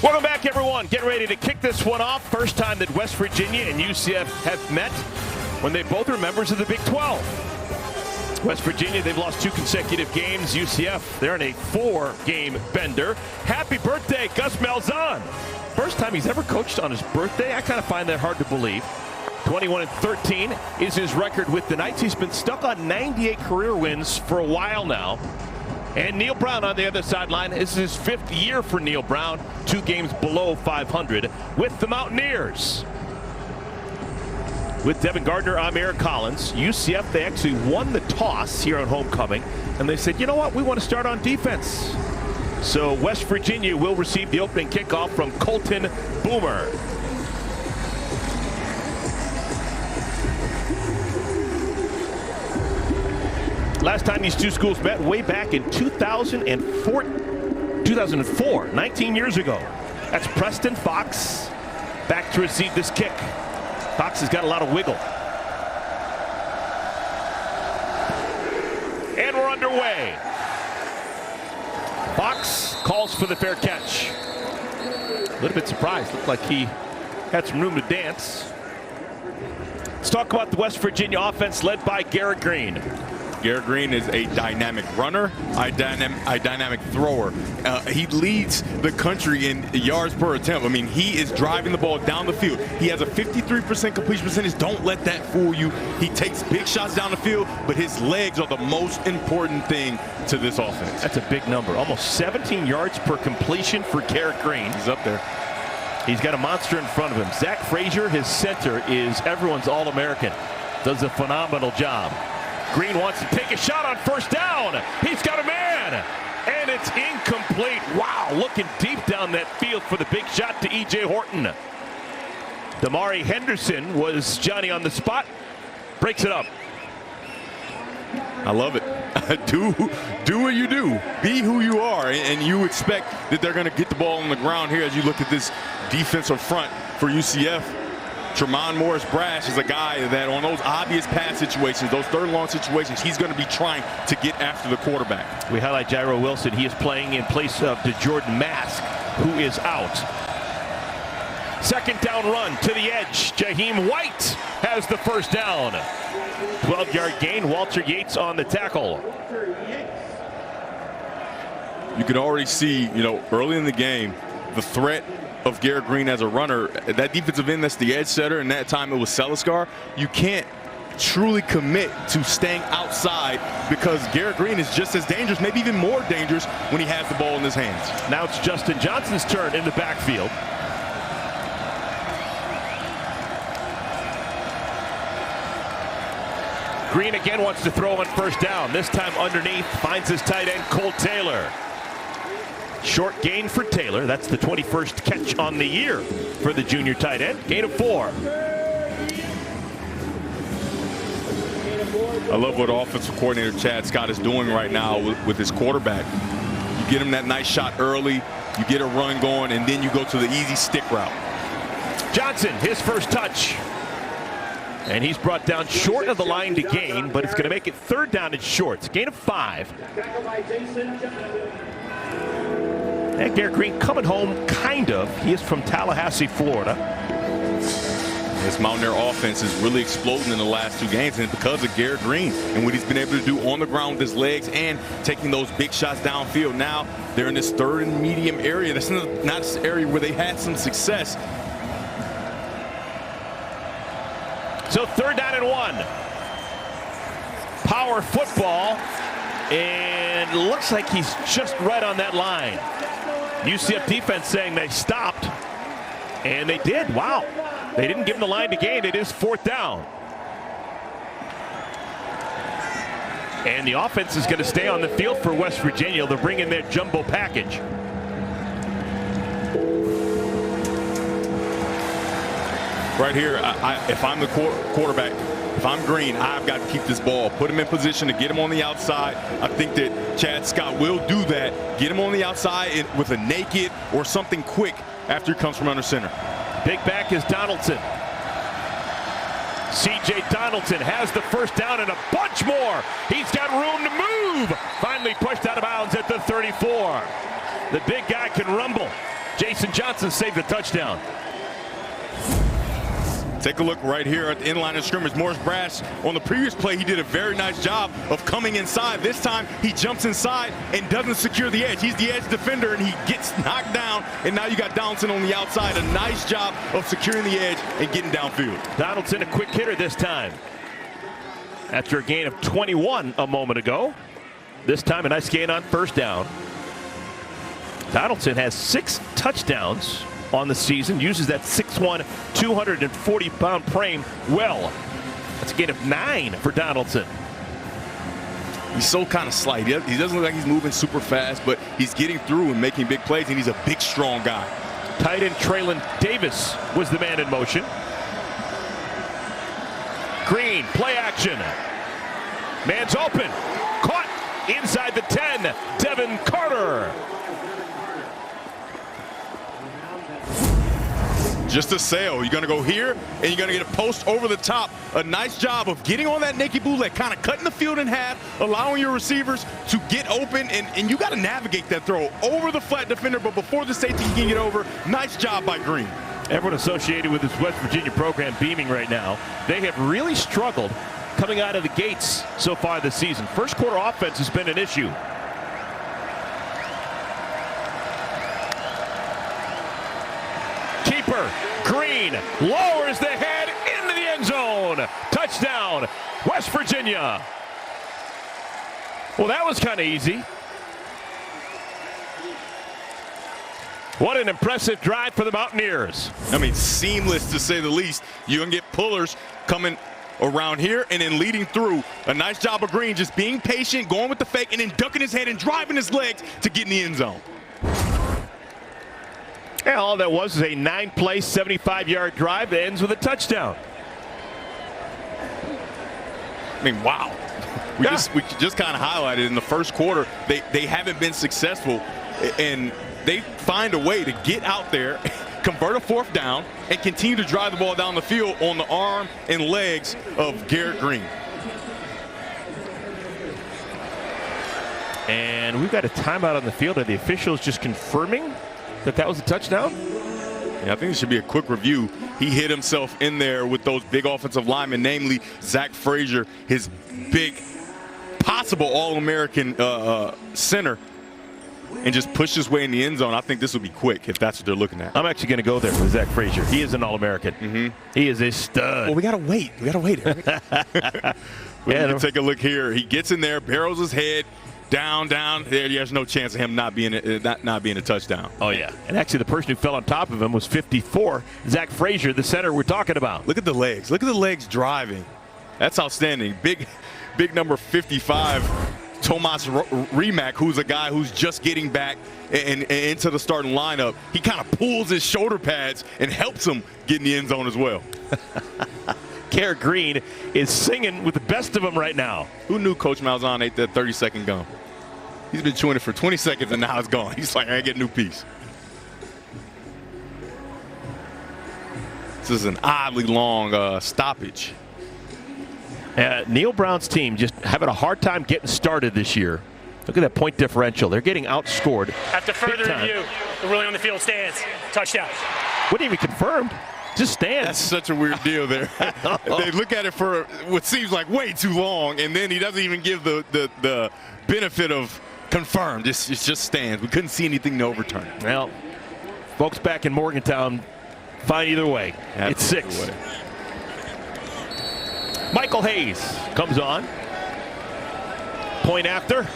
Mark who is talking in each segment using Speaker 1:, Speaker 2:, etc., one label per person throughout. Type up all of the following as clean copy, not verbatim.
Speaker 1: Welcome back, everyone. Get ready to kick this one off. First time that West Virginia and UCF have met when they both are members of the Big 12. West Virginia, they've lost 2 consecutive games. UCF, they're in a 4-game bender. Happy birthday, Gus Malzahn. First time he's ever coached on his birthday. I kind of find that hard to believe. 21-13 is his record with the Knights. He's been stuck on 98 career wins for a while now. And Neil Brown on the other sideline. This is his 5th year for Neil Brown. 2 games below 500 with the Mountaineers. With Devin Gardner, I'm Eric Collins. UCF, they actually won the toss here on homecoming. And they said, you know what, we want to start on defense. So West Virginia will receive the opening kickoff from Colton Boomer. Last time these two schools met way back in 2004, 19 years ago. That's Preston Fox back to receive this kick. Fox has got a lot of wiggle. And we're underway. Fox calls for the fair catch. A little bit surprised. Looked like he had some room to dance. Let's talk about the West Virginia offense led by Garrett Green.
Speaker 2: Garrett Green is a dynamic runner, a dynamic thrower. He leads the country in yards per attempt. I mean, he is driving the ball down the field. He has a 53% completion percentage. Don't let that fool you. He takes big shots down the field, but his legs are the most important thing to this offense.
Speaker 1: That's a big number. Almost 17 yards per completion for Garrett Green.
Speaker 2: He's up there.
Speaker 1: He's got a monster in front of him. Zach Frazier, his center, is everyone's All-American. Does a phenomenal job. Green wants to take a shot on first down. He's got a man, and it's incomplete. Wow, looking deep down that field for the big shot to E.J. Horton. Damari Henderson was Johnny on the spot. Breaks it up.
Speaker 2: I love it. Do what you do. Be who you are, and you expect that they're going to get the ball on the ground here as you look at this defensive front for UCF. Tremont Morris-Brash is a guy that on those obvious pass situations, those third and long situations, he's going to be trying to get after the quarterback.
Speaker 1: We highlight Jairo Wilson. He is playing in place of DeJordan Mask, who is out. Second down run to the edge. Jaheim White has the first down. 12-yard gain. Walter Yates on the tackle.
Speaker 2: You can already see, early in the game, the threat of Garrett Green as a runner. That defensive end, that's the edge setter, and that time it was Seliskar. You can't truly commit to staying outside because Garrett Green is just as dangerous, maybe even more dangerous when he has the ball in his hands.
Speaker 1: Now it's Justin Johnson's turn in the backfield. Green again wants to throw on first down. This time underneath, finds his tight end, Cole Taylor. Short gain for Taylor. That's the 21st catch on the year for the junior tight end. Gain of 4.
Speaker 2: I love what offensive coordinator Chad Scott is doing right now with his quarterback. You get him that nice shot early, you get a run going, and then you go to the easy stick route.
Speaker 1: Johnson, his first touch. And he's brought down short of the line to gain, but it's going to make it third down and short. Gain of 5. And Garrett Green coming home, kind of. He is from Tallahassee, Florida.
Speaker 2: This Mountaineer offense is really exploding in the last 2 games, and it's because of Garrett Green and what he's been able to do on the ground with his legs and taking those big shots downfield. Now they're in this third and medium area. That's not an area where they had some success.
Speaker 1: So third down and 1. Power football, and looks like he's just right on that line. UCF defense saying they stopped, and they did. Wow. They didn't give him the line to gain. It is fourth down. And the offense is going to stay on the field for West Virginia. They'll bring in their jumbo package.
Speaker 2: Right here, if I'm the quarterback, if I'm Green, I've got to keep this ball, put him in position to get him on the outside. I think that Chad Scott will do that. Get him on the outside with a naked or something quick after he comes from under center.
Speaker 1: Big back is Donaldson. C.J. Donaldson has the first down and a bunch more. He's got room to move. Finally pushed out of bounds at the 34. The big guy can rumble. Jason Johnson saved the touchdown.
Speaker 2: Take a look right here at the inline of scrimmage. Morris Brash, on the previous play, he did a very nice job of coming inside. This time, he jumps inside and doesn't secure the edge. He's the edge defender, and he gets knocked down. And now you got Donaldson on the outside. A nice job of securing the edge and getting downfield.
Speaker 1: Donaldson, a quick hitter this time. After a gain of 21 a moment ago. This time, a nice gain on first down. Donaldson has 6 touchdowns on the season, uses that 6'1", 240-pound frame well. That's a gain of 9 for Donaldson.
Speaker 2: He's so kind of slight. He doesn't look like he's moving super fast, but he's getting through and making big plays, and he's a big, strong guy.
Speaker 1: Tight end Traylon Davis was the man in motion. Green, play action. Man's open. Caught inside the 10. Devin Carter.
Speaker 2: Just a sail. You're going to go here, and you're going to get a post over the top. A nice job of getting on that naked bootleg, kind of cutting the field in half, allowing your receivers to get open, and you got to navigate that throw over the flat defender, but before the safety can get over, nice job by Green.
Speaker 1: Everyone associated with this West Virginia program beaming right now. They have really struggled coming out of the gates so far this season. First quarter offense has been an issue. Keeper, Green, lowers the head into the end zone. Touchdown, West Virginia. Well, that was kind of easy. What an impressive drive for the Mountaineers.
Speaker 2: I mean, seamless to say the least. You're going to get pullers coming around here and then leading through. A nice job of Green just being patient, going with the fake, and then ducking his head and driving his legs to get in the end zone.
Speaker 1: Yeah, all that was a 9-play, 75-yard drive that ends with a touchdown.
Speaker 2: I mean, wow. We just kind of highlighted in the first quarter, they haven't been successful, and they find a way to get out there, convert a 4th down, and continue to drive the ball down the field on the arm and legs of Garrett Green.
Speaker 1: And we've got a timeout on the field. Are the officials just confirming that was a touchdown?
Speaker 2: Yeah, I think it should be a quick review. He hit himself in there with those big offensive linemen, namely Zach Frazier, his big possible All-American center, and just pushed his way in the end zone. I think this will be quick if that's what they're looking at.
Speaker 1: I'm actually going to go there with Zach Frazier. He is an All-American. He is a stud.
Speaker 2: Well, we got to wait. We got to wait, Eric. Take a look here. He gets in there, barrels his head, down. There's no chance of him not being a touchdown.
Speaker 1: Oh, yeah. And actually, the person who fell on top of him was 54, Zach Frazier, the center we're talking about.
Speaker 2: Look at the legs. Look at the legs driving. That's outstanding. Big number 55, Tomas Rimac, who's a guy who's just getting back and into the starting lineup. He kind of pulls his shoulder pads and helps him get in the end zone as well.
Speaker 1: Garrett Green is singing with the best of them right now.
Speaker 2: Who knew Coach Malzahn ate that 30-second gum? He's been chewing it for 20 seconds, and now it's gone. He's like, I get a new piece. This is an oddly long stoppage.
Speaker 1: Neil Brown's team just having a hard time getting started this year. Look at that point differential. They're getting outscored.
Speaker 3: After further review, the ruling on the field stands. Touchdown.
Speaker 1: Wouldn't even confirmed. Just stands.
Speaker 2: That's such a weird deal there. They look at it for what seems like way too long, and then he doesn't even give the benefit of confirmed. It just stands. We couldn't see anything to overturn it.
Speaker 1: Well, folks back in Morgantown, fine either way. It's 6. Michael Hayes comes on. Point after.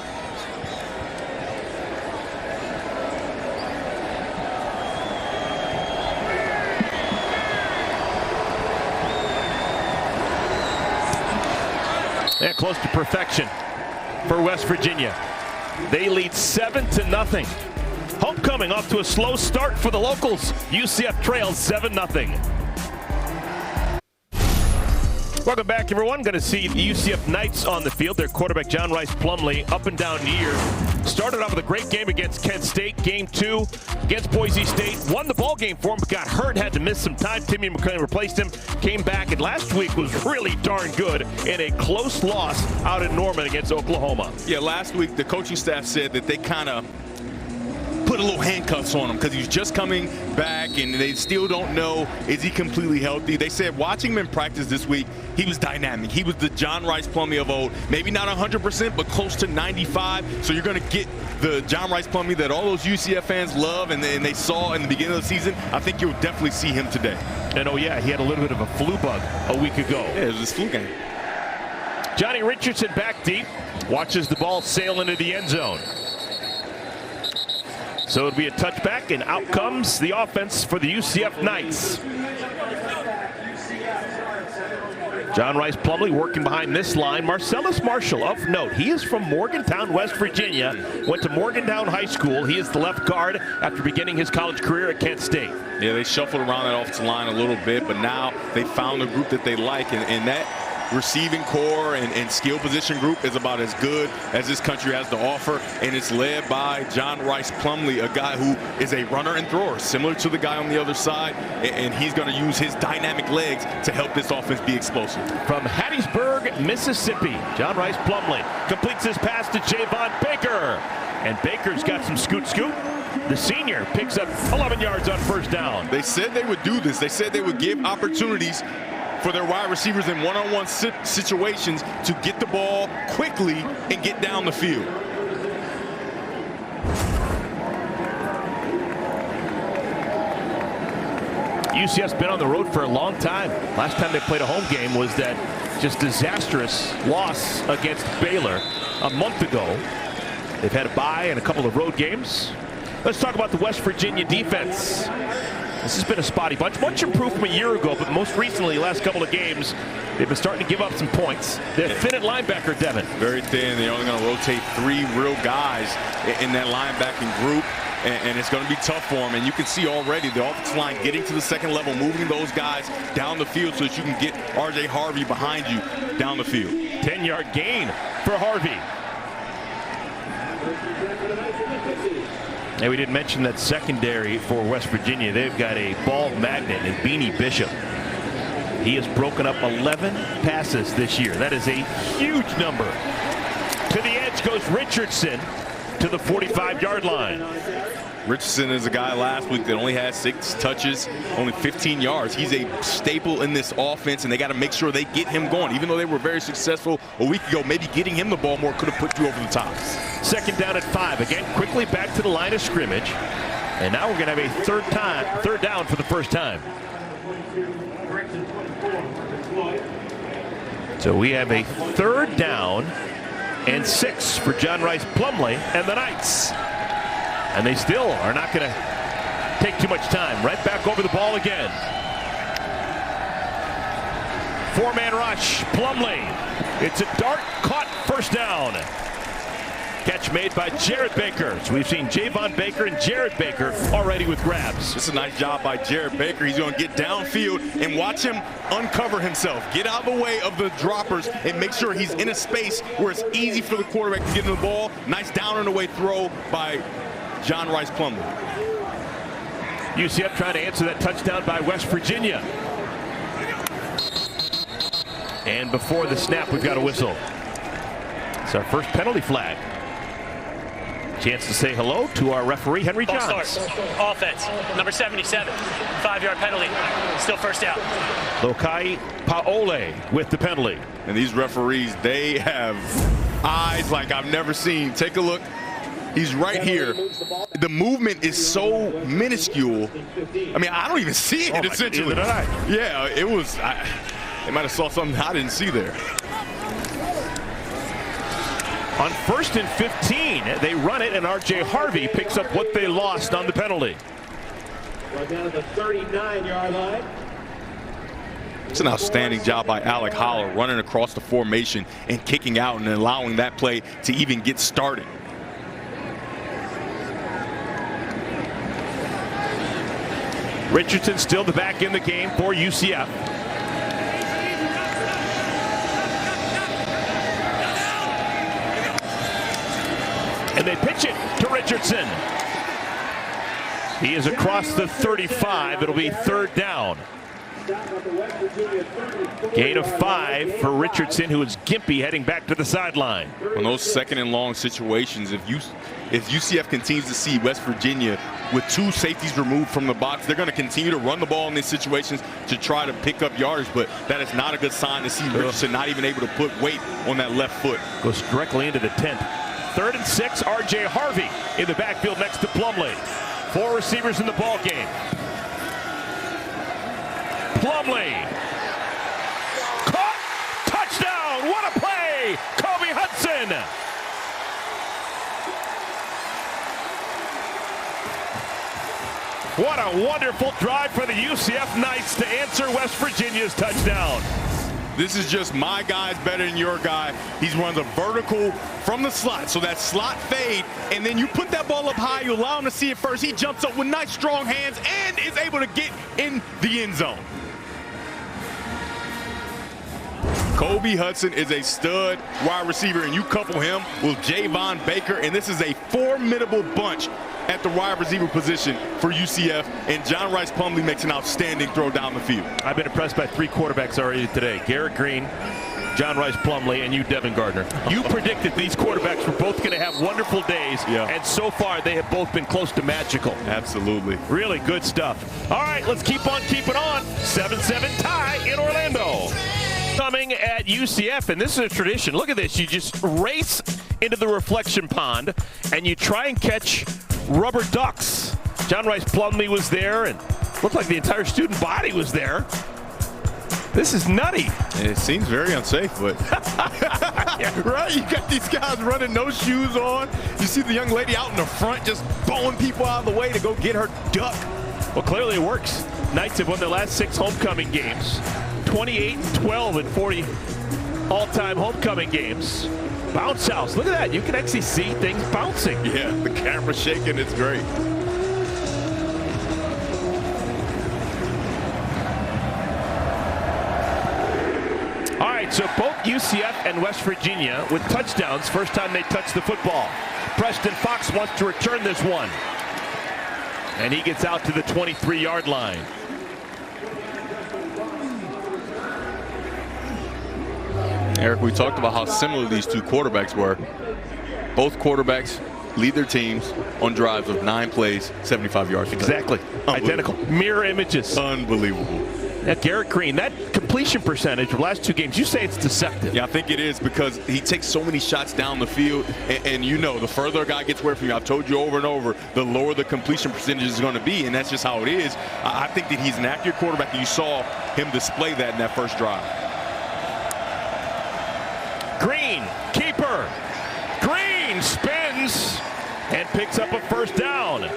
Speaker 1: Yeah, close to perfection for West Virginia. They lead 7-0. Homecoming off to a slow start for the locals. UCF trails 7-0. Welcome back, everyone. Going to see the UCF Knights on the field. Their quarterback, John Rice Plumlee, up and down year. Started off with a great game against Kent State. Game 2 against Boise State. Won the ball game for him, but got hurt, had to miss some time. Timmy McClain replaced him, came back, and last week was really darn good in a close loss out in Norman against Oklahoma.
Speaker 2: Yeah, last week the coaching staff said that they kind of put put a little handcuffs on him because he's just coming back and they still don't know, is he completely healthy? They said watching him in practice this week, he was dynamic. He was the John Rice Plumlee of old. Maybe not 100%, but close to 95. So you're going to get the John Rice Plumlee that all those UCF fans love and they saw in the beginning of the season. I think you'll definitely see him today.
Speaker 1: And oh yeah, he had a little bit of a flu bug a week ago.
Speaker 2: Yeah, it was his flu game.
Speaker 1: Johnny Richardson back deep, watches the ball sail into the end zone. So it'll be a touchback, and out comes the offense for the UCF Knights. John Rice Plumlee working behind this line. Marcellus Marshall, of note, he is from Morgantown, West Virginia. Went to Morgantown High School. He is the left guard after beginning his college career at Kent State.
Speaker 2: Yeah, they shuffled around that offensive line a little bit, but now they found a group that they like, and that receiving core and skill position group is about as good as this country has to offer, and it's led by John Rice Plumlee, a guy who is a runner and thrower, similar to the guy on the other side, and he's going to use his dynamic legs to help this offense be explosive.
Speaker 1: From Hattiesburg, Mississippi, John Rice Plumlee completes his pass to Javon Baker, and Baker's got some scoot. The senior picks up 11 yards on first down.
Speaker 2: They said they would do this. They said they would give opportunities for their wide receivers in one-on-one situations to get the ball quickly and get down the field.
Speaker 1: UCF's been on the road for a long time. Last time they played a home game was that just disastrous loss against Baylor a month ago. They've had a bye and a couple of road games. Let's talk about the West Virginia defense. This has been a spotty bunch. Much improved from a year ago, but most recently, the last couple of games, they've been starting to give up some points. They're thin at linebacker, Devin.
Speaker 2: Very thin. They're only going to rotate 3 real guys in that linebacking group, and it's going to be tough for them. And you can see already the offensive line getting to the second level, moving those guys down the field so that you can get R.J. Harvey behind you down the field.
Speaker 1: 10-yard gain for Harvey. And we didn't mention that secondary for West Virginia. They've got a ball magnet in Beanie Bishop. He has broken up 11 passes this year. That is a huge number. To the edge goes Richardson to the 45-yard line.
Speaker 2: Richardson is a guy last week that only had 6 touches, only 15 yards. He's a staple in this offense, and they got to make sure they get him going. Even though they were very successful a week ago, maybe getting him the ball more could have put you over the top.
Speaker 1: Second down at 5. Again, quickly back to the line of scrimmage. And now we're going to have a third down for the first time. So we have a 3rd down and 6 for John Rice Plumlee and the Knights. And they still are not going to take too much time. Right back over the ball again. 4-man rush. Plumlee. It's a dart caught, first down. Catch made by Jared Baker. So we've seen Javon Baker and Jared Baker already with grabs.
Speaker 2: It's a nice job by Jared Baker. He's going to get downfield and watch him uncover himself. Get out of the way of the droppers and make sure he's in a space where it's easy for the quarterback to get in the ball. Nice down and away throw by John Rice Plumlee.
Speaker 1: UCF trying to answer that touchdown by West Virginia. And before the snap, we've got a whistle. It's our first penalty flag. Chance to say hello to our referee, Henry Johns.
Speaker 3: Offense, number 77, 5-yard penalty, still first down.
Speaker 1: Lokai Paole with the penalty.
Speaker 2: And these referees, they have eyes like I've never seen. Take a look. He's right here. The movement is so minuscule. I mean, I don't even see it, essentially. Yeah, it was. They might have saw something I didn't see there.
Speaker 1: On 1st and 15, they run it, and R.J. Harvey picks up what they lost on the penalty.
Speaker 4: We're down at the 39-yard line.
Speaker 2: It's an outstanding job by Alec Holler, running across the formation and kicking out and allowing that play to even get started.
Speaker 1: Richardson still the back in the game for UCF. And they pitch it to Richardson. He is across the 35. It'll be 3rd down. Gain of 5 for Richardson, who is gimpy heading back to the sideline.
Speaker 2: On those second and long situations, if UCF continues to see West Virginia with 2 safeties removed from the box, they're going to continue to run the ball in these situations to try to pick up yardage, but that is not a good sign to see Richardson not even able to put weight on that left foot.
Speaker 1: Goes directly into the 10th. 3rd and 6, R.J. Harvey in the backfield next to Plumlee. 4 receivers in the ball game. Plumlee. Caught. Touchdown. What a play. Kobe Hudson. What a wonderful drive for the UCF Knights to answer West Virginia's touchdown.
Speaker 2: This is just my guy's better than your guy. He runs a vertical from the slot, so that slot fade, and then you put that ball up high, you allow him to see it first. He jumps up with nice strong hands and is able to get in the end zone. Kobe Hudson is a stud wide receiver, and you couple him with Javon Baker, and this is a formidable bunch at the wide receiver position for UCF, and John Rice Plumlee makes an outstanding throw down the field.
Speaker 1: I've been impressed by 3 quarterbacks already today. Garrett Green, John Rice Plumlee, and you, Devin Gardner. You predicted these quarterbacks were both going to have wonderful days, and so far they have both been close to magical.
Speaker 2: Absolutely.
Speaker 1: Really good stuff. All right, let's keep on keeping on. 7-7 tie in Orlando. Coming at UCF, and this is a tradition. Look at this. You just race into the reflection pond, and you try and catch rubber ducks. John Rice Plumlee was there, and looked like the entire student body was there. This is nutty.
Speaker 2: It seems very unsafe, but yeah, right? You got these guys running no shoes on. You see the young lady out in the front just bowing people out of the way to go get her duck.
Speaker 1: Well, clearly it works. Knights have won their last 6 homecoming games. 28-12 in 40 all-time homecoming games. Bounce house. Look at that. You can actually see things bouncing.
Speaker 2: Yeah, the camera's shaking. It's great.
Speaker 1: All right, so both UCF and West Virginia with touchdowns first time they touched the football. Preston Fox wants to return this one. And he gets out to the 23-yard line.
Speaker 2: Eric, we talked about how similar these 2 quarterbacks were. Both quarterbacks lead their teams on drives of 9 plays, 75 yards.
Speaker 1: Exactly. Identical. Mirror images.
Speaker 2: Unbelievable.
Speaker 1: Now, Garrett Green, that completion percentage of the last 2 games, you say it's deceptive.
Speaker 2: Yeah, I think it is because he takes so many shots down the field. And you know, the further a guy gets away from you, I've told you over and over, the lower the completion percentage is going to be. And that's just how it is. I think that he's an accurate quarterback, and you saw him display that in that first drive.
Speaker 1: Green, keeper. Green spins and picks up a first down.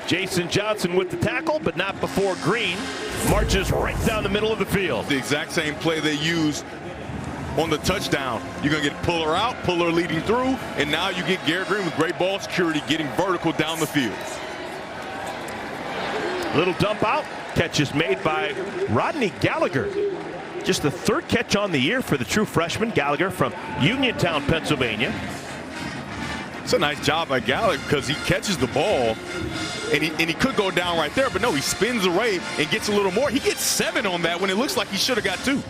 Speaker 1: Jason Johnson with the tackle, but not before Green marches right down the middle of the field.
Speaker 2: The exact same play they used on the touchdown. You're going to get Puller out, Puller leading through, and now you get Garrett Green with great ball security getting vertical down the field.
Speaker 1: Little dump out. Catch is made by Rodney Gallagher. Just the 3rd catch on the year for the true freshman. Gallagher from Uniontown, Pennsylvania.
Speaker 2: It's a nice job by Gallagher because he catches the ball, and he could go down right there, but no, he spins away and gets a little more. He gets 7 on that when it looks like he should have got 2.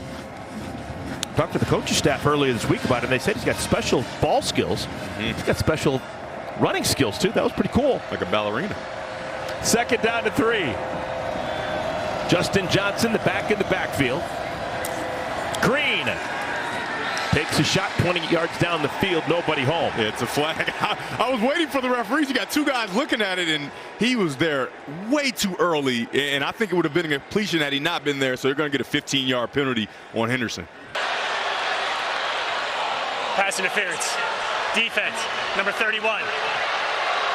Speaker 1: Talked to the coaching staff earlier this week about it, and they said he's got special ball skills. He's got special running skills, too. That was pretty cool.
Speaker 2: Like a ballerina.
Speaker 1: 2nd down to 3. Justin Johnson, the back in the backfield. Green takes a shot 20 yards down the field, nobody home.
Speaker 2: Yeah, it's a flag. I was waiting for the referees. You got 2 guys looking at it, and he was there way too early, and I think it would have been a completion had he not been there, so they're going to get a 15-yard penalty on Henderson.
Speaker 3: Pass interference. Defense, number 31.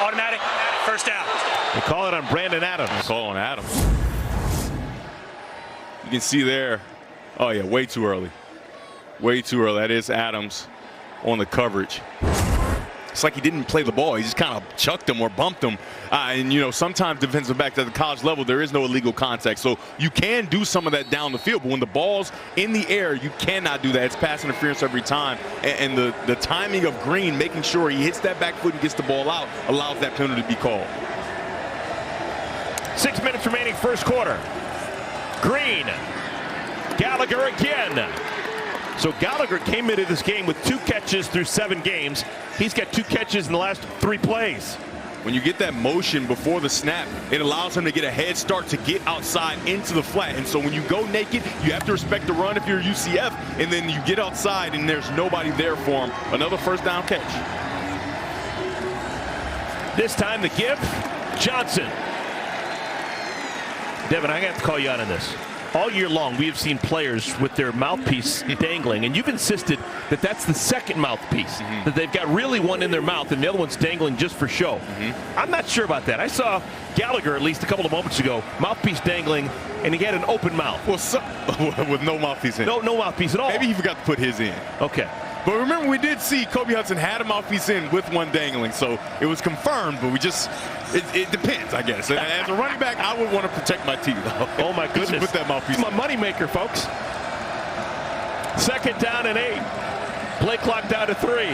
Speaker 3: Automatic, first down.
Speaker 1: They call it on Brandon Adams.
Speaker 2: They call it on Adams. You can see there. Oh, yeah, way too early. Way too early. That is Adams on the coverage. It's like he didn't play the ball. He just kind of chucked him or bumped him. And, you know, sometimes defensive backs at the college level, there is no illegal contact. So you can do some of that down the field. But when the ball's in the air, you cannot do that. It's pass interference every time. And the timing of Green, making sure he hits that back foot and gets the ball out, allows that penalty to be called.
Speaker 1: 6 minutes remaining first quarter. Green. Gallagher again. So Gallagher came into this game with 2 catches through 7 games. He's got 2 catches in the last 3 plays.
Speaker 2: When you get that motion before the snap, it allows him to get a head start to get outside into the flat. And so when you go naked, you have to respect the run if you're UCF, and then you get outside and there's nobody there for him. Another first down catch.
Speaker 1: This time the give, Johnson. Devin, I have to call you out on this. All year long, we have seen players with their mouthpiece dangling, and you've insisted that that's the second mouthpiece, that they've got really one in their mouth and the other one's dangling just for show. I'm not sure about that. I saw Gallagher at least a couple of moments ago, mouthpiece dangling, and he had an open mouth.
Speaker 2: Well, with no mouthpiece in.
Speaker 1: No mouthpiece at all.
Speaker 2: Maybe he forgot to put his in.
Speaker 1: Okay.
Speaker 2: But remember, we did see Kobe Hudson had a mouthpiece in with one dangling, so it was confirmed, but it depends, I guess. And as a running back, I would want to protect my teeth.
Speaker 1: Oh, my goodness.
Speaker 2: Put that mouthpiece
Speaker 1: It's my moneymaker, folks. 2nd down and 8. Play clock down to 3.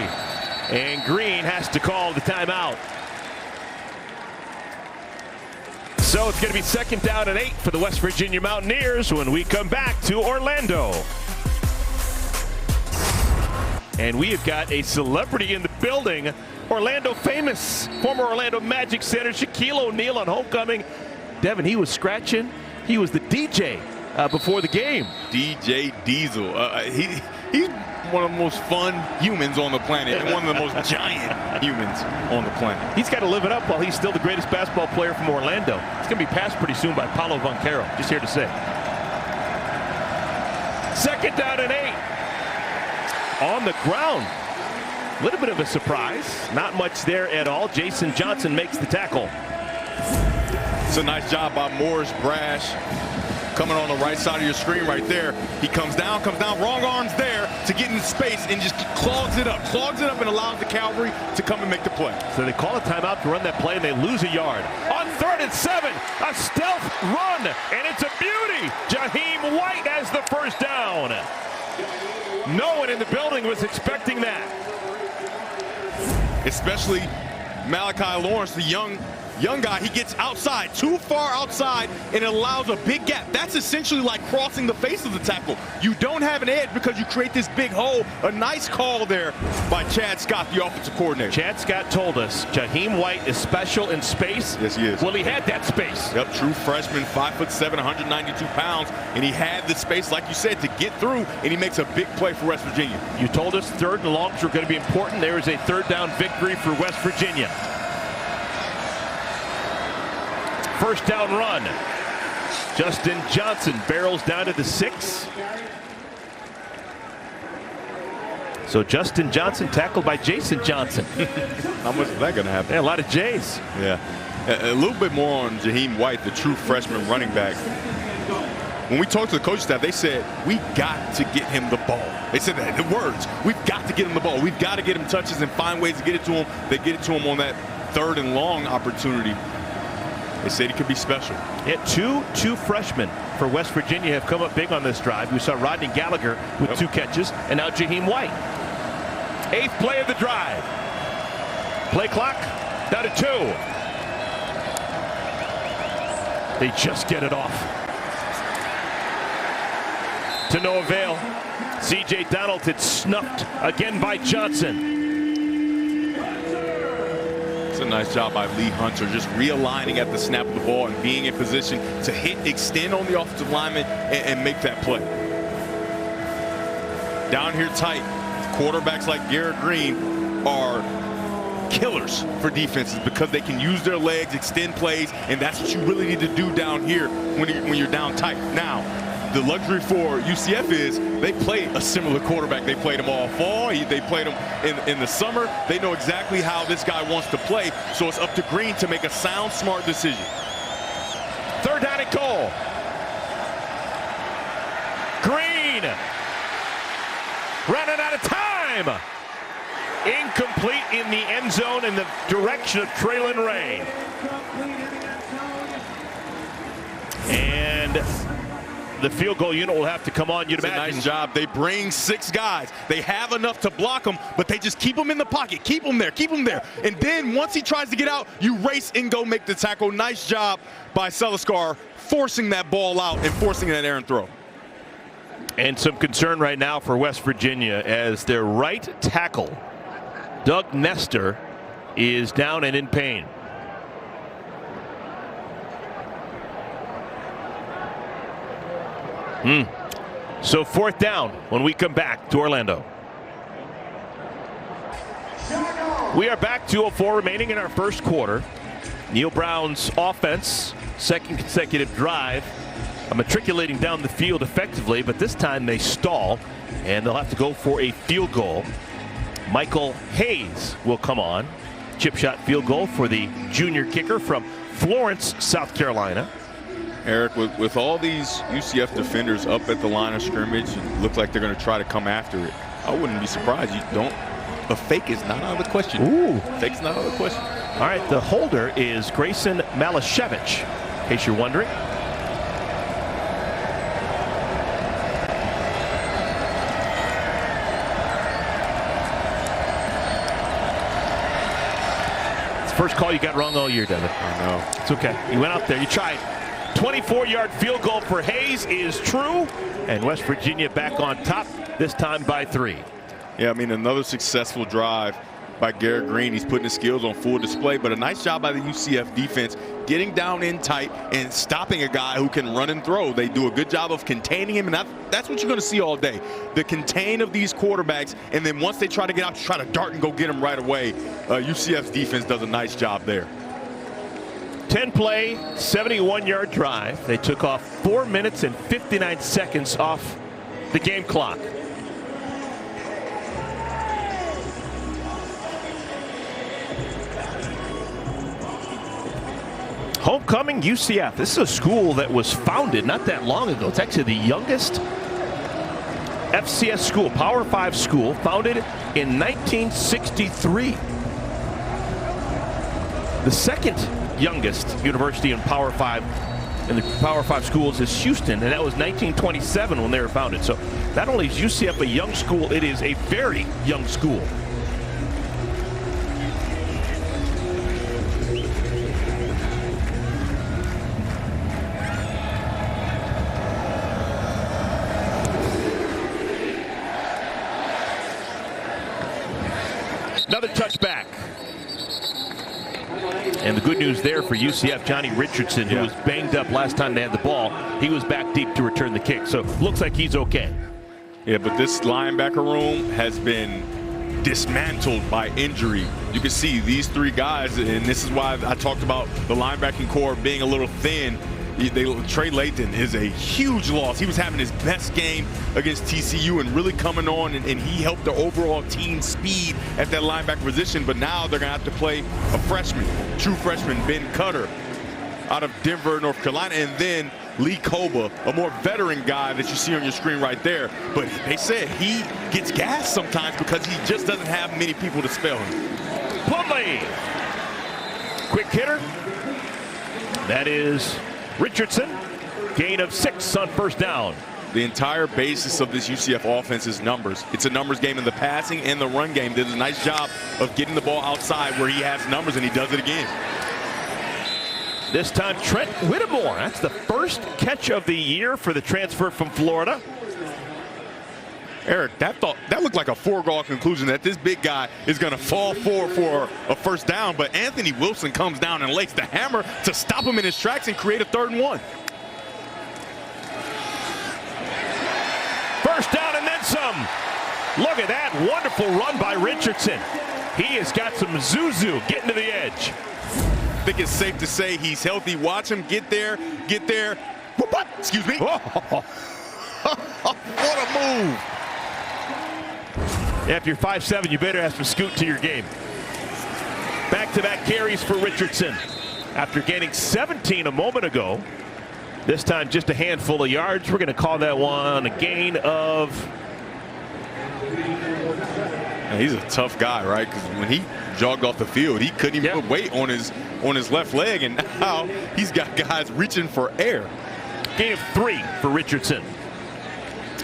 Speaker 1: And Green has to call the timeout. So it's going to be 2nd down and 8 for the West Virginia Mountaineers when we come back to Orlando. And we have got a celebrity in the building. Orlando famous, former Orlando Magic center Shaquille O'Neal on homecoming. Devin, he was scratching. He was the DJ before the game.
Speaker 2: DJ Diesel. He's one of the most fun humans on the planet and one of the most giant humans on the planet.
Speaker 1: He's got to live it up while he's still the greatest basketball player from Orlando. He's going to be passed pretty soon by Paulo Banchero. Just here to say. 2nd down and 8. On the ground. A little bit of a surprise. Not much there at all. Jason Johnson makes the tackle.
Speaker 2: It's a nice job by Morris Brash. Coming on the right side of your screen right there. He comes down, wrong arms there to get in space and just clogs it up and allows the cavalry to come and make the play.
Speaker 1: So they call a timeout to run that play and they lose a yard. On 3rd and 7, a stealth run, and it's a beauty. Jaheim White has the first down. No one in the building was expecting that.
Speaker 2: Especially Malachi Lawrence, the young guy. He gets outside, too far outside, and it allows a big gap. That's essentially like crossing the face of the tackle. You don't have an edge because you create this big hole. A nice call there by Chad Scott, the offensive coordinator.
Speaker 1: Chad Scott told us Jaheim White is special in space.
Speaker 2: Yes, he is.
Speaker 1: Well, he had that space.
Speaker 2: Yep, true freshman, 5'7", 192 pounds, and he had the space, like you said, to get through, and he makes a big play for West Virginia.
Speaker 1: You told us 3rd and longs were going to be important. There is a 3rd down victory for West Virginia. First down run. Justin Johnson barrels down to the 6. So Justin Johnson tackled by Jason Johnson.
Speaker 2: How much is that going to happen?
Speaker 1: Yeah, a lot of J's.
Speaker 2: Yeah. A little bit more on Jaheim White, the true freshman running back. When we talked to the coaching staff, they said, we got to get him the ball. They said that, the words, we've got to get him the ball. We've got to get him touches and find ways to get it to him. They get it to him on that 3rd and long opportunity. They said he could be special.
Speaker 1: Yeah, two freshmen for West Virginia have come up big on this drive. We saw Rodney Gallagher with 2 catches, and now Jaheim White. 8th play of the drive. Play clock down to 2. They just get it off. To no avail. C.J. Donaldson snuffed again by Johnson.
Speaker 2: A nice job by Lee Hunter, just realigning at the snap of the ball and being in position to extend on the offensive lineman and make that play. Down here tight, quarterbacks like Garrett Green are killers for defenses because they can use their legs, extend plays, and that's what you really need to do down here when you're down tight. Now, the luxury for UCF is they play a similar quarterback. They played him all fall. They played him in the summer. They know exactly how this guy wants to play, so it's up to Green to make a sound, smart decision.
Speaker 1: 3rd down and goal. Green running out of time. Incomplete in the end zone in the direction of Traylon Ray. And the field goal unit will have to come on, you'd imagine.
Speaker 2: It's a nice job. They bring 6 guys. They have enough to block them, but they just keep them in the pocket. Keep them there. Keep them there. And then once he tries to get out, you race and go make the tackle. Nice job by Seliskar forcing that ball out and forcing that errant throw.
Speaker 1: And some concern right now for West Virginia as their right tackle, Doug Nestor, is down and in pain. So 4th down when we come back to Orlando. We are back, 2:04 remaining in our first quarter. Neil Brown's offense, second consecutive drive, matriculating down the field effectively, but this time they stall and they'll have to go for a field goal. Michael Hayes will come on. Chip shot field goal for the junior kicker from Florence, South Carolina.
Speaker 2: Eric, with all these UCF defenders up at the line of scrimmage, it looks like they're going to try to come after it. I wouldn't be surprised. A fake is not out of the question.
Speaker 1: Ooh.
Speaker 2: Fake's not out of the question.
Speaker 1: All right, the holder is Grayson Malashevich, in case you're wondering. It's the first call you got wrong all year, Devin.
Speaker 2: I know.
Speaker 1: It's okay. You went out there. You tried. 24-yard field goal for Hayes is true, and West Virginia back on top, this time by 3.
Speaker 2: Yeah, I mean, another successful drive by Garrett Green. He's putting his skills on full display, but a nice job by the UCF defense getting down in tight and stopping a guy who can run and throw. They do a good job of containing him, and that's what you're going to see all day. The contain of these quarterbacks, and then once they try to get out, try to dart and go get him right away. UCF's defense does a nice job there.
Speaker 1: 10-play, 71-yard drive. They took off 4 minutes and 59 seconds off the game clock. Homecoming UCF. This is a school that was founded not that long ago. It's actually the youngest FCS school, Power 5 school, founded in 1963. The second youngest university in Power 5 in the Power 5 schools is Houston, and that was 1927 when they were founded. So not only is UCF a young school, it is a very young school. Another touchback. And the good news there for UCF, Johnny Richardson, who was banged up last time they had the ball, he was back deep to return the kick. So looks like he's okay.
Speaker 2: Yeah, but this linebacker room has been dismantled by injury. You can see these 3 guys, and this is why I talked about the linebacking core being a little thin. Trey Layton is a huge loss. He was having his best game against TCU and really coming on, and he helped the overall team speed at that linebacker position. But now they're going to have to play a freshman, true freshman, Ben Cutter, out of Denver, North Carolina, and then Lee Koba, a more veteran guy that you see on your screen right there. But they said he gets gassed sometimes because he just doesn't have many people to spell him.
Speaker 1: Plumlee. Quick hitter. That is Richardson. Gain of 6 on first down.
Speaker 2: The entire basis of this UCF offense is numbers. It's a numbers game in the passing and the run game. Does a nice job of getting the ball outside where he has numbers, and he does it again.
Speaker 1: This time Trent Whittemore. That's the first catch of the year for the transfer from Florida.
Speaker 2: Eric, that looked like a foregone conclusion that this big guy is going to fall forward for a first down, but Anthony Wilson comes down and lays the hammer to stop him in his tracks and create a 3rd and 1.
Speaker 1: First down and then some. Look at that wonderful run by Richardson. He has got some Zuzu getting to the edge.
Speaker 2: I think it's safe to say he's healthy. Watch him get there. Whoop, excuse me. What a move.
Speaker 1: If you're 5'7", you better have some scoot to your game. Back-to-back carries for Richardson. After gaining 17 a moment ago, this time just a handful of yards. We're going to call that one a gain of...
Speaker 2: He's a tough guy, right? Because when he jogged off the field, he couldn't even put weight on his left leg, and now he's got guys reaching for air.
Speaker 1: gain of 3 for Richardson.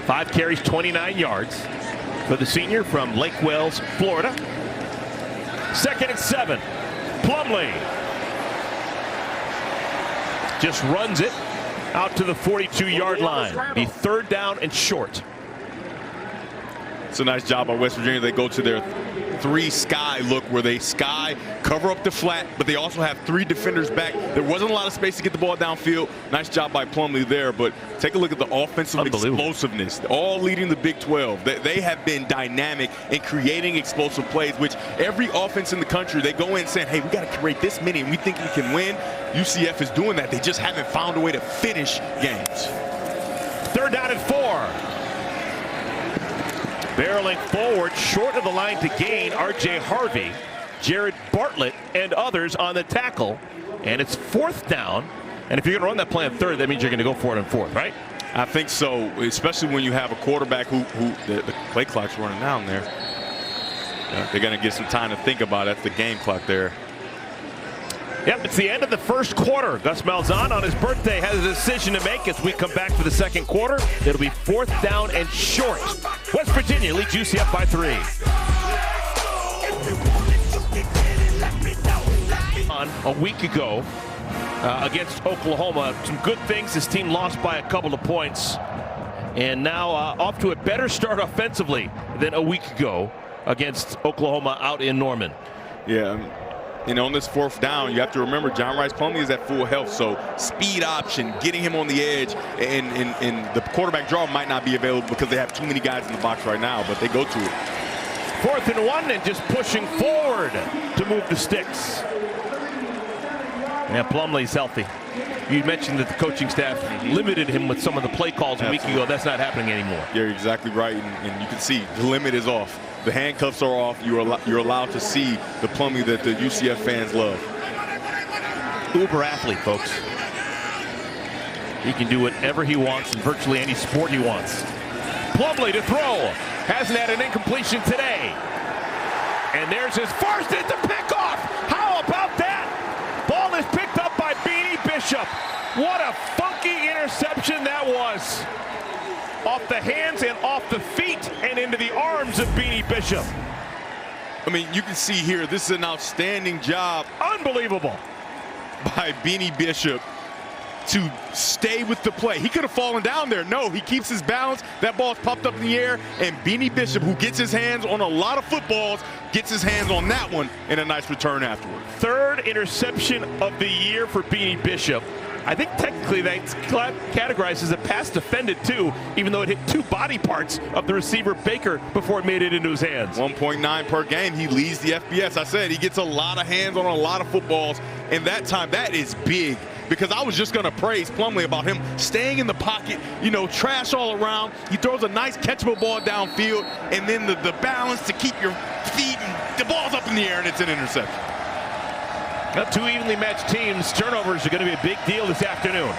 Speaker 1: 5 carries, 29 yards for the senior from Lake Wales, Florida. 2nd and 7. Plumlee just runs it out to the 42-yard line. The 3rd down and short.
Speaker 2: It's a nice job by West Virginia. They go to their 3 sky look where they sky, cover up the flat, but they also have 3 defenders back. There wasn't a lot of space to get the ball downfield. Nice job by Plumlee there, but take a look at the offensive explosiveness, all leading the Big 12. They have been dynamic in creating explosive plays, which every offense in the country, they go in saying, hey, we got to create this many and we think we can win. UCF is doing that. They just haven't found a way to finish games.
Speaker 1: 3rd down and 4. Barreling forward, short of the line to gain. R.J. Harvey, Jared Bartlett, and others on the tackle. And it's 4th down. And if you're going to run that play on 3rd, that means you're going to go for it on 4th, right?
Speaker 2: I think so, especially when you have a quarterback who the play clock's running down there. They're going to get some time to think about it. That's the game clock there.
Speaker 1: Yep, it's the end of the 1st quarter. Gus Malzahn on his birthday has a decision to make as we come back for the 2nd quarter. It'll be 4th down and short. West Virginia leads UCF by 3. On a week ago against Oklahoma, some good things. This team lost by a couple of points, and now off to a better start offensively than a week ago against Oklahoma out in Norman.
Speaker 2: Yeah. On this 4th down, you have to remember John Rice Plumlee is at full health, so speed option, getting him on the edge, and the quarterback draw might not be available because they have too many guys in the box right now, but they go to it.
Speaker 1: 4th and 1 and just pushing forward to move the sticks. Yeah, Plumlee's healthy. You mentioned that the coaching staff limited him with some of the play calls a week ago. That's not happening anymore.
Speaker 2: You're exactly right, and you can see the limit is off. The handcuffs are off. You're allowed to see the Plumlee that the UCF fans love.
Speaker 1: Uber athlete, folks. He can do whatever he wants in virtually any sport he wants. Plumlee to throw. Hasn't had an incompletion today. And there's his first. It's a pickoff. How about that? Ball is picked up by Beanie Bishop. What a funky interception that was. Off the hands and off the feet and into the arms of Beanie Bishop.
Speaker 2: I mean, you can see here, this is an outstanding job.
Speaker 1: Unbelievable.
Speaker 2: By Beanie Bishop to stay with the play. He could have fallen down there. No, he keeps his balance. That ball's popped up in the air, and Beanie Bishop, who gets his hands on a lot of footballs, gets his hands on that one and a nice return afterward.
Speaker 1: 3rd interception of the year for Beanie Bishop. I think technically that's categorized as a pass defended too, even though it hit 2 body parts of the receiver Baker before it made it into his hands.
Speaker 2: 1.9 per game. He leads the FBS. I said he gets a lot of hands on a lot of footballs, and that time, that is big. Because I was just going to praise Plumlee about him staying in the pocket, trash all around. He throws a nice catchable ball downfield, and then the balance to keep your feet, and the ball's up in the air, and it's an interception.
Speaker 1: Now, 2 evenly matched teams. Turnovers are going to be a big deal this afternoon.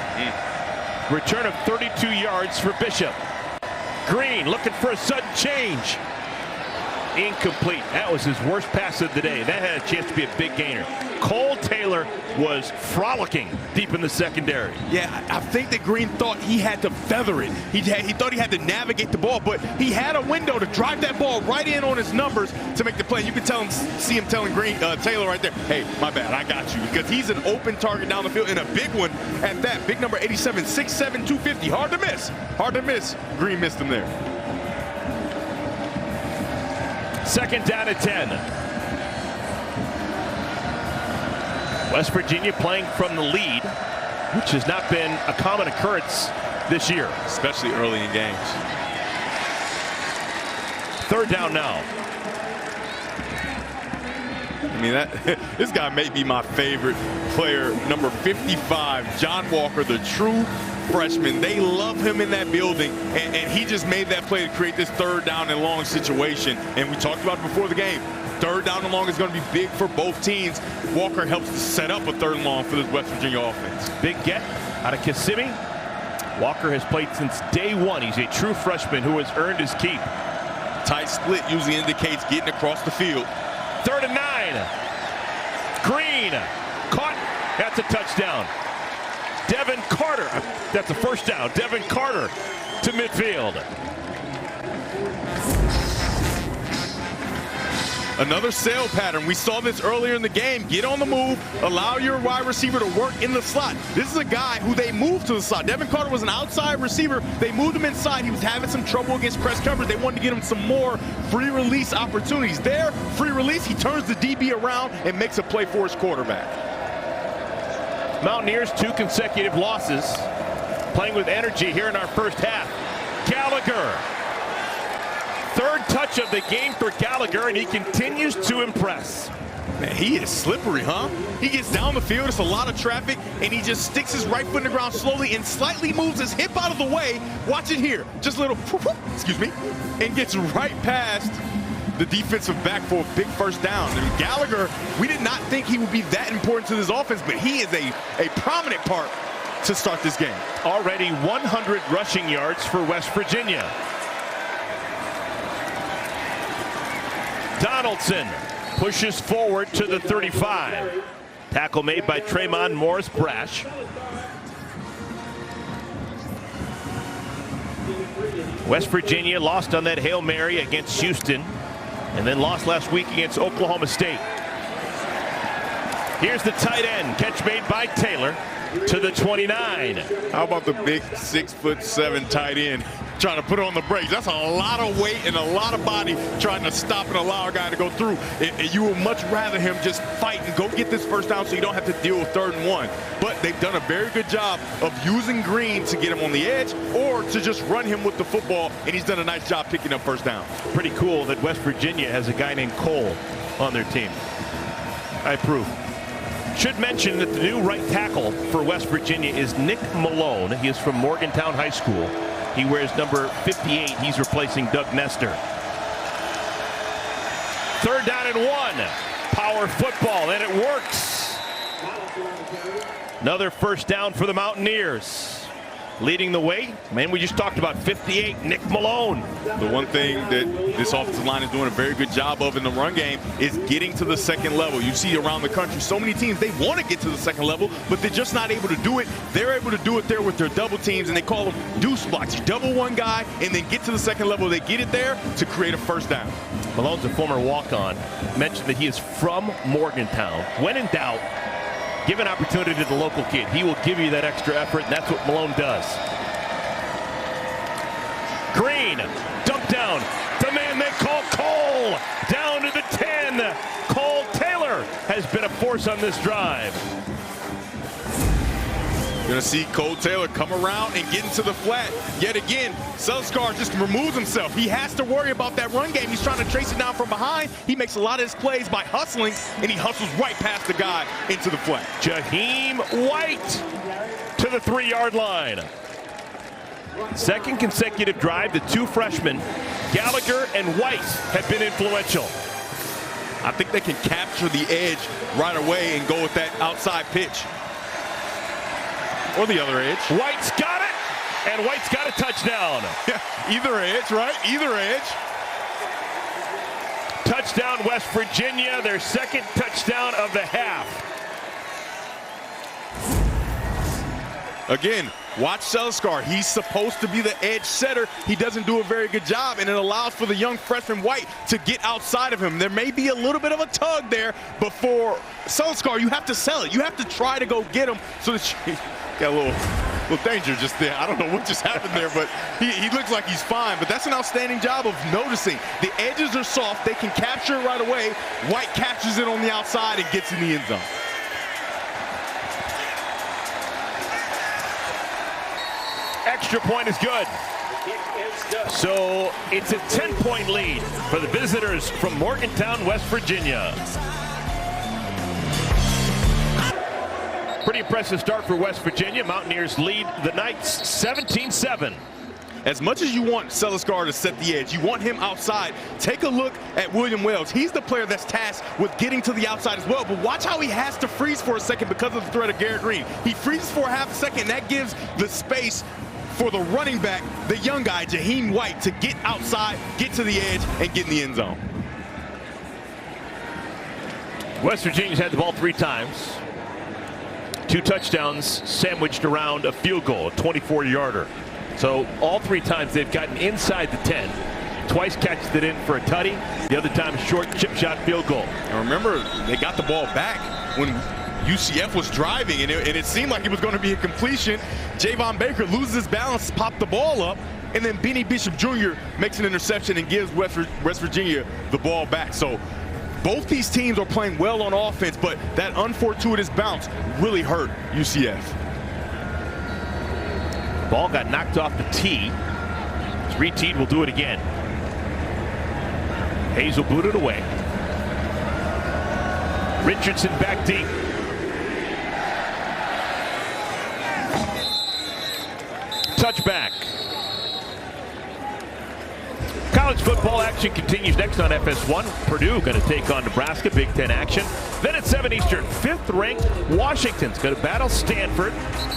Speaker 1: Return of 32 yards for Bishop. Green looking for a sudden change. Incomplete. That was his worst pass of the day. That had a chance to be a big gainer. Cole Taylor was frolicking deep in the secondary.
Speaker 2: Yeah, I think that Green thought he had to feather it. He thought he had to navigate the ball, but he had a window to drive that ball right in on his numbers to make the play. You can see him telling Taylor right there, hey, my bad, I got you. Because he's an open target down the field, and a big one at that. Big number 87, 6'7", 250. Hard to miss. Hard to miss. Green missed him there.
Speaker 1: 2nd down and 10. West Virginia playing from the lead, which has not been a common occurrence this year.
Speaker 2: Especially early in games.
Speaker 1: 3rd down now.
Speaker 2: I mean, this guy may be my favorite player, number 55, John Walker, the true freshman. They love him in that building, and he just made that play to create this 3rd down and long situation. And we talked about it before the game. 3rd down and long is going to be big for both teams. Walker helps to set up a 3rd and long for this West Virginia offense.
Speaker 1: Big get out of Kissimmee. Walker has played since day 1. He's a true freshman who has earned his keep.
Speaker 2: Tight split usually indicates getting across the field.
Speaker 1: 3rd and 9. Green caught. That's a touchdown. Devin Carter. That's a first down. Devin Carter to midfield.
Speaker 2: Another sail pattern. We saw this earlier in the game. Get on the move. Allow your wide receiver to work in the slot. This is a guy who they moved to the slot. Devin Carter was an outside receiver. They moved him inside. He was having some trouble against press coverage. They wanted to get him some more free release opportunities. There, free release, he turns the DB around and makes a play for his quarterback.
Speaker 1: Mountaineers 2 consecutive losses. Playing with energy here in our first half. Gallagher. Third touch of the game for Gallagher, and he continues to impress.
Speaker 2: Man, he is slippery, huh? He gets down the field, it's a lot of traffic, and he just sticks his right foot in the ground slowly and slightly moves his hip out of the way. Watch it here. Just a little, excuse me, and gets right past the defensive back for a big first down. And Gallagher, we did not think he would be that important to this offense, but he is a prominent part to start this game.
Speaker 1: Already 100 rushing yards for West Virginia. Donaldson pushes forward to the 35. Tackle made by Tremont Morris Brash. West Virginia lost on that Hail Mary against Houston, and then lost last week against Oklahoma State. Here's the tight end. Catch made by Taylor to the 29.
Speaker 2: How about the big 6'7" tight end trying to put on the brakes? That's a lot of weight and a lot of body trying to stop and allow a guy to go through. You would much rather him just fight and go get this first down so you don't have to deal with 3rd and 1. But they've done a very good job of using Green to get him on the edge or to just run him with the football, and he's done a nice job picking up first down.
Speaker 1: Pretty cool that West Virginia has a guy named Cole on their team. I approve. Should mention that the new right tackle for West Virginia is Nick Malone. He is from Morgantown High School. He wears number 58. He's replacing Doug Nestor. 3rd down and 1. Power football, and it works. Another first down for the Mountaineers. Leading the way, man, we just talked about 58, Nick Malone.
Speaker 2: The one thing that this offensive line is doing a very good job of in the run game is getting to the second level. You see around the country, so many teams, they want to get to the second level, but they're just not able to do it. They're able to do it there with their double teams, and they call them deuce blocks. You double one guy and then get to the second level. They get it there to create a first down.
Speaker 1: Malone's a former walk-on. Mentioned that he is from Morgantown. When in doubt, give an opportunity to the local kid. He will give you that extra effort, and that's what Malone does. Green, dump down. The man they call Cole, down to the 10. Cole Taylor has been a force on this drive.
Speaker 2: You're going to see Cole Taylor come around and get into the flat. Yet again, Selskar just removes himself. He has to worry about that run game. He's trying to trace it down from behind. He makes a lot of his plays by hustling, and he hustles right past the guy into the flat.
Speaker 1: Jaheim White to the 3-yard line. Second consecutive drive, the 2 freshmen, Gallagher and White, have been influential.
Speaker 2: I think they can capture the edge right away and go with that outside pitch. Or the other edge.
Speaker 1: White's got it, and White's got a touchdown.
Speaker 2: Either edge, right? Either edge.
Speaker 1: Touchdown, West Virginia, their 2nd touchdown of the half.
Speaker 2: Again, watch Selskar. He's supposed to be the edge setter. He doesn't do a very good job, and it allows for the young freshman White to get outside of him. There may be a little bit of a tug there, but for Selskar, you have to sell it. You have to try to go get him so that you got a little danger just there. I don't know what just happened there, but he looks like he's fine. But that's an outstanding job of noticing. The edges are soft. They can capture it right away. White catches it on the outside and gets in the end zone.
Speaker 1: Extra point is good. So it's a 10-point lead for the visitors from Morgantown, West Virginia. Pretty impressive start for West Virginia. Mountaineers lead the Knights 17-7.
Speaker 2: As much as you want Selskar to set the edge, you want him outside, take a look at William Wells. He's the player that's tasked with getting to the outside as well, but watch how he has to freeze for a second because of the threat of Garrett Green. He freezes for a half a second, and that gives the space for the running back, the young guy, Jaheim White, to get outside, get to the edge, and get in the end zone.
Speaker 1: West Virginia's had the ball 3 times. 2 touchdowns sandwiched around a field goal, a 24-yarder. So all 3 times they've gotten inside the 10. Twice catches it in for a tutty. The other time, a short chip shot field goal.
Speaker 2: And remember, they got the ball back when UCF was driving, and it seemed like it was going to be a completion. Javon Baker loses his balance, popped the ball up, and then Benny Bishop Jr. makes an interception and gives West Virginia the ball back. So both these teams are playing well on offense, but that unfortuitous bounce really hurt UCF.
Speaker 1: Ball got knocked off the tee. It's re-teed, will do it again. Hayes will boot it away. Richardson back deep. Touchback. College football action continues next on FS1. Purdue going to take on Nebraska, Big Ten action. Then at 7 Eastern, 5th-ranked Washington's going to battle Stanford.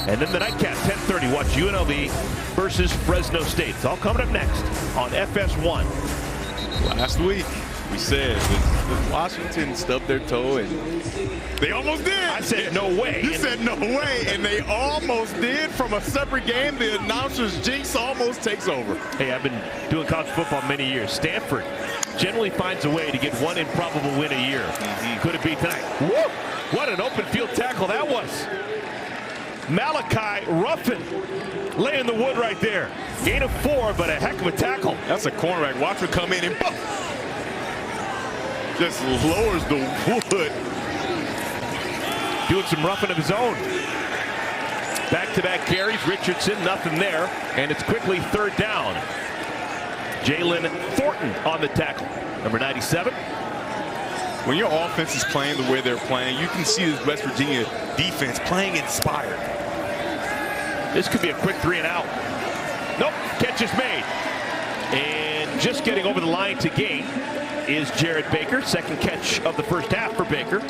Speaker 1: And then the nightcap, 10:30, watch UNLV versus Fresno State. It's all coming up next on FS1.
Speaker 2: Last week, we said that Washington stubbed their toe, and they almost did.
Speaker 1: I said no way.
Speaker 2: You said no way, and they almost did. From a separate game, the announcer's jinx almost takes over.
Speaker 1: Hey, I've been doing college football many years. Stanford generally finds a way to get one improbable win a year. Could it be tonight? Woo! What an open field tackle that was. Malachi Ruffin laying the wood right there. Gain of 4, but a heck of a tackle.
Speaker 2: That's a cornerback. Watch him come in and just lowers the wood.
Speaker 1: Doing some roughing of his own. Back-to-back carries. Richardson, nothing there. And it's quickly 3rd down. Jalen Thornton on the tackle. Number 97.
Speaker 2: When your offense is playing the way they're playing, you can see this West Virginia defense playing inspired.
Speaker 1: This could be a quick 3 and out. Nope, catch is made. And just getting over the line to gain is Jared Baker. 2nd catch of the first half for Baker.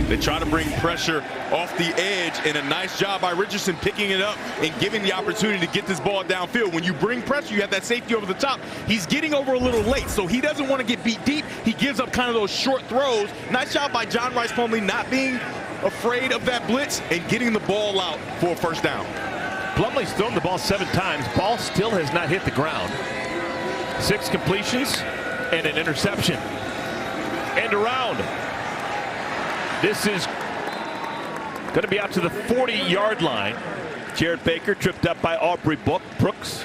Speaker 2: They try to bring pressure off the edge, and a nice job by Richardson picking it up and giving the opportunity to get this ball downfield. When you bring pressure, you have that safety over the top. He's getting over a little late, so he doesn't want to get beat deep. He gives up kind of those short throws. Nice job by John Rice Plumlee not being afraid of that blitz and getting the ball out for a 1st down.
Speaker 1: Plumlee's thrown the ball 7 times. Ball still has not hit the ground. 6 completions and an interception. End around. This is going to be out to the 40-yard line. Jared Baker tripped up by Aubrey Burks.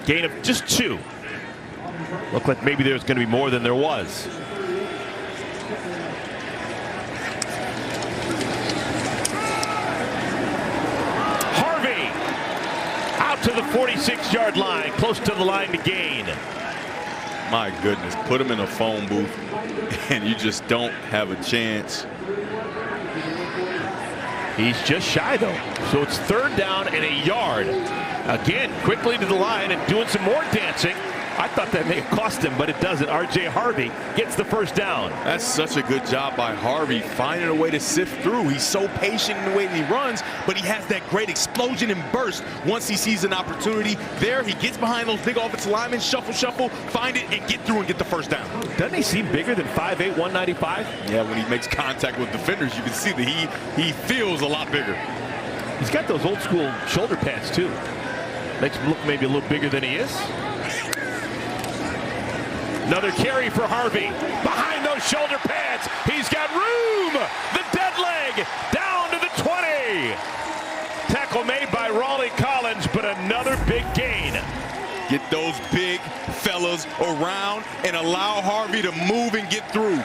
Speaker 1: Gain of just 2. Looked like maybe there's going to be more than there was. Harvey out to the 46-yard line, close to the line to gain.
Speaker 2: My goodness, put him in a phone booth and you just don't have a chance.
Speaker 1: He's just shy though. So it's 3rd down and a yard. Again, quickly to the line and doing some more dancing. I thought that may have cost him, but it doesn't. R.J. Harvey gets the 1st down.
Speaker 2: That's such a good job by Harvey, finding a way to sift through. He's so patient in the way that he runs, but he has that great explosion and burst once he sees an opportunity. There, he gets behind those big offensive linemen, shuffle, find it, and get through and get the 1st down.
Speaker 1: Doesn't he seem bigger than 5'8", 195?
Speaker 2: Yeah, when he makes contact with defenders, you can see that he feels a lot bigger.
Speaker 1: He's got those old school shoulder pads, too. Makes him look maybe a little bigger than he is. Another carry for Harvey. Behind those shoulder pads, he's got room. The dead leg down to the 20. Tackle made by Raleigh Collins, but another big gain.
Speaker 2: Get those big fellas around and allow Harvey to move and get through.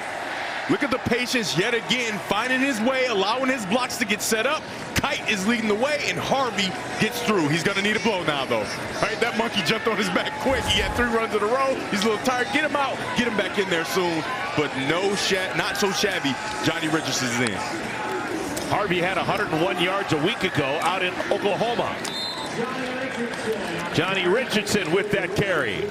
Speaker 2: Look at the patience yet again, finding his way, allowing his blocks to get set up. Kite is leading the way, and Harvey gets through. He's going to need a blow now, though. All right, that monkey jumped on his back quick. He had 3 runs in a row. He's a little tired. Get him out. Get him back in there soon. But not so shabby. Johnny Richardson's in.
Speaker 1: Harvey had 101 yards a week ago out in Oklahoma. Johnny Richardson with that carry.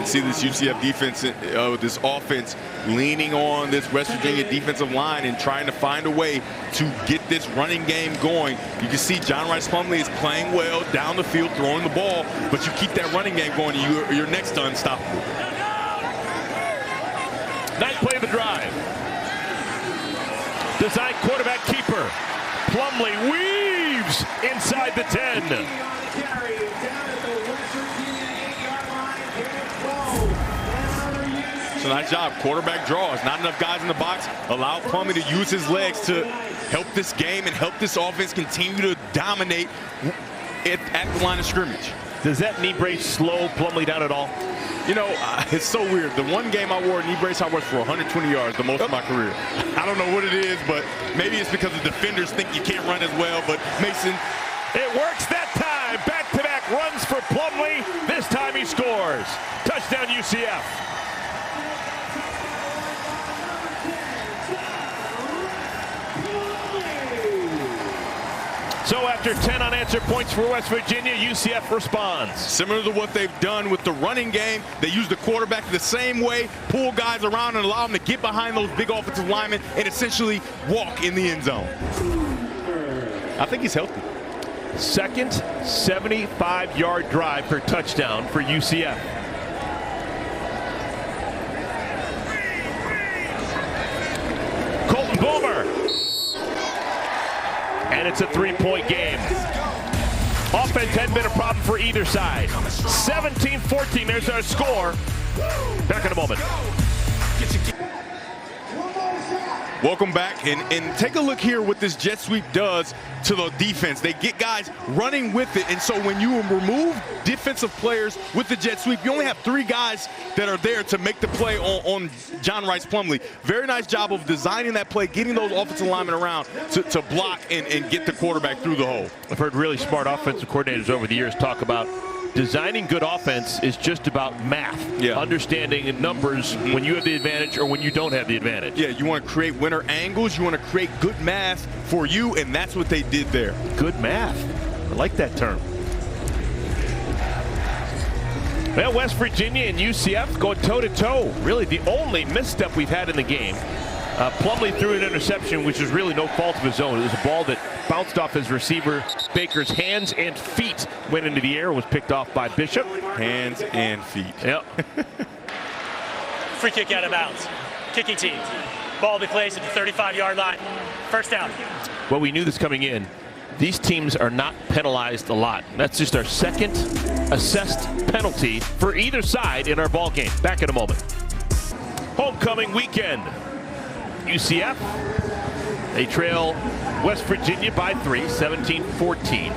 Speaker 2: See this UCF defense, this offense leaning on this West Virginia defensive line and trying to find a way to get this running game going. You can see John Rice Plumlee is playing well down the field, throwing the ball, but you keep that running game going, you're next to unstoppable.
Speaker 1: 9th play of the drive. quarterback keeper. Plumlee weaves inside the 10.
Speaker 2: It's a nice job. Quarterback draws. Not enough guys in the box. Allow Plumlee to use his legs to help this game and help this offense continue to dominate at the line of scrimmage.
Speaker 1: Does that knee brace slow Plumlee down at all?
Speaker 2: You know, it's so weird. The one game I wore a knee brace, I was for 120 yards, the most of my career. I don't know what it is, but maybe it's because the defenders think you can't run as well. But Mason,
Speaker 1: it works that time. Back-to-back runs for Plumlee. This time he scores. Touchdown UCF. So after 10 unanswered points for West Virginia, UCF responds.
Speaker 2: Similar to what they've done with the running game, they use the quarterback the same way, pull guys around and allow them to get behind those big offensive linemen and essentially walk in the end zone. I think he's healthy.
Speaker 1: Second 75-yard drive for touchdown for UCF. Colton Boomer. And it's a three-point game. Offense hadn't been a problem for either side. 17-14, there's our score. Back in a moment.
Speaker 2: Welcome back, and take a look here what this jet sweep does to the defense. They get guys running with it, and so when you remove defensive players with the jet sweep, you only have 3 guys that are there to make the play on John Rice Plumlee. Very nice job of designing that play, getting those offensive linemen around to block and get the quarterback through the hole.
Speaker 1: I've heard really smart offensive coordinators over the years talk about designing good offense is just about math, understanding numbers when you have the advantage or when you don't have the advantage.
Speaker 2: Yeah, you want to create winner angles, you want to create good math for you, and that's what they did there.
Speaker 1: Good math. I like that term. Well, West Virginia and UCF go toe-to-toe. Really the only misstep we've had in the game. Plumlee threw an interception, which was really no fault of his own. It was a ball that bounced off his receiver. Baker's hands and feet went into the air, was picked off by Bishop.
Speaker 2: Hands and feet.
Speaker 1: Yep.
Speaker 3: Free kick out of bounds. Kicking team. Ball will be placed at the 35-yard line. First down.
Speaker 1: Well, we knew this coming in. These teams are not penalized a lot. That's just our second assessed penalty for either side in our ball game. Back in a moment. Homecoming weekend. UCF, they trail West Virginia by 3, 17-14.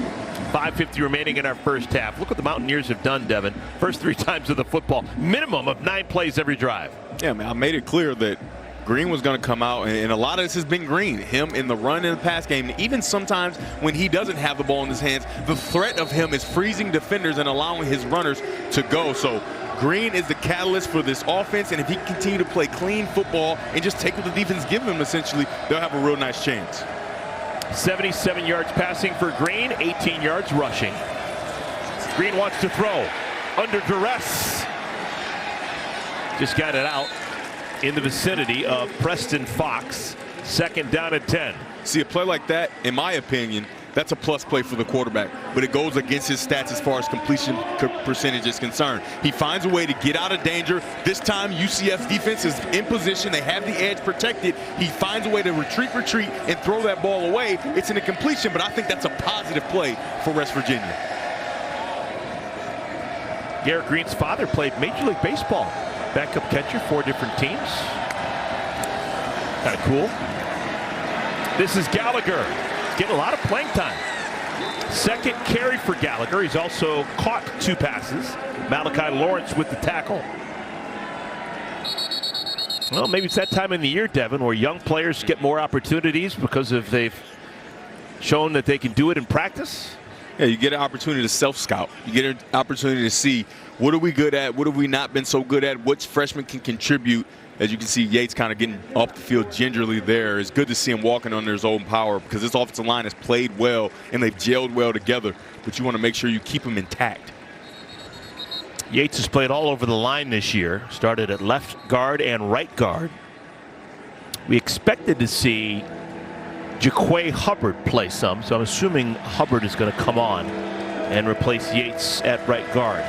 Speaker 1: 5:50 remaining in our first half. Look what the Mountaineers have done, Devin. First 3 times of the football. Minimum of 9 plays every drive.
Speaker 2: Yeah, man, I made it clear that Green was going to come out, and a lot of this has been Green. Him in the run and the pass game. Even sometimes when he doesn't have the ball in his hands, the threat of him is freezing defenders and allowing his runners to go. So Green is the catalyst for this offense, and if he can continue to play clean football and just take what the defense gives him, essentially, they'll have a real nice chance.
Speaker 1: 77 yards passing for Green, 18 yards rushing. Green wants to throw under duress. Just got it out in the vicinity of Preston Fox. Second down and 10.
Speaker 2: See, a play like that, in my opinion, that's a plus play for the quarterback, but it goes against his stats as far as completion percentage is concerned. He finds a way to get out of danger. This time, UCF's defense is in position. They have the edge protected. He finds a way to retreat, and throw that ball away. It's an incompletion, but I think that's a positive play for West Virginia.
Speaker 1: Garrett Green's father played Major League Baseball. Backup catcher, 4 different teams. Kind of cool. This is Gallagher. Getting a lot of playing time. Second carry for Gallagher. He's also caught 2 passes. Malachi Lawrence with the tackle. Well, maybe it's that time in the year, Devin, where young players get more opportunities because they've shown that they can do it in practice.
Speaker 2: Yeah, you get an opportunity to self-scout. You get an opportunity to see what are we good at, what have we not been so good at, which freshmen can contribute. As you can see, Yates kind of getting off the field gingerly there. It's good to see him walking under his own power because this offensive line has played well and they've gelled well together, but you want to make sure you keep them intact.
Speaker 1: Yates has played all over the line this year. Started at left guard and right guard. We expected to see Jaquay Hubbard play some, so I'm assuming Hubbard is going to come on and replace Yates at right guard.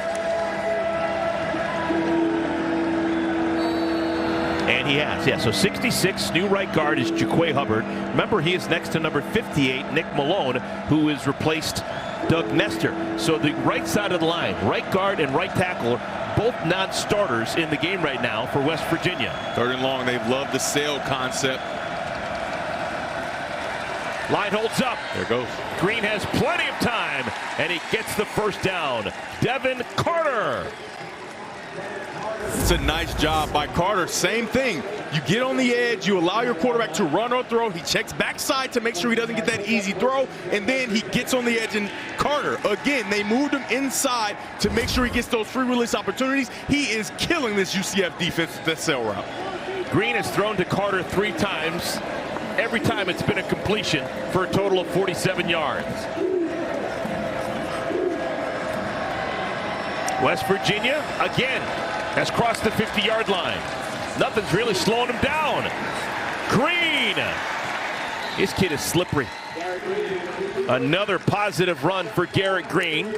Speaker 1: And he has, yeah. So 66, new right guard is Jaquay Hubbard. Remember, he is next to number 58, Nick Malone, who has replaced Doug Nestor. So the right side of the line, right guard and right tackle, both non-starters in the game right now for West Virginia.
Speaker 2: 3rd and long, they've loved the sail concept.
Speaker 1: Line holds up.
Speaker 2: There goes.
Speaker 1: Green has plenty of time, and he gets the first down. Devin Carter.
Speaker 2: It's a nice job by Carter. Same thing. You get on the edge, you allow your quarterback to run or throw. He checks backside to make sure he doesn't get that easy throw, and then he gets on the edge. And Carter, again, they moved him inside to make sure he gets those free release opportunities. He is killing this UCF defense with that sail route.
Speaker 1: Green has thrown to Carter 3 times. Every time it's been a completion for a total of 47 yards. West Virginia, again, has crossed the 50-yard line. Nothing's really slowing him down. Green. This kid is slippery. Another positive run for Garrett Green.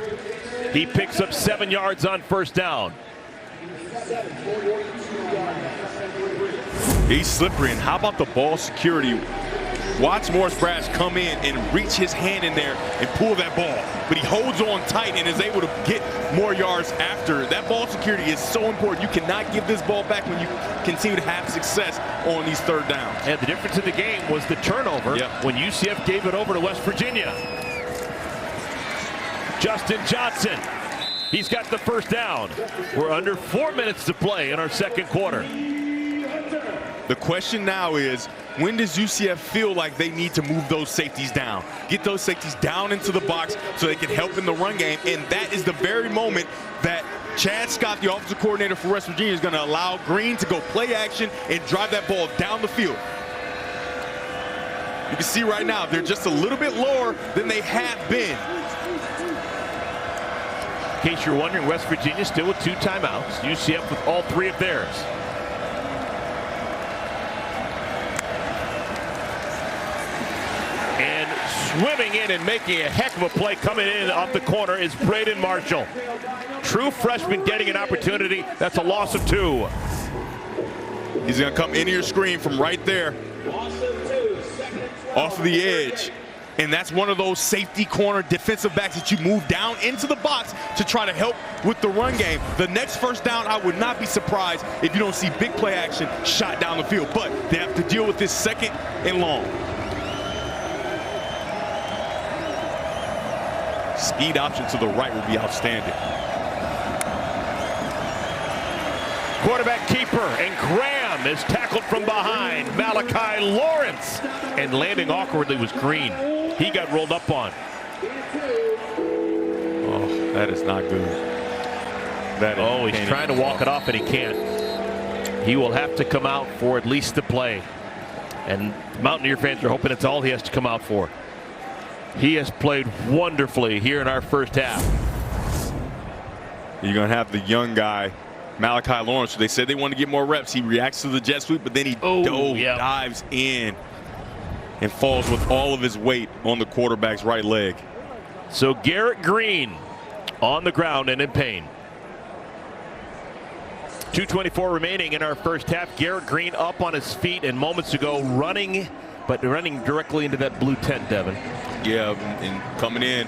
Speaker 1: He picks up 7 yards on first down.
Speaker 2: He's slippery, and how about the ball security? Watch Morris Brass come in and reach his hand in there and pull that ball. But he holds on tight and is able to get more yards after. That ball security is so important. You cannot give this ball back when you continue to have success on these 3rd downs.
Speaker 1: And the difference in the game was the turnover when UCF gave it over to West Virginia. Justin Johnson. He's got the first down. We're under 4 minutes to play in our 2nd quarter.
Speaker 2: The question now is, when does UCF feel like they need to move those safeties down? Get those safeties down into the box so they can help in the run game. And that is the very moment that Chad Scott, the offensive coordinator for West Virginia, is going to allow Green to go play action and drive that ball down the field. You can see right now, they're just a little bit lower than they have been.
Speaker 1: In case you're wondering, West Virginia still with 2 timeouts. UCF with all 3 of theirs. And swimming in and making a heck of a play coming in off the corner is Braden Marshall. True freshman getting an opportunity. That's a loss of 2.
Speaker 2: He's going to come into your screen from right there, off of the edge. And that's one of those safety corner defensive backs that you move down into the box to try to help with the run game. The next first down, I would not be surprised if you don't see big play action shot down the field. But they have to deal with this 2nd and long. Speed option to the right would be outstanding.
Speaker 1: Quarterback keeper, and Graham is tackled from behind. Malachi Lawrence, and landing awkwardly was Green. He got rolled up on.
Speaker 2: Oh, that is not good.
Speaker 1: He's trying to walk it off, and he can't. He will have to come out for at least the play. And Mountaineer fans are hoping it's all he has to come out for. He has played wonderfully here in our first half.
Speaker 2: You're going to have the young guy, Malachi Lawrence. They said they want to get more reps. He reacts to the jet sweep, but then he dives in and falls with all of his weight on the quarterback's right leg.
Speaker 1: So Garrett Green on the ground and in pain. 2:24 remaining in our first half. Garrett Green up on his feet, and moments ago running, but running directly into that blue tent, Devin.
Speaker 2: Yeah, and coming in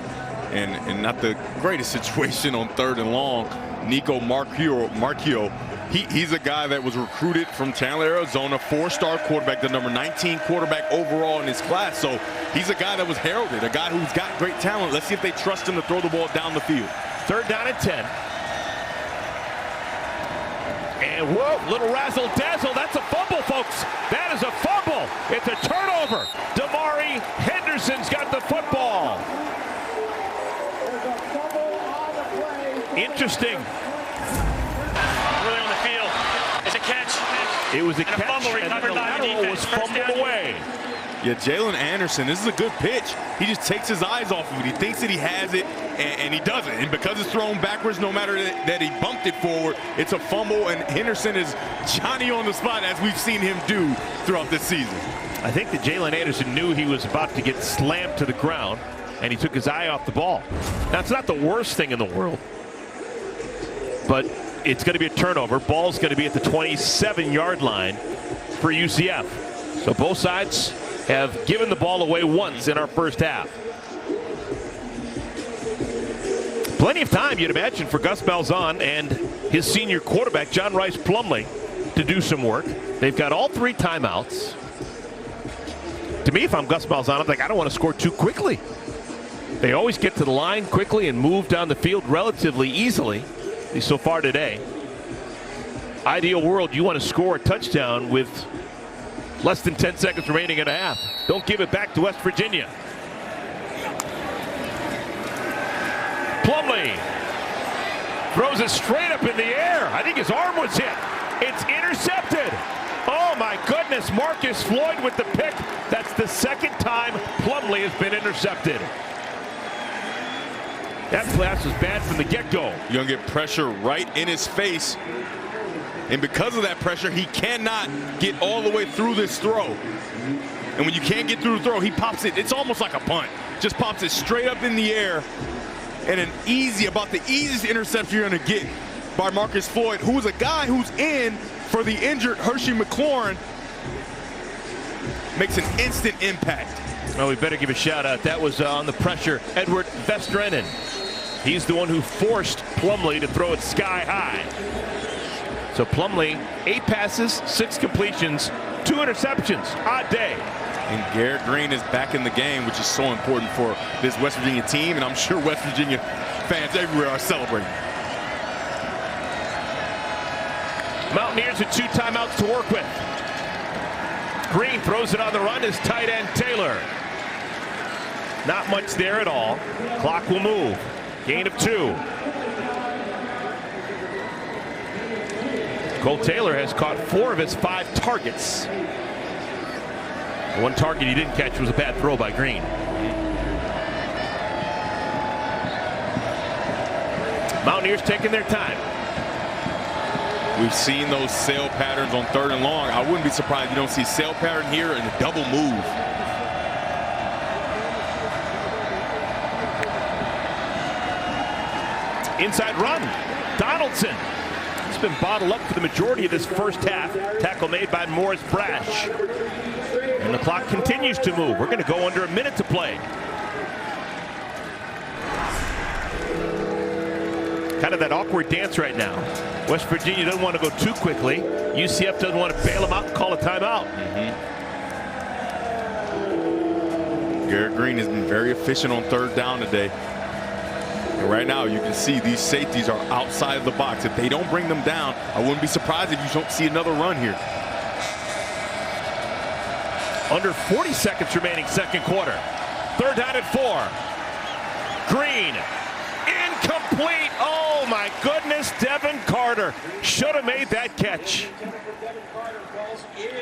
Speaker 2: and not the greatest situation on 3rd and long. Nico Marchio, he's a guy that was recruited from Chandler, Arizona, 4-star quarterback, the number 19 quarterback overall in his class. So he's a guy that was heralded, a guy who's got great talent. Let's see if they trust him to throw the ball down the field.
Speaker 1: 3rd down and 10. And whoa, little razzle dazzle. That's a fumble, folks. That is a fumble. It's a turnover. Damari Henderson's got the football. Interesting.
Speaker 3: Really on the field. It's a catch.
Speaker 1: It was a
Speaker 3: catch,
Speaker 1: and
Speaker 3: fumble recovered
Speaker 1: the
Speaker 3: by the
Speaker 1: lateral was
Speaker 3: defense.
Speaker 1: fumbled away.
Speaker 2: Yeah, Jalen Anderson, this is a good pitch. He just takes his eyes off of it. He thinks that he has it, and he doesn't. And because it's thrown backwards, no matter that he bumped it forward, it's a fumble, and Henderson is Johnny on the spot, as we've seen him do throughout this season.
Speaker 1: I think that Jalen Anderson knew he was about to get slammed to the ground, and he took his eye off the ball. Now, it's not the worst thing in the world, but it's going to be a turnover. Ball's going to be at the 27-yard line. for UCF. So both sides have given the ball away once in our first half. Plenty of time, you'd imagine, for Gus Malzahn and his senior quarterback, John Rice Plumlee, to do some work. They've got all 3 timeouts. To me, if I'm Gus Malzahn, I'm like, I don't want to score too quickly. They always get to the line quickly and move down the field relatively easily, at least so far today. Ideal world, you want to score a touchdown with less than 10 seconds remaining in a half. Don't give it back to West Virginia. Plumlee throws it straight up in the air. I think his arm was hit. It's intercepted. Oh my goodness, Marcus Floyd with the pick. That's the second time Plumlee has been intercepted. That pass was bad from the get-go.
Speaker 2: You're going to get pressure right in his face. And because of that pressure, he cannot get all the way through this throw. And when you can't get through the throw, he pops it. It's almost like a punt. Just pops it straight up in the air. And about the easiest interception you're going to get by Marcus Floyd, who's a guy who's in for the injured Hershey McLaurin. Makes an instant impact.
Speaker 1: Well, we better give a shout out. That was on the pressure, Edward Vestrenen. He's the one who forced Plumlee to throw it sky high. So Plumlee, 8 passes, 6 completions, 2 interceptions. Odd day.
Speaker 2: And Garrett Green is back in the game, which is so important for this West Virginia team. And I'm sure West Virginia fans everywhere are celebrating.
Speaker 1: Mountaineers with 2 timeouts to work with. Green throws it on the run. His tight end Taylor. Not much there at all. Clock will move. Gain of 2. Cole Taylor has caught 4 of his 5 targets. The 1 target he didn't catch was a bad throw by Green. Mountaineers taking their time.
Speaker 2: We've seen those sail patterns on 3rd and long. I wouldn't be surprised if you don't see sail pattern here and a double move.
Speaker 1: Inside run. Donaldson. It's been bottled up for the majority of this first half. Tackle made by Morris Brash. And the clock continues to move. We're going to go under a minute to play. Kind of that awkward dance right now. West Virginia doesn't want to go too quickly. UCF doesn't want to bail them out and call a timeout.
Speaker 2: Garrett Green has been very efficient on 3rd down today. And right now you can see these safeties are outside of the box. If they don't bring them down, I wouldn't be surprised if you don't see another run here.
Speaker 1: Under 40 seconds remaining, 2nd quarter. 3rd down and 4. Green. Incomplete. Oh my goodness. Devin Carter should have made that catch.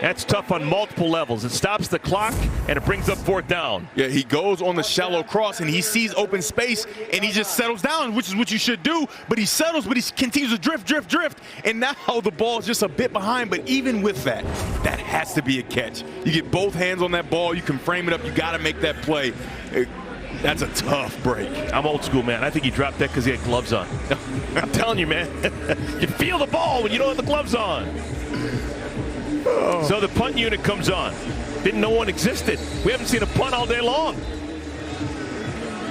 Speaker 1: That's tough on multiple levels. It stops the clock and it brings up 4th down.
Speaker 2: Yeah, he goes on the shallow cross and he sees open space and he just settles down, which is what you should do. But he settles, but he continues to drift. And now the ball is just a bit behind. But even with that, that has to be a catch. You get both hands on that ball. You can frame it up. You got to make that play. That's a tough break.
Speaker 1: I'm old school, man. I think he dropped that because he had gloves on. I'm telling you, man. You feel the ball when you don't have the gloves on. So the punt unit comes on. Didn't know one existed. We haven't seen a punt all day long.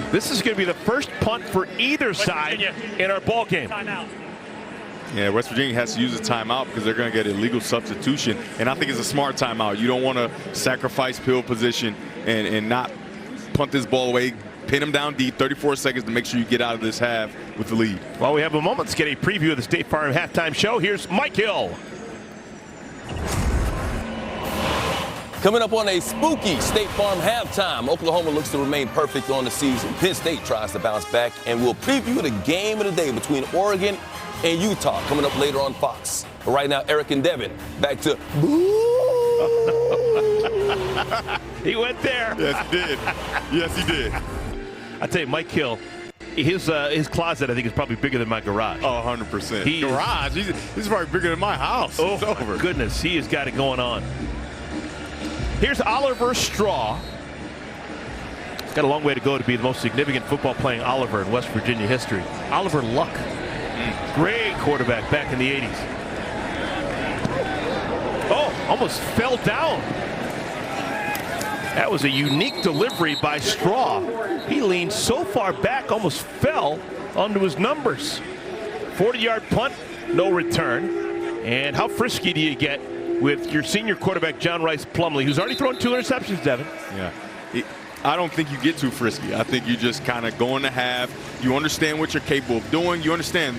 Speaker 1: This is going to be the first punt for either side in our ball game.
Speaker 2: Yeah, West Virginia has to use a timeout because they're going to get illegal substitution. And I think it's a smart timeout. You don't want to sacrifice field position and not punt this ball away. Pin him down deep, 34 seconds to make sure you get out of this half with the lead.
Speaker 1: While we have a moment, let's get a preview of the State Farm halftime show. Here's Mike Hill.
Speaker 5: Coming up on a spooky State Farm halftime, Oklahoma looks to remain perfect on the season. Penn State tries to bounce back, and we'll preview the game of the day between Oregon and Utah coming up later on Fox. But right now, Eric and Devin, back to
Speaker 1: He went there.
Speaker 2: Yes, he did. Yes, he did.
Speaker 1: I tell you, Mike Hill, his closet, I think, is probably bigger than my garage.
Speaker 2: Oh, 100%. Garage? This is probably bigger than my house.
Speaker 1: Oh, my goodness. He has got it going on. Here's Oliver Straw. He's got a long way to go to be the most significant football-playing Oliver in West Virginia history. Oliver Luck. Great quarterback back in the 80s. almost fell down. That was a unique delivery by Straw. He leaned so far back, almost fell onto his numbers. 40-yard punt, no return. And how frisky do you get with your senior quarterback, John Rice Plumlee, who's already thrown 2 interceptions, Devin?
Speaker 2: Yeah. I don't think you get too frisky. I think you just kind of go in the half. You understand what you're capable of doing. You understand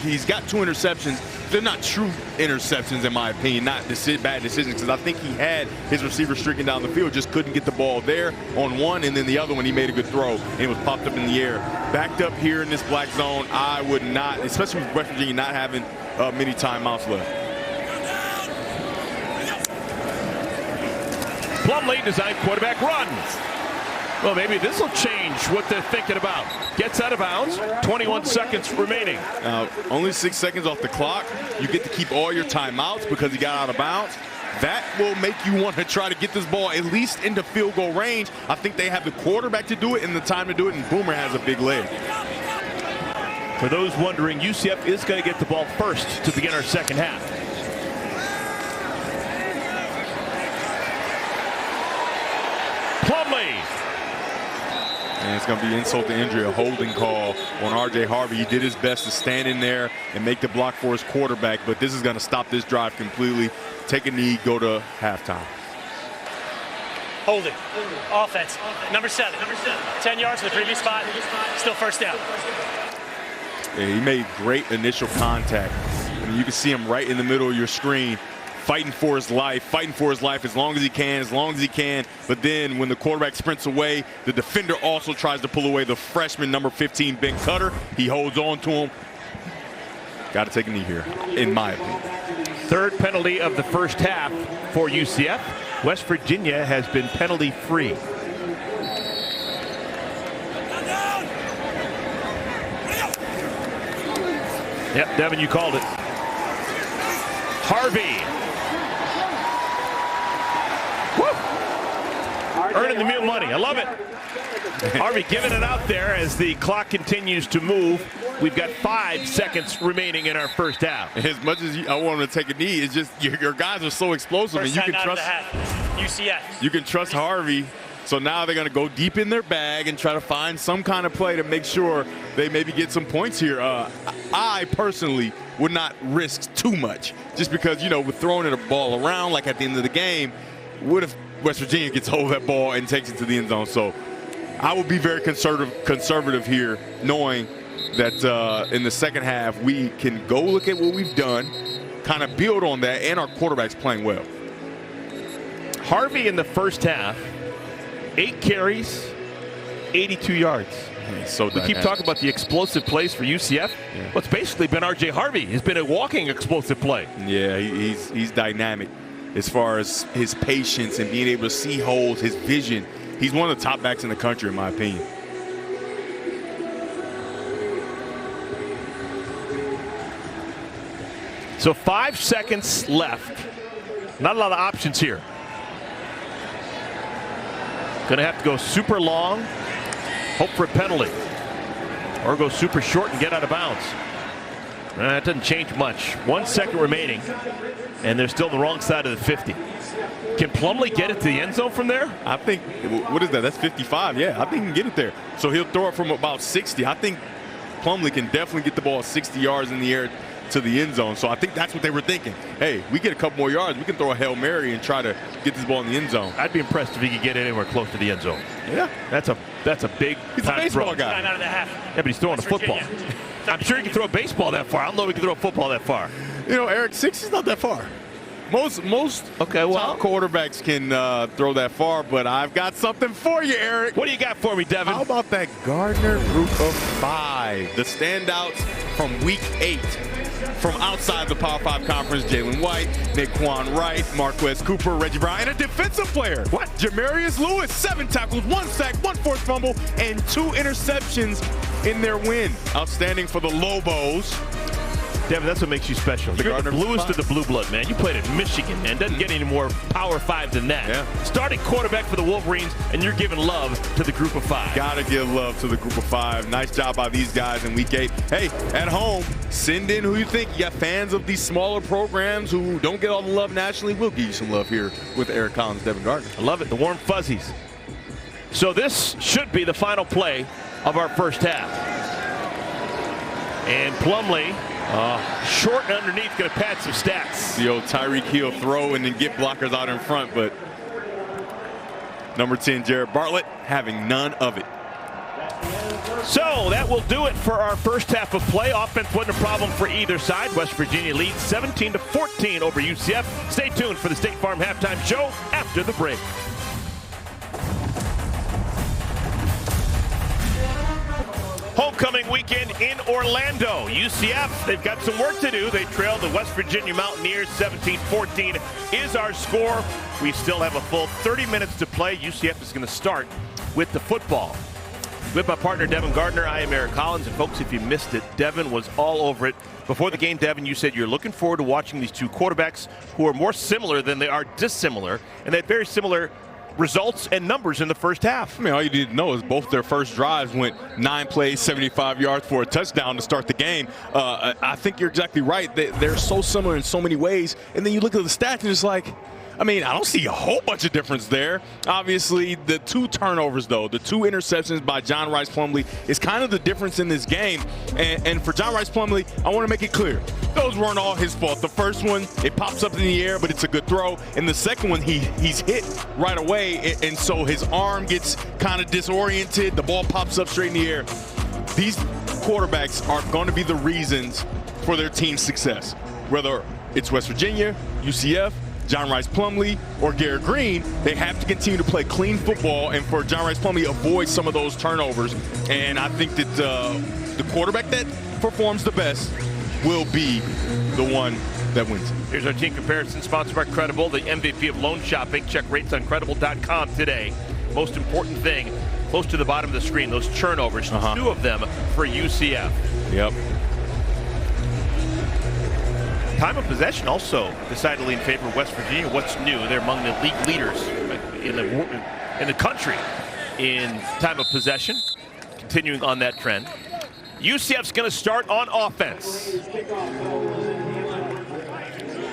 Speaker 2: he's got 2 interceptions. They're not true interceptions, in my opinion, not bad decisions, because I think he had his receiver streaking down the field, just couldn't get the ball there on one, and then the other one he made a good throw, and it was popped up in the air. Backed up here in this black zone, I would not, especially with West Virginia not having many timeouts left.
Speaker 1: Plumlee designed quarterback run. Well, maybe this will change what they're thinking about. Gets out of bounds, 21 seconds remaining.
Speaker 2: Only 6 seconds off the clock. You get to keep all your timeouts because he got out of bounds. That will make you want to try to get this ball at least into field goal range. I think they have the quarterback to do it and the time to do it, and Boomer has a big leg.
Speaker 1: For those wondering, UCF is going to get the ball first to begin our second half. Plumlee.
Speaker 2: And it's going to be insult to injury, a holding call on R.J. Harvey. He did his best to stand in there and make the block for his quarterback, but this is going to stop this drive completely. Take a knee, go to halftime.
Speaker 3: Holding. Offense. Number 7. 10 yards from the previous spot. Still first down.
Speaker 2: Yeah, he made great initial contact. I mean, you can see him right in the middle of your screen, fighting for his life as long as he can, But then when the quarterback sprints away, the defender also tries to pull away the freshman, number 15, Ben Cutter. He holds on to him. Got to take a knee here, in my opinion.
Speaker 1: Third penalty of the first half for UCF. West Virginia has been penalty free. Yep, Devin, you called it. Harvey. Earning the meal money. I love it. Harvey giving it out there as the clock continues to move. We've got 5 seconds remaining in our first half.
Speaker 2: As much as I want him to take a knee, it's just your guys are so explosive,
Speaker 3: First
Speaker 2: and you can trust
Speaker 3: UCF.
Speaker 2: You can trust Harvey. So now they're going to go deep in their bag and try to find some kind of play to make sure they maybe get some points here. I personally would not risk too much, just because, you know, with throwing the ball around, like at the end of the game, what if West Virginia gets hold of that ball and takes it to the end zone? So I would be very conservative here, knowing that in the second half we can go look at what we've done, kind of build on that, and our quarterback's playing well.
Speaker 1: Harvey in the first half, 8 carries, 82 yards.
Speaker 2: So
Speaker 1: we keep talking about the explosive plays for UCF. Yeah. Well, it's basically been R.J. Harvey. He's been a walking explosive play.
Speaker 2: Yeah, he's dynamic as far as his patience and being able to see holes, his vision. He's one of the top backs in the country, in my opinion.
Speaker 1: So 5 seconds left. Not a lot of options here. Going to have to go super long, hope for a penalty, or go super short and get out of bounds. That doesn't change much. 1 second remaining, and they're still on the wrong side of the 50. Can Plumlee get it to the end zone from there?
Speaker 2: I think, what is that? That's 55. Yeah, I think he can get it there. So he'll throw it from about 60. I think Plumlee can definitely get the ball 60 yards in the air to the end zone. So I think that's what they were thinking. Hey, we get a couple more yards, we can throw a Hail Mary and try to get this ball in the end zone.
Speaker 1: I'd be impressed if he could get anywhere close to the end zone.
Speaker 2: Yeah.
Speaker 1: That's a big
Speaker 2: He's a baseball guy.
Speaker 3: 9 out of the half.
Speaker 1: Yeah, but he's throwing a football. I'm sure he can throw a baseball that far. I don't know if he can throw a football that far.
Speaker 2: You know, Eric, 60's not that far. Most top quarterbacks can throw that far, but I've got something for you, Eric.
Speaker 1: What do you got for me, Devin?
Speaker 2: How about that Gardner group of 5? The standouts from week 8. From outside the Power 5 conference, Jalen White, Naquan Wright, Marquez Cooper, Reggie Brown, and a defensive player.
Speaker 1: What?
Speaker 2: Jamarius Lewis, 7 tackles, 1 sack, 1 forced fumble, and 2 interceptions in their win. Outstanding for the Lobos.
Speaker 1: Devin, that's what makes you special. You're the bluest of the blue blood, man. You played at Michigan, man. Doesn't get any more Power 5 than that.
Speaker 2: Yeah.
Speaker 1: Starting quarterback for the Wolverines, and you're giving love to the group of 5.
Speaker 2: Gotta give love to the group of 5. Nice job by these guys in week 8. Hey, at home, send in who you think. You got fans of these smaller programs who don't get all the love nationally. We'll give you some love here with Eric Collins, Devin Gardner.
Speaker 1: I love it, the warm fuzzies. So this should be the final play of our first half. And Plumlee, short and underneath, going to pad some stats.
Speaker 2: The old Tyreek Hill throw and then get blockers out in front, but number 10, Jared Bartlett, having none of it.
Speaker 1: So that will do it for our first half of play. Offense wasn't a problem for either side. West Virginia leads 17-14 over UCF. Stay tuned for the State Farm Halftime Show after the break. Homecoming weekend in Orlando. UCF, they've got some work to do. They trailed the West Virginia Mountaineers 17-14 is our score. We still have a full 30 minutes to play. UCF is going to start with the football. With my partner, Devin Gardner, I am Eric Collins. And folks, if you missed it, Devin was all over it. Before the game, Devin, you said you're looking forward to watching these two quarterbacks who are more similar than they are dissimilar, and they had very similar results and numbers in the first half.
Speaker 2: I mean, all you need to know is both their first drives went 9 plays, 75 yards for a touchdown to start the game. I think you're exactly right. They're so similar in so many ways. And then you look at the stats and it's like, I mean, I don't see a whole bunch of difference there. Obviously, the 2 turnovers, though, the 2 interceptions by John Rice Plumlee is kind of the difference in this game. And for John Rice Plumlee, I want to make it clear, those weren't all his fault. The first one, it pops up in the air, but it's a good throw. And the second one, he's hit right away, and so his arm gets kind of disoriented. The ball pops up straight in the air. These quarterbacks are going to be the reasons for their team's success, whether it's West Virginia, UCF, John Rice Plumlee, or Garrett Green. They have to continue to play clean football, and for John Rice Plumlee, avoid some of those turnovers. And I think that the quarterback that performs the best will be the one that wins.
Speaker 1: Here's our team comparison, sponsored by Credible, the MVP of loan shopping. Check rates on Credible.com today. Most important thing, close to the bottom of the screen, those turnovers, 2 of them for UCF.
Speaker 2: Yep.
Speaker 1: Time of possession also decidedly in favor of West Virginia. What's new? They're among the league leaders in the country in time of possession. Continuing on that trend. UCF's going to start on offense.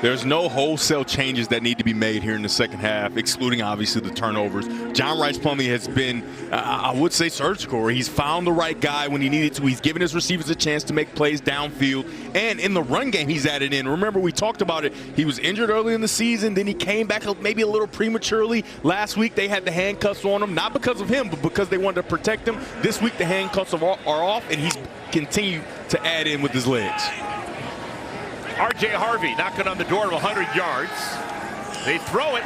Speaker 2: There's no wholesale changes that need to be made here in the second half, excluding obviously the turnovers. John Rice Plumlee has been, I would say, surgical. He's found the right guy when he needed to. He's given his receivers a chance to make plays downfield. And in the run game, he's added in. Remember, we talked about it. He was injured early in the season. Then he came back maybe a little prematurely. Last week, they had the handcuffs on him, not because of him, but because they wanted to protect him. This week, the handcuffs are off, and he's continued to add in with his legs.
Speaker 1: R.J. Harvey knocking on the door of 100 yards. They throw it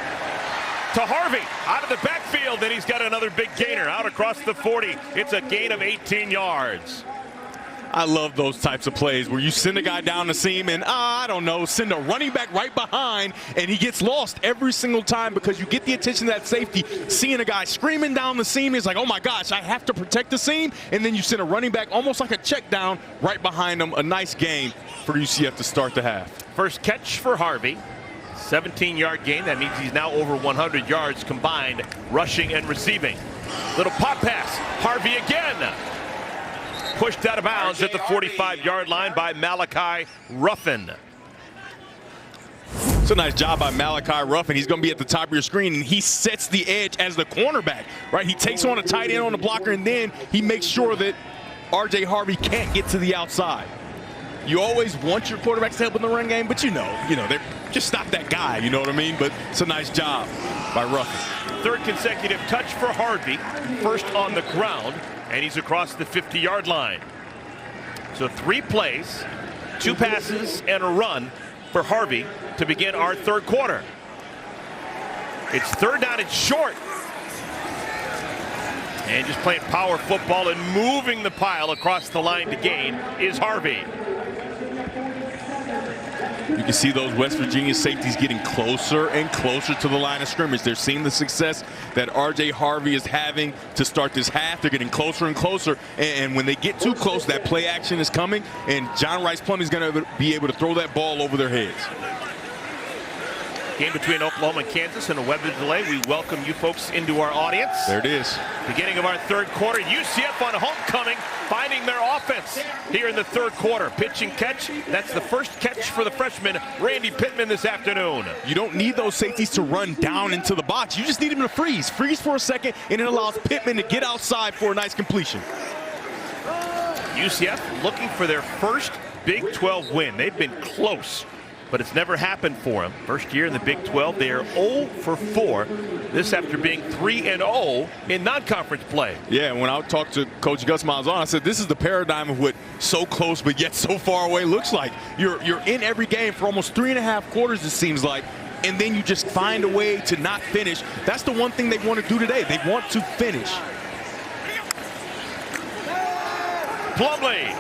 Speaker 1: to Harvey out of the backfield, and he's got another big gainer out across the 40. It's a gain of 18 yards.
Speaker 2: I love those types of plays where you send a guy down the seam and, I don't know, send a running back right behind, and he gets lost every single time because you get the attention of that safety. Seeing a guy screaming down the seam is like, oh my gosh, I have to protect the seam, and then you send a running back almost like a check down right behind him. A nice game for UCF to start the half.
Speaker 1: First catch for Harvey. 17-yard gain. That means he's now over 100 yards combined, rushing and receiving. Little pop pass. Harvey again. Pushed out of bounds at the 45-yard line by Malachi Ruffin.
Speaker 2: It's a nice job by Malachi Ruffin. He's going to be at the top of your screen, and he sets the edge as the cornerback, right? He takes on a tight end on the blocker, and then he makes sure that R.J. Harvey can't get to the outside. You always want your quarterbacks to help in the run game, but you know, they're just not that guy, you know what I mean? But it's a nice job by Ruffin.
Speaker 1: Third consecutive touch for Harvey, first on the ground, and he's across the 50-yard line. So 3 plays, 2 passes, and a run for Harvey to begin our third quarter. It's third down and short. And just playing power football and moving the pile across the line to gain is Harvey.
Speaker 2: You can see those West Virginia safeties getting closer and closer to the line of scrimmage. They're seeing the success that R.J. Harvey is having to start this half. They're getting closer and closer, and when they get too close, that play action is coming, and John Rice Plumlee is going to be able to throw that ball over their heads.
Speaker 1: Game between Oklahoma and Kansas and a weather delay. We welcome you folks into our audience.
Speaker 2: There it is.
Speaker 1: Beginning of our third quarter. UCF on homecoming, finding their offense here in the third quarter. Pitch and catch. That's the first catch for the freshman, Randy Pittman, this afternoon.
Speaker 2: You don't need those safeties to run down into the box. You just need them to freeze. Freeze for a second, and it allows Pittman to get outside for a nice completion.
Speaker 1: UCF looking for their first Big 12 win. They've been close, but it's never happened for them. First year in the Big 12, they are 0 for 4. This after being 3-0 in non-conference play.
Speaker 2: Yeah, when I talked to Coach Gus Malzahn, I said this is the paradigm of what so close but yet so far away looks like. You're in every game for almost 3.5 quarters, it seems like, and then you just find a way to not finish. That's the one thing they want to do today. They want to finish.
Speaker 1: Plumlee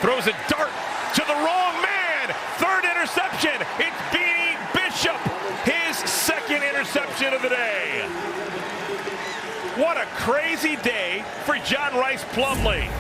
Speaker 1: throws a dart to the wrong man. Third interception. It's Beanie Bishop. His second interception of the day. What a crazy day for John Rice Plumlee.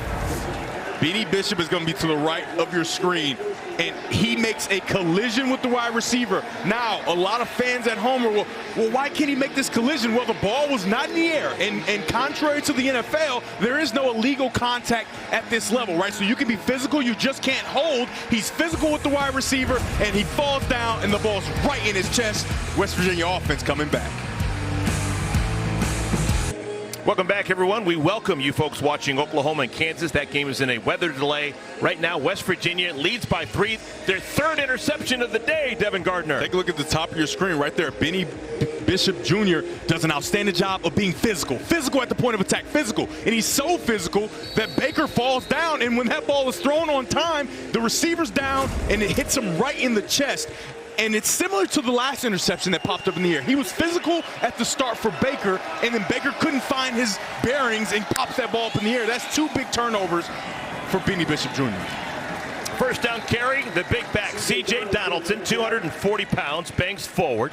Speaker 2: Beanie Bishop is going to be to the right of your screen, and he makes a collision with the wide receiver. Now, a lot of fans at home are, well, why can't he make this collision? Well, the ball was not in the air, and contrary to the NFL, there is no illegal contact at this level, right? So you can be physical, you just can't hold. He's physical with the wide receiver, and he falls down, and the ball's right in his chest. West Virginia offense coming back.
Speaker 1: Welcome back, everyone. We welcome you folks watching Oklahoma and Kansas. That game is in a weather delay. Right now, West Virginia leads by 3. Their third interception of the day, Devin Gardner.
Speaker 2: Take a look at the top of your screen right there. Beanie Bishop Jr. does an outstanding job of being physical. Physical at the point of attack. Physical. And he's so physical that Baker falls down, and when that ball is thrown on time, the receiver's down, and it hits him right in the chest. And it's similar to the last interception that popped up in the air. He was physical at the start for Baker, and then Baker couldn't find his bearings and pops that ball up in the air. That's 2 big turnovers for Beanie Bishop Jr.
Speaker 1: First down carry, the big back, C.J. Donaldson, 240 pounds, bangs forward.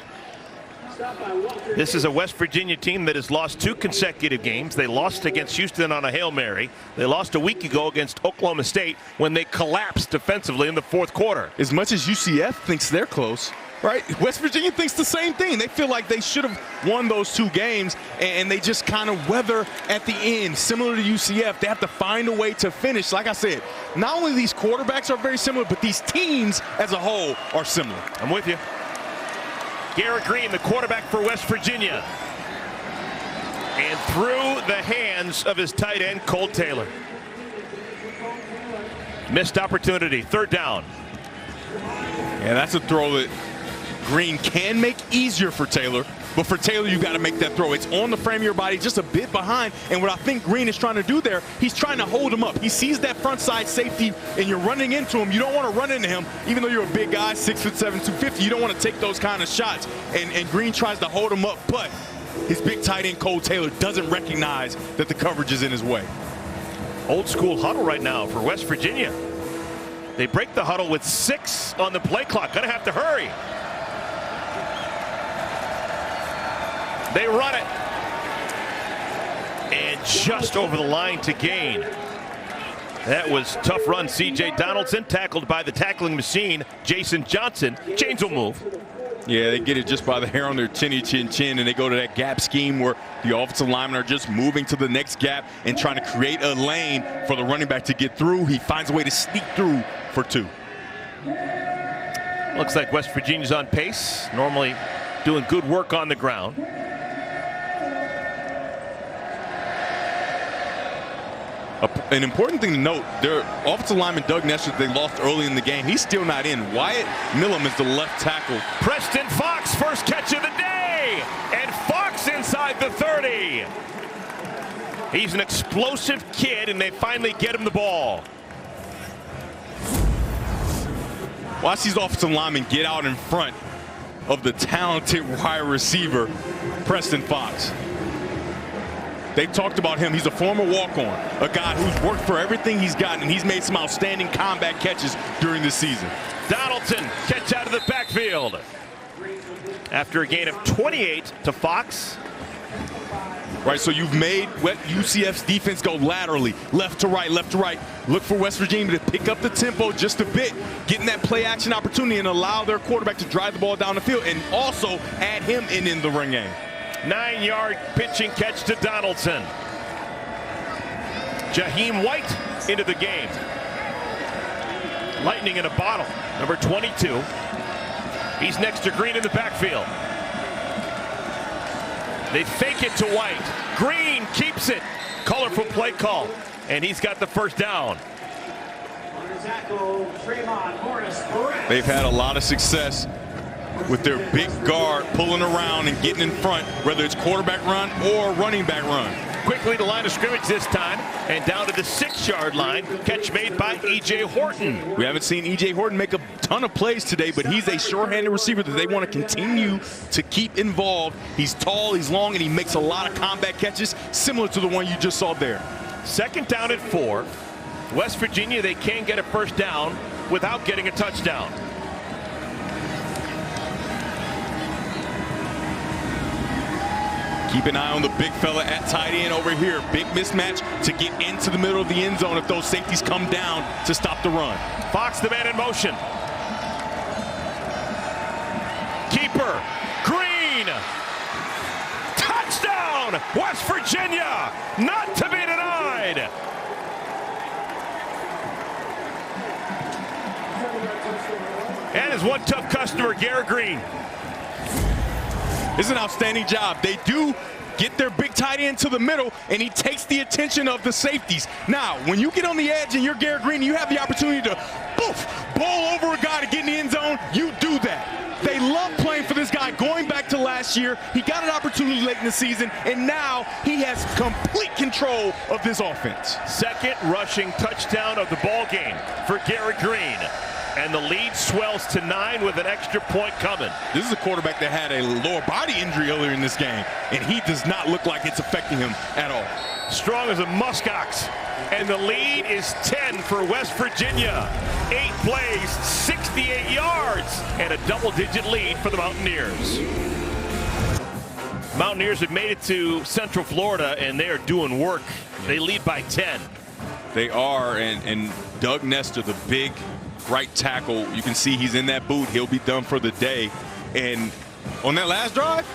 Speaker 1: This is a West Virginia team that has lost 2 consecutive games. They lost against Houston on a Hail Mary. They lost a week ago against Oklahoma State when they collapsed defensively in the fourth quarter.
Speaker 2: As much as UCF thinks they're close, right? West Virginia thinks the same thing. They feel like they should have won those 2 games, and they just kind of weather at the end. Similar to UCF, they have to find a way to finish. Like I said, not only these quarterbacks are very similar, but these teams as a whole are similar.
Speaker 1: I'm with you. Garrett Green, the quarterback for West Virginia. And through the hands of his tight end, Cole Taylor. Missed opportunity, third down.
Speaker 2: Yeah, that's a throw that Green can make easier for Taylor. But for Taylor, you got to make that throw. It's on the frame of your body, just a bit behind. And what I think Green is trying to do there, he's trying to hold him up. He sees that front side safety, and you're running into him. You don't want to run into him, even though you're a big guy, 6'7", 250. You don't want to take those kind of shots. And Green tries to hold him up, but his big tight end, Cole Taylor, doesn't recognize that the coverage is in his way.
Speaker 1: Old school huddle right now for West Virginia. They break the huddle with 6 on the play clock. Gonna have to hurry. They run it. And just over the line to gain. That was tough run. C.J. Donaldson tackled by the tackling machine, Jason Johnson. Chains will move.
Speaker 2: Yeah, they get it just by the hair on their chinny chin chin, and they go to that gap scheme where the offensive linemen are just moving to the next gap and trying to create a lane for the running back to get through. He finds a way to sneak through for 2.
Speaker 1: Looks like West Virginia's on pace. Normally doing good work on the ground.
Speaker 2: An important thing to note, their offensive lineman Doug Nestor, they lost early in the game. He's still not in. Wyatt Millam is the left tackle.
Speaker 1: Preston Fox, first catch of the day. And Fox inside the 30. He's an explosive kid, and they finally get him the ball.
Speaker 2: Watch these offensive linemen get out in front of the talented wide receiver, Preston Fox. They talked about him. He's a former walk-on, a guy who's worked for everything he's gotten, and he's made some outstanding combat catches during this season.
Speaker 1: Donaldson, catch out of the backfield. After a gain of 28 to Fox.
Speaker 2: Right, so you've made UCF's defense go laterally, left to right, left to right. Look for West Virginia to pick up the tempo just a bit, getting that play action opportunity and allow their quarterback to drive the ball down the field and also add him in the run game.
Speaker 1: 9-yard pitching catch to Donaldson. Jaheim White into the game. Lightning in a bottle, number 22. He's next to Green in the backfield. They fake it to White. Green keeps it. Colorful play call. And he's got the first down.
Speaker 2: They've had a lot of success with their big guard pulling around and getting in front, whether it's quarterback run or running back run.
Speaker 1: Quickly to line of scrimmage this time, and down to the 6-yard line. Catch made by E.J. Horton.
Speaker 2: We haven't seen E.J. Horton make a ton of plays today, but he's a sure-handed receiver that they want to continue to keep involved. He's tall, he's long, and he makes a lot of combat catches, similar to the one you just saw there.
Speaker 1: 2nd down and 4. West Virginia, they can't get a first down without getting a touchdown.
Speaker 2: Keep an eye on the big fella at tight end over here. Big mismatch to get into the middle of the end zone if those safeties come down to stop the run.
Speaker 1: Fox, the man in motion. Keeper, Green. Touchdown, West Virginia. Not to be denied. And his one tough customer, Garrett Green.
Speaker 2: It's an outstanding job. They do get their big tight end to the middle, and he takes the attention of the safeties. Now, when you get on the edge and you're Garrett Green, you have the opportunity to bowl over a guy to get in the end zone. You do that. They love playing for this guy. Going back to last year, he got an opportunity late in the season, and now he has complete control of this offense.
Speaker 1: 2nd rushing touchdown of the ball game for Garrett Green. And the lead swells to 9 with an extra point coming.
Speaker 2: This is a quarterback that had a lower body injury earlier in this game, and he does not look like it's affecting him at all.
Speaker 1: Strong as a muskox. And the lead is 10 for West Virginia. 8 plays, 68 yards, and a double-digit lead for the Mountaineers. Mountaineers have made it to Central Florida, and they are doing work. They lead by 10.
Speaker 2: They are, and Doug Nestor, the big right tackle, you can see he's in that boot. He'll be done for the day. And on that last drive,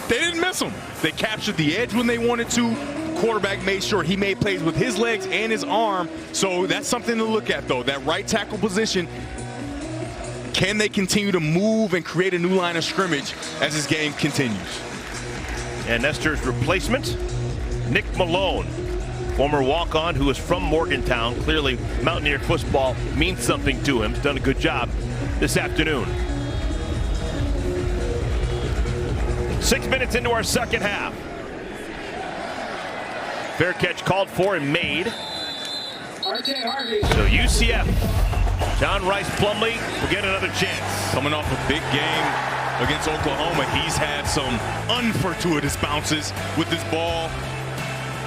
Speaker 2: they didn't miss him. They captured the edge when they wanted to. Quarterback made sure he made plays with his legs and his arm. So that's something to look at, though. That right tackle position, can they continue to move and create a new line of scrimmage as this game continues?
Speaker 1: And Nestor's replacement, Nick Malone. Former walk-on who is from Morgantown. Clearly, Mountaineer football means something to him. He's done a good job this afternoon. 6 minutes into our 2nd half. Fair catch called for and made. So UCF, John Rice Plumlee will get another chance.
Speaker 2: Coming off a big game against Oklahoma, he's had some unfortuitous bounces with this ball.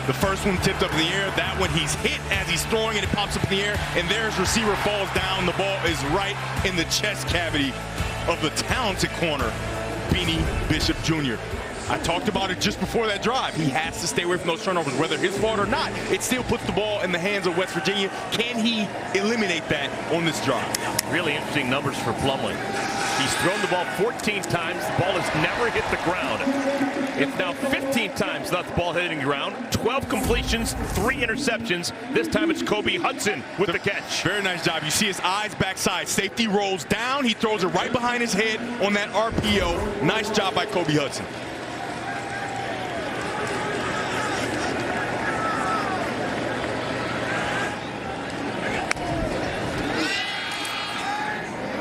Speaker 2: The first one tipped up in the air. That one he's hit as he's throwing it. It pops up in the air, and there's receiver falls down. The ball is right in the chest cavity of the talented corner, Beanie Bishop Jr. I talked about it just before that drive. He has to stay away from those turnovers, whether his fault or not. It still puts the ball in the hands of West Virginia. Can he eliminate that on this drive?
Speaker 1: Really interesting numbers for Plumlee. He's thrown the ball 14 times. The ball has never hit the ground. It's now 15 times without the ball hitting the ground. 12 completions, 3 interceptions. This time it's Kobe Hudson with the catch.
Speaker 2: Very nice job. You see his eyes backside. Safety rolls down. He throws it right behind his head on that RPO. Nice job by Kobe Hudson.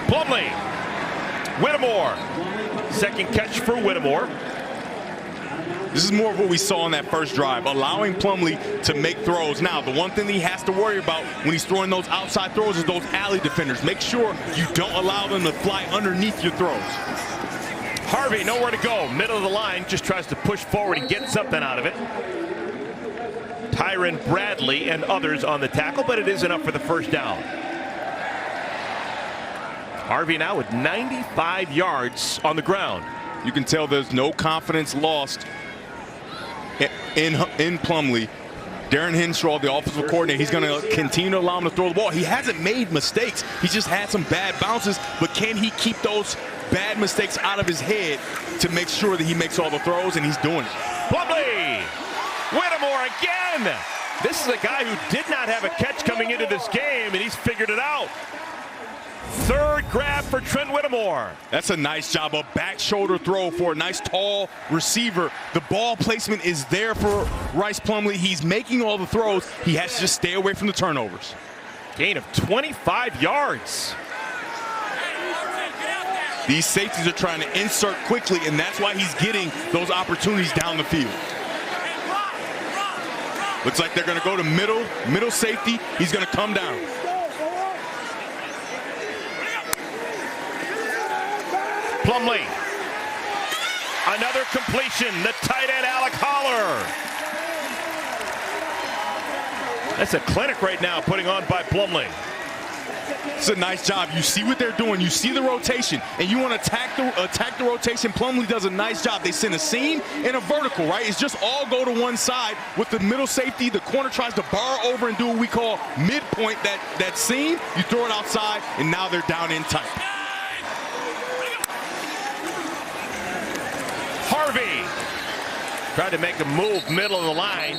Speaker 1: Plumlee. Whittemore. 2nd catch for Whittemore.
Speaker 2: This is more of what we saw on that first drive, allowing Plumlee to make throws. Now, the one thing that he has to worry about when he's throwing those outside throws is those alley defenders. Make sure you don't allow them to fly underneath your throws.
Speaker 1: Harvey, nowhere to go. Middle of the line, just tries to push forward and get something out of it. Tyron Bradley and others on the tackle, but it is enough for the first down. Harvey now with 95 yards on the ground.
Speaker 2: You can tell there's no confidence lost in Plumlee. Darren Henshaw, the offensive coordinator, he's going to continue to allow him to throw the ball. He hasn't made mistakes. He's just had some bad bounces, but can he keep those bad mistakes out of his head to make sure that he makes all the throws, and he's doing it.
Speaker 1: Plumlee! Whittemore again! This is a guy who did not have a catch coming into this game, and he's figured it out. Third grab for Trent Whittemore.
Speaker 2: That's a nice job, a back shoulder throw for a nice tall receiver. The ball placement is there for Rice Plumlee. He's making all the throws. He has to just stay away from the turnovers.
Speaker 1: Gain of 25 yards.
Speaker 2: These safeties are trying to insert quickly, and that's why he's getting those opportunities down the field. Looks like they're going to go to middle safety. He's going to come down.
Speaker 1: Plumlee. Another completion. The tight end, Alec Holler. That's a clinic right now putting on by Plumlee.
Speaker 2: It's a nice job. You see what they're doing. You see the rotation, and you want to attack the rotation. Plumlee does a nice job. They send a seam and a vertical, right? It's just all go to one side with the middle safety. The corner tries to bar over and do what we call midpoint, that seam. You throw it outside, and now they're down in tight.
Speaker 1: Harvey tried to make a move middle of the line,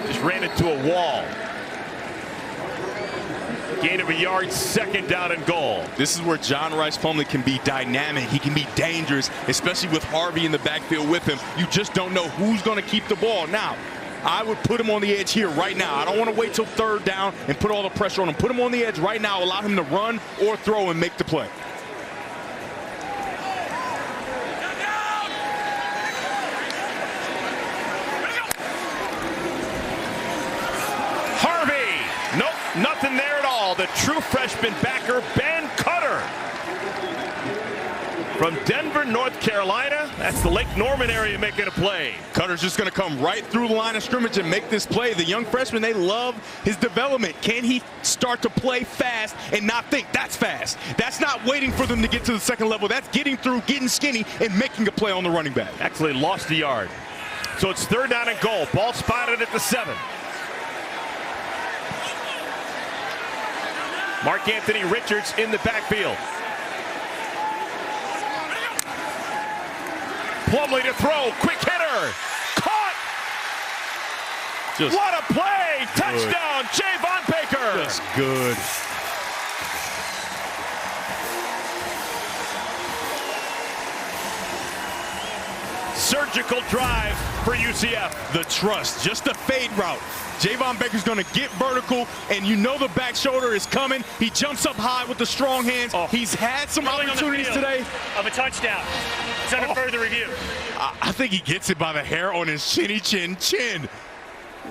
Speaker 1: just ran into a wall. Gain of a yard, second down and goal.
Speaker 2: This is where John Rice Plumlee can be dynamic. He can be dangerous, especially with Harvey in the backfield with him. You just don't know who's going to keep the ball. Now, I would put him on the edge here right now. I don't want to wait till third down and put all the pressure on him. Put him on the edge right now, allow him to run or throw and make the play.
Speaker 1: Nothing there at all. The true freshman backer, Ben Cutter. From Denver, North Carolina. That's the Lake Norman area making a play.
Speaker 2: Cutter's just going to come right through the line of scrimmage and make this play. The young freshman, they love his development. Can he start to play fast and not think that's fast? That's not waiting for them to get to the second level. That's getting through, getting skinny, and making a play on the running back.
Speaker 1: Actually lost a yard. So it's third down and goal. Ball spotted at the 7. Mark Anthony Richards in the backfield. Plumlee to throw, quick hitter, caught. What a play! Touchdown, Javon Baker.
Speaker 2: Just good.
Speaker 1: Surgical drive for UCF.
Speaker 2: The trust, just a fade route. Javon Baker's going to get vertical, and you know the back shoulder is coming. He jumps up high with the strong hands. He's had some opportunities today.
Speaker 3: Of a touchdown. It's under further review.
Speaker 2: I think he gets it by the hair on his chinny chin.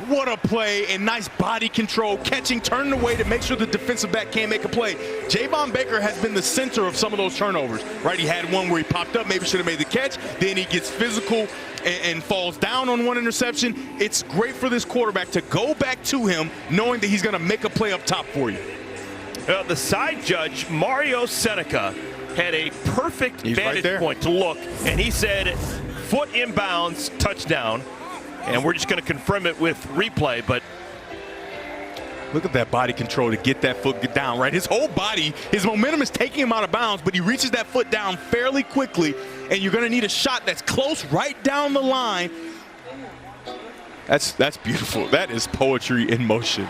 Speaker 2: What a play, and nice body control, catching, turning away to make sure the defensive back can't make a play. Javon Baker has been the center of some of those turnovers, right? He had one where he popped up, maybe should have made the catch. Then he gets physical and falls down on one interception. It's great for this quarterback to go back to him knowing that he's going to make a play up top for you.
Speaker 1: The side judge, Mario Seneca, had a perfect vantage point to look, and he said, foot inbounds, touchdown. And we're just going to confirm it with replay, but
Speaker 2: look at that body control to get that foot down, right? His whole body, his momentum is taking him out of bounds, but he reaches that foot down fairly quickly, and you're going to need a shot that's close right down the line. That's beautiful. That is poetry in motion.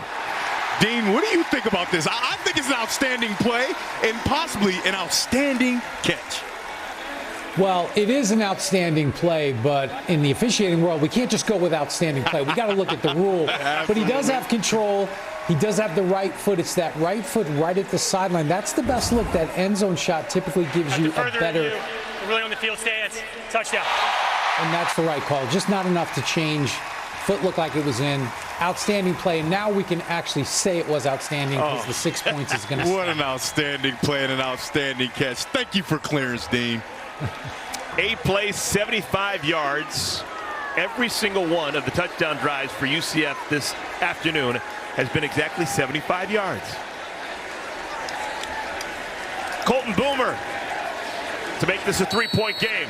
Speaker 2: Dean, what do you think about this? I think it's an outstanding play and possibly an outstanding catch.
Speaker 6: Well, it is an outstanding play, but in the officiating world, we can't just go with outstanding play. We got to look at the rule. But he does have control. He does have the right foot. It's that right foot right at the sideline. That's the best look. That end zone shot typically gives you a better.
Speaker 3: Review, really on the field stance, touchdown.
Speaker 6: And that's the right call. Just not enough to change. Foot looked like it was in. Outstanding play. And now we can actually say it was outstanding because the 6 points is going to.
Speaker 2: What an outstanding play and an outstanding catch. Thank you for clearance, Dean.
Speaker 1: 8 plays, 75 yards, every single one of the touchdown drives for UCF this afternoon has been exactly 75 yards. Colton Boomer to make this a 3-point game.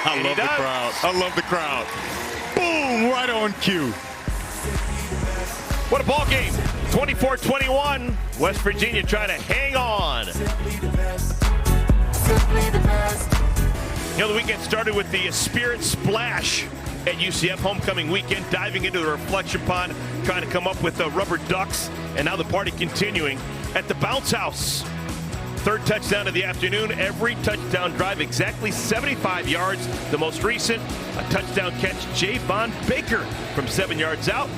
Speaker 2: I love the crowd. I love the crowd. Boom, right on cue.
Speaker 1: What a ball game. 24-21. West Virginia trying to hang on. You know, the weekend started with the Spirit Splash at UCF homecoming weekend, diving into the reflection pond, trying to come up with the rubber ducks, and now the party continuing at the Bounce House. Third touchdown of the afternoon. Every touchdown drive exactly 75 yards. The most recent, a touchdown catch, Javon Baker from 7 yards out,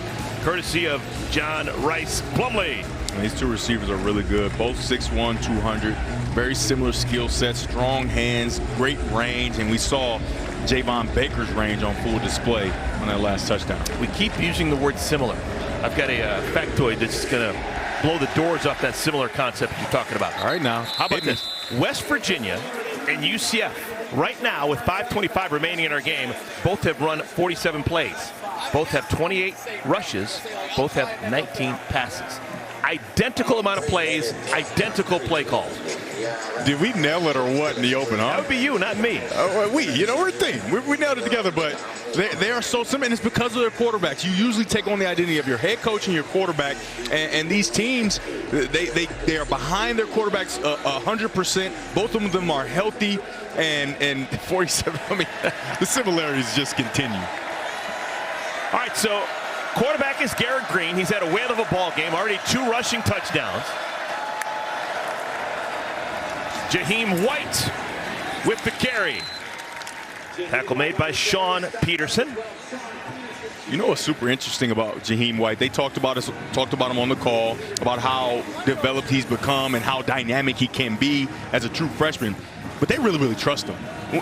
Speaker 1: courtesy of John Rice Plumlee.
Speaker 2: And these two receivers are really good. Both 6'1", 200. Very similar skill sets, strong hands, great range, and we saw Javon Baker's range on full display on that last touchdown.
Speaker 1: We keep using the word similar. I've got a factoid that's going to blow the doors off that similar concept you're talking about.
Speaker 2: All right, now.
Speaker 1: How about this? West Virginia and UCF right now with 5:25 remaining in our game, both have run 47 plays. Both have 28 rushes. Both have 19 passes. Identical amount of plays, identical play calls.
Speaker 2: Did we nail it or what in the open, huh?
Speaker 1: That would be you, not me.
Speaker 2: We're a team. We nailed it together, but they are so similar, and it's because of their quarterbacks. You usually take on the identity of your head coach and your quarterback, and these teams, they are behind their quarterbacks 100%. Both of them are healthy, and 47, I mean, the similarities just continue.
Speaker 1: All right, so quarterback is Garrett Green. He's had a whale of a ball game, already 2 rushing touchdowns. Jaheim White with the carry. Tackle made by Sean Peterson.
Speaker 2: You know what's super interesting about Jaheim White? They talked about him on the call, about how developed he's become and how dynamic he can be as a true freshman. But they really, really trust him.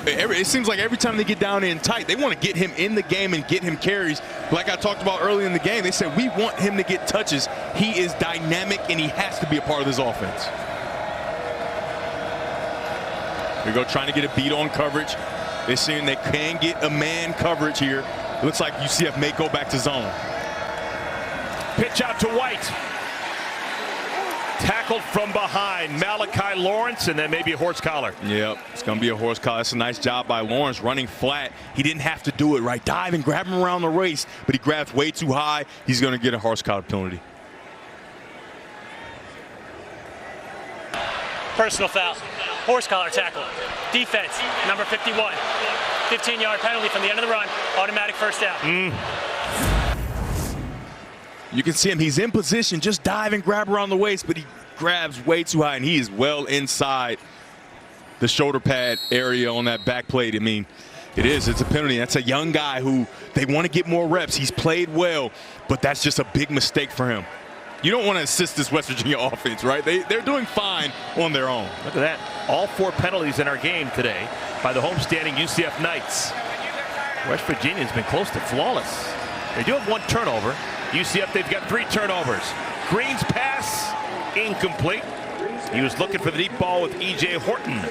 Speaker 2: It seems like every time they get down in tight, they want to get him in the game and get him carries. Like I talked about early in the game, they said, we want him to get touches. He is dynamic, and he has to be a part of this offense. Here we go, trying to get a beat on coverage. They're seeing they can get a man coverage here. It looks like UCF may go back to zone.
Speaker 1: Pitch out to White. Tackled from behind, Malachi Lawrence, and then maybe a horse collar.
Speaker 2: Yep, it's going to be a horse collar. That's a nice job by Lawrence, running flat. He didn't have to do it, right? Dive and grab him around the waist, but he grabs way too high. He's going to get a horse collar penalty.
Speaker 3: Personal foul. Horse collar tackle. Defense, number 51. 15-yard penalty from the end of the run. Automatic first down.
Speaker 2: You can see him. He's in position. Just dive and grab around the waist, but he grabs way too high, and he is well inside the shoulder pad area on that back plate. I mean, it's a penalty. That's a young guy who they want to get more reps. He's played well, but that's just a big mistake for him. You don't want to assist this West Virginia offense, right? They're doing fine on their own.
Speaker 1: Look at that. All 4 penalties in our game today by the homestanding UCF Knights. West Virginia's been close to flawless. They do have 1 turnover. UCF, they've got 3 turnovers. Green's pass, incomplete. He was looking for the deep ball with E.J. Horton.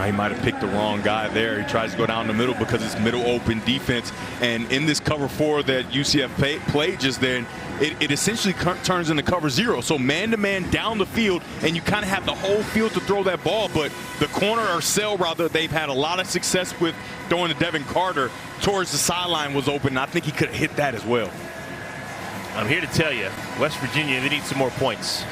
Speaker 2: He might have picked the wrong guy there. He tries to go down the middle because it's middle open defense. And in this cover 4 that UCF played just then, it essentially turns into cover 0. So man-to-man down the field, and you kind of have the whole field to throw that ball. But the corner, or cell rather, they've had a lot of success with throwing to Devin Carter towards the sideline was open. And I think he could have hit that as well.
Speaker 1: I'm here to tell you, West Virginia, they need some more points.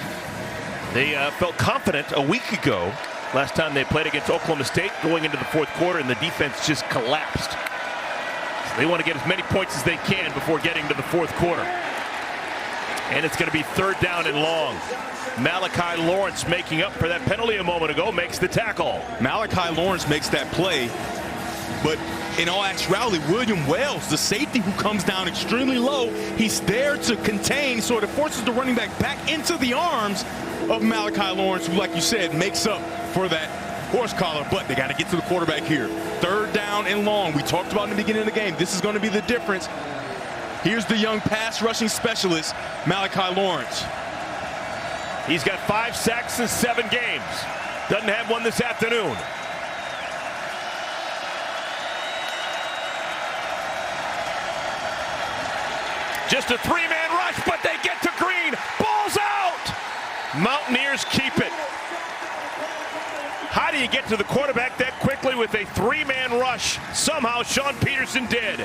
Speaker 1: They felt confident a week ago. Last time they played against Oklahoma State, going into the 4th quarter, and the defense just collapsed. So they want to get as many points as they can before getting to the 4th quarter. And it's going to be 3rd down and long. Malachi Lawrence, making up for that penalty a moment ago, makes the tackle.
Speaker 2: Malachi Lawrence makes that play, but in all actuality, William Wells, the safety who comes down extremely low, he's there to contain, so it forces the running back into the arms of Malachi Lawrence, who, like you said, makes up for that horse collar, but they got to get to the quarterback here. 3rd down and long. We talked about in the beginning of the game. This is going to be the difference. Here's the young pass rushing specialist, Malachi Lawrence.
Speaker 1: He's got 5 sacks in 7 games. Doesn't have one this afternoon. Just a 3-man rush, but they get to Green. Ball's out! Mountaineers keep it. How do you get to the quarterback that quickly with a 3-man rush? Somehow Sean Peterson did.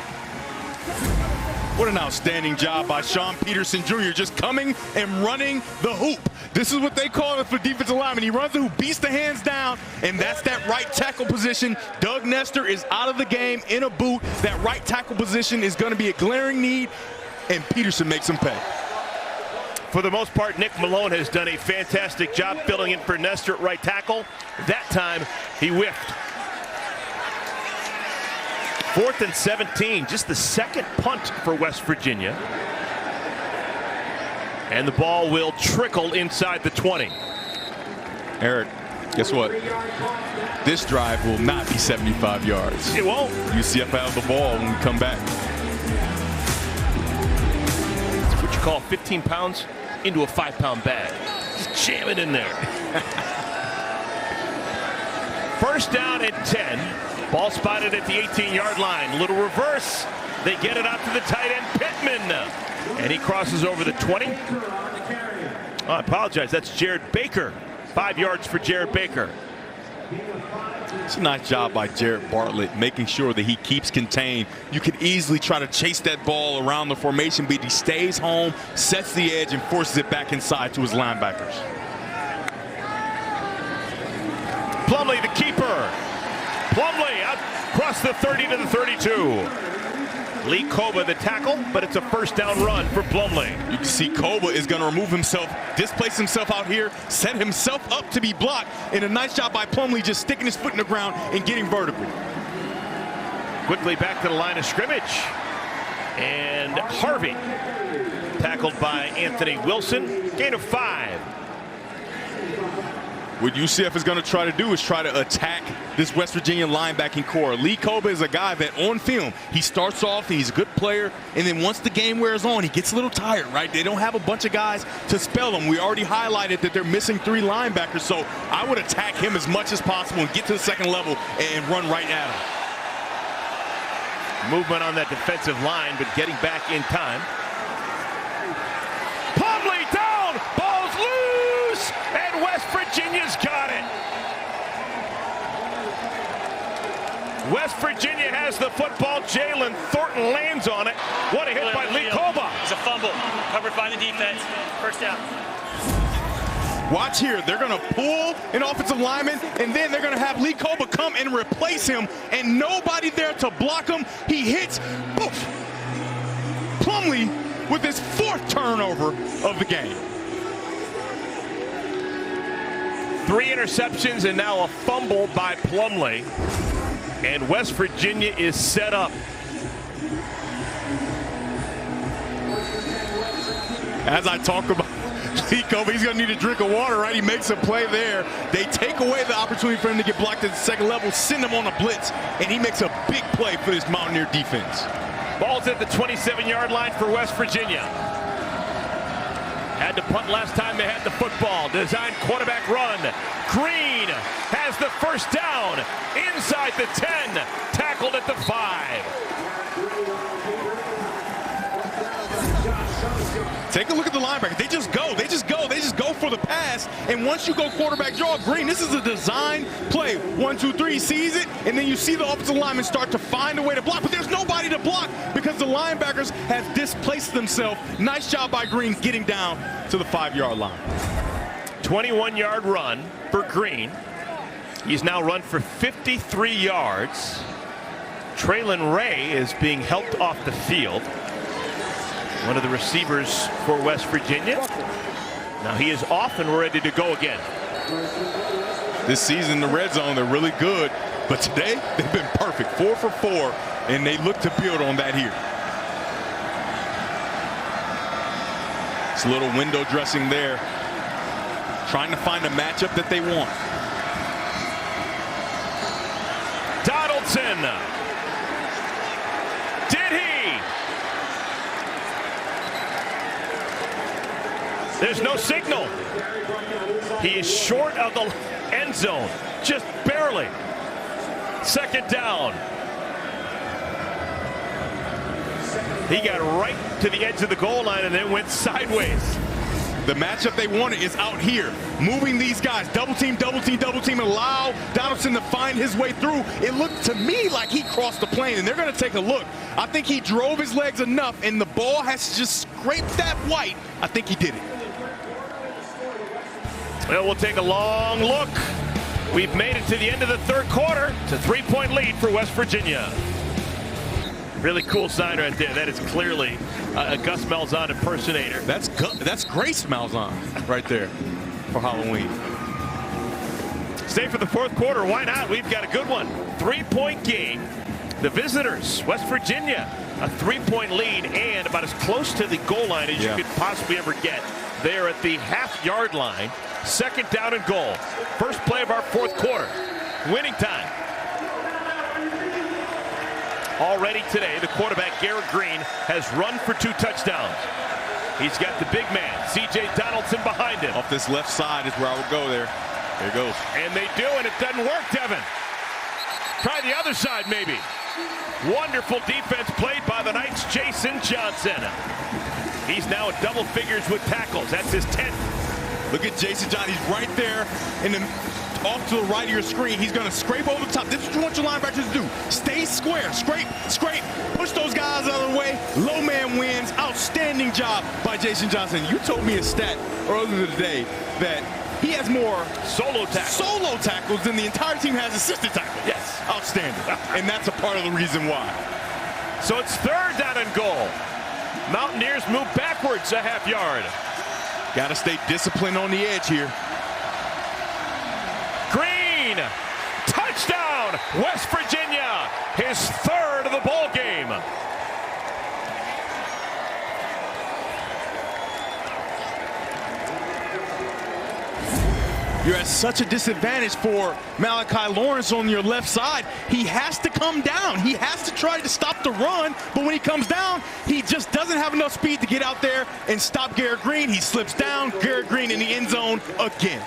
Speaker 2: What an outstanding job by Sean Peterson Jr. just coming and running the hoop. This is what they call it for defensive lineman. He runs the hoop, beats the hands down, and that's that right tackle position. Doug Nestor is out of the game in a boot. That right tackle position is going to be a glaring need, and Peterson makes him pay.
Speaker 1: For the most part, Nick Malone has done a fantastic job filling in for Nestor at right tackle. That time, he whiffed. 4th and 17, just the second punt for West Virginia. And the ball will trickle inside the 20.
Speaker 2: Eric, guess what? This drive will not be 75 yards.
Speaker 1: It won't.
Speaker 2: UCF has the ball when we come back.
Speaker 1: That's what you call 15 pounds into a 5-pound bag. Just jam it in there. First down and 10. Ball spotted at the 18-yard line. Little reverse. They get it out to the tight end, Pittman. And he crosses over the 20. Oh, I apologize. That's Jared Baker. 5 yards for Jared Baker.
Speaker 2: It's a nice job by Jared Bartlett, making sure that he keeps contained. You could easily try to chase that ball around the formation, but he stays home, sets the edge, and forces it back inside to his linebackers.
Speaker 1: Plumlee, the keeper. Plumlee out across the 30 to the 32. Lee Koba the tackle, but it's a first down run for Plumlee.
Speaker 2: You can see Koba is going to remove himself, displace himself out here, set himself up to be blocked, and a nice job by Plumlee just sticking his foot in the ground and getting vertical.
Speaker 1: Quickly back to the line of scrimmage. And Harvey tackled by Anthony Wilson. Gain of 5.
Speaker 2: What UCF is going to try to do is try to attack this West Virginia linebacking core. Lee Koba is a guy that on film, he starts off, he's a good player, and then once the game wears on, he gets a little tired, right? They don't have a bunch of guys to spell him. We already highlighted that they're missing 3 linebackers, so I would attack him as much as possible and get to the second level and run right at him.
Speaker 1: Movement on that defensive line, but getting back in time. Plumlee down, ball's loose, and West Virginia's got it. West Virginia has the football. Jalen Thornton lands on it. What a hit by Lee Koba.
Speaker 3: It's a fumble, covered by the defense. First down.
Speaker 2: Watch here, they're going to pull an offensive lineman, and then they're going to have Lee Koba come and replace him, and nobody there to block him. He hits, poof. Plumlee with his 4th turnover of the game.
Speaker 1: 3 interceptions and now a fumble by Plumlee. And West Virginia is set up.
Speaker 2: As I talk about Lee Koba, he's going to need a drink of water, right? He makes a play there. They take away the opportunity for him to get blocked at the second level, send him on a blitz, and he makes a big play for this Mountaineer defense.
Speaker 1: Ball's at the 27-yard line for West Virginia. Had to punt last time they had the football. Design quarterback run. Green has the first down inside the 10. Tackled at the 5.
Speaker 2: Take a look at the linebacker. They just go. They just go. They just go for the pass. And once you go quarterback draw, Green, this is a design play. 1, 2, 3, sees it, and then you see the offensive lineman start to find a way to block. But there's nobody to block because the linebackers have displaced themselves. Nice job by Green getting down to the 5-yard line.
Speaker 1: 21-yard run for Green. He's now run for 53 yards. Traylon Ray is being helped off the field. One of the receivers for West Virginia. Now he is off and ready to go again.
Speaker 2: This season, the red zone, they're really good. But today, they've been perfect. 4 for 4, and they look to build on that here. It's a little window dressing there. Trying to find a matchup that they want.
Speaker 1: Donaldson. Did he? There's no signal. He is short of the end zone, just barely. Second down. He got right to the edge of the goal line and then went sideways.
Speaker 2: The matchup they wanted is out here. Moving these guys, double team, and allow Donaldson to find his way through. It looked to me like he crossed the plane, and they're going to take a look. I think he drove his legs enough, and the ball has to just scrape that white. I think he did it.
Speaker 1: Well, we'll take a long look. We've made it to the end of the third quarter. It's a 3-point lead for West Virginia. Really cool sign right there. That is clearly a Gus Malzahn impersonator.
Speaker 2: That's Grace Malzahn right there for Halloween.
Speaker 1: Stay for the fourth quarter. Why not? We've got a good one. 3-point game. The visitors, West Virginia, a 3-point lead and about as close to the goal line as you could possibly ever get. They're at the half-yard line. Second down and goal. First play of our fourth quarter. Winning time. Already today, the quarterback, Garrett Green, has run for 2 touchdowns. He's got the big man, C.J. Donaldson, behind him.
Speaker 2: Off this left side is where I would go there. There it goes.
Speaker 1: And they do, and it doesn't work, Devin. Try the other side, maybe. Wonderful defense played by the Knights' Jason Johnson. He's now at double figures with tackles. That's his 10th.
Speaker 2: Look at Jason Johnson. He's right there off to the right of your screen. He's going to scrape over the top. This is what you want your linebackers to do. Stay square. Scrape. Push those guys out of the way. Low man wins. Outstanding job by Jason Johnson. You told me a stat earlier today that he has more solo tackles than the entire team has assisted tackles.
Speaker 1: Yes.
Speaker 2: Outstanding. And that's a part of the reason why.
Speaker 1: So it's third down and goal. Mountaineers move backwards a half yard.
Speaker 2: Got to stay disciplined on the edge here.
Speaker 1: Green, touchdown, West Virginia, his third of the ball game.
Speaker 2: You're at such a disadvantage for Malachi Lawrence on your left side. He has to come down. He has to try to stop the run, but when he comes down, he just doesn't have enough speed to get out there and stop Garrett Green. He slips down. Garrett Green in the end zone again.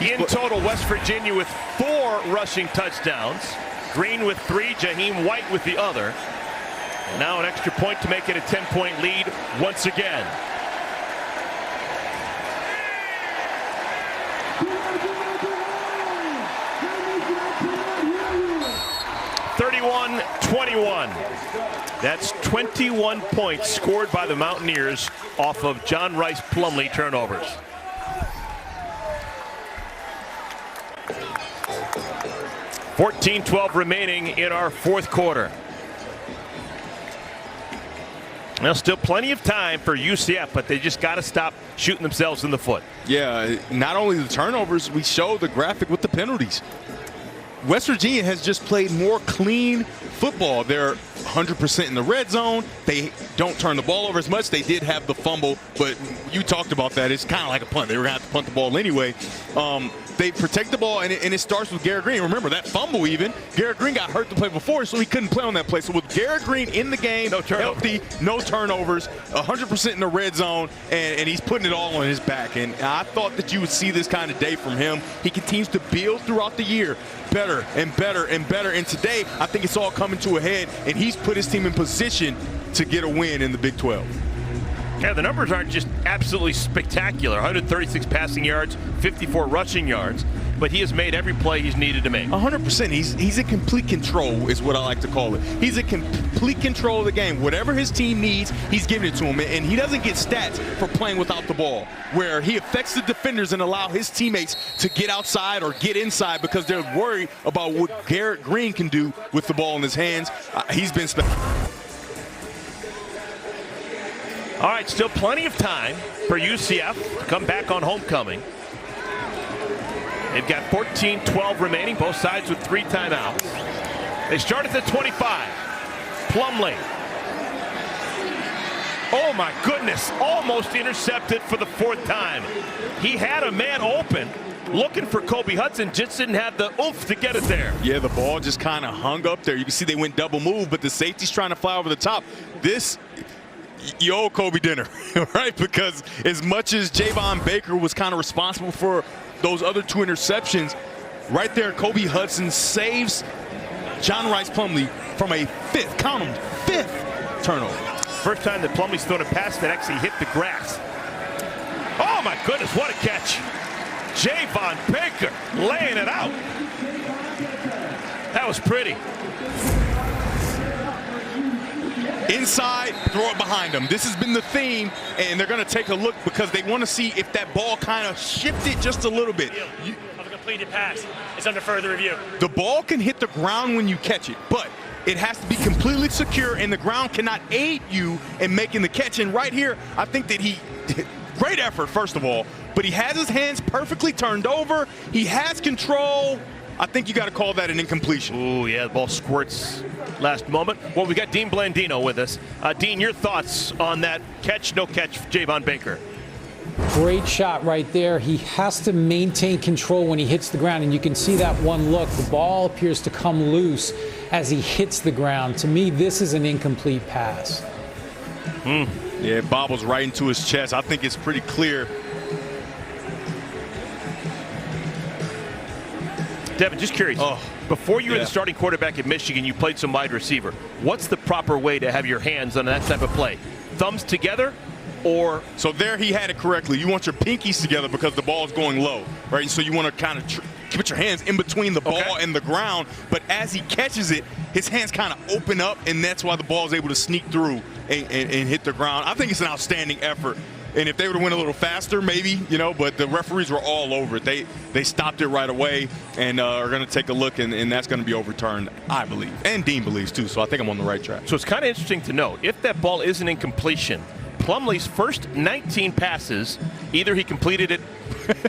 Speaker 1: In total, West Virginia with 4 rushing touchdowns. Green with 3, Jaheim White with the other. And now an extra point to make it a 10-point lead once again. 31-21. That's 21 points scored by the Mountaineers off of John Rice Plumlee turnovers. .12 remaining in our fourth quarter. Now, still plenty of time for UCF, but they just got to stop shooting themselves in the foot.
Speaker 2: Yeah, not only the turnovers, we show the graphic with the penalties. West Virginia has just played more clean football. They're 100% in the red zone. They don't turn the ball over as much. They did have the fumble, but you talked about that. It's kind of like a punt. They were going to have to punt the ball anyway. They protect the ball, and it starts with Garrett Green. Remember, that fumble even, Garrett Green got hurt the play before, so he couldn't play on that play. So with Garrett Green in the game, healthy, no turnovers, 100% in the red zone, and he's putting it all on his back. And I thought that you would see this kind of day from him. He continues to build throughout the year, better and better and better. And today, I think it's all coming to a head, and he's put his team in position to get a win in the Big 12.
Speaker 1: Yeah, the numbers aren't just absolutely spectacular. 136 passing yards, 54 rushing yards, but he has made every play he's needed to make.
Speaker 2: 100%. He's in complete control is what I like to call it. He's in complete control of the game. Whatever his team needs, he's giving it to him. And he doesn't get stats for playing without the ball, where he affects the defenders and allow his teammates to get outside or get inside because they're worried about what Garrett Green can do with the ball in his hands. He's been
Speaker 1: All right, still plenty of time for UCF to come back on homecoming. They've got 14-12 remaining, both sides with 3 timeouts. They start at the 25. Plumlee. Oh my goodness, almost intercepted for the 4th time. He had a man open, looking for Kobe Hudson, just didn't have the oomph to get it there.
Speaker 2: Yeah, the ball just kind of hung up there. You can see they went double move, but the safety's trying to fly over the top. you owe Kobe dinner, right? Because as much as Javon Baker was kind of responsible for those other 2 interceptions, right there, Kobe Hudson saves John Rice Plumlee from a 5th, count them, 5th turnover.
Speaker 1: First time that Plumlee's thrown a pass that actually hit the grass. Oh my goodness, what a catch. Javon Baker laying it out. That was pretty.
Speaker 2: Inside, throw it behind them. This has been the theme, and they're going to take a look because they want to see if that ball kind of shifted just a little bit.
Speaker 3: Of a completed pass. It's under further review.
Speaker 2: The ball can hit the ground when you catch it, but it has to be completely secure, and the ground cannot aid you in making the catch. And right here, I think that great effort, first of all, but he has his hands perfectly turned over. He has control. I think you got to call that an incompletion.
Speaker 1: Ooh, yeah, the ball squirts last moment. Well, we got Dean Blandino with us. Dean, your thoughts on that catch, no catch, Javon Baker?
Speaker 6: Great shot right there. He has to maintain control when he hits the ground, and you can see that one look. The ball appears to come loose as he hits the ground. To me, this is an incomplete pass.
Speaker 2: Yeah, it bobbles right into his chest. I think it's pretty clear.
Speaker 1: Devin, just curious. Before you were the starting quarterback at Michigan, you played some wide receiver. What's the proper way to have your hands on that type of play? Thumbs together, or?
Speaker 2: So there he had it correctly. You want your pinkies together because the ball is going low, right? So you want to kind of put your hands in between the ball and the ground. But as he catches it, his hands kind of open up, and that's why the ball is able to sneak through and hit the ground. I think it's an outstanding effort. And if they would have went a little faster, maybe, but the referees were all over it. They stopped it right away and are going to take a look, and that's going to be overturned, I believe. And Dean believes, too, so I think I'm on the right track.
Speaker 1: So it's kind of interesting to note, if that ball is an incompletion, Plumlee's first 19 passes, either he completed it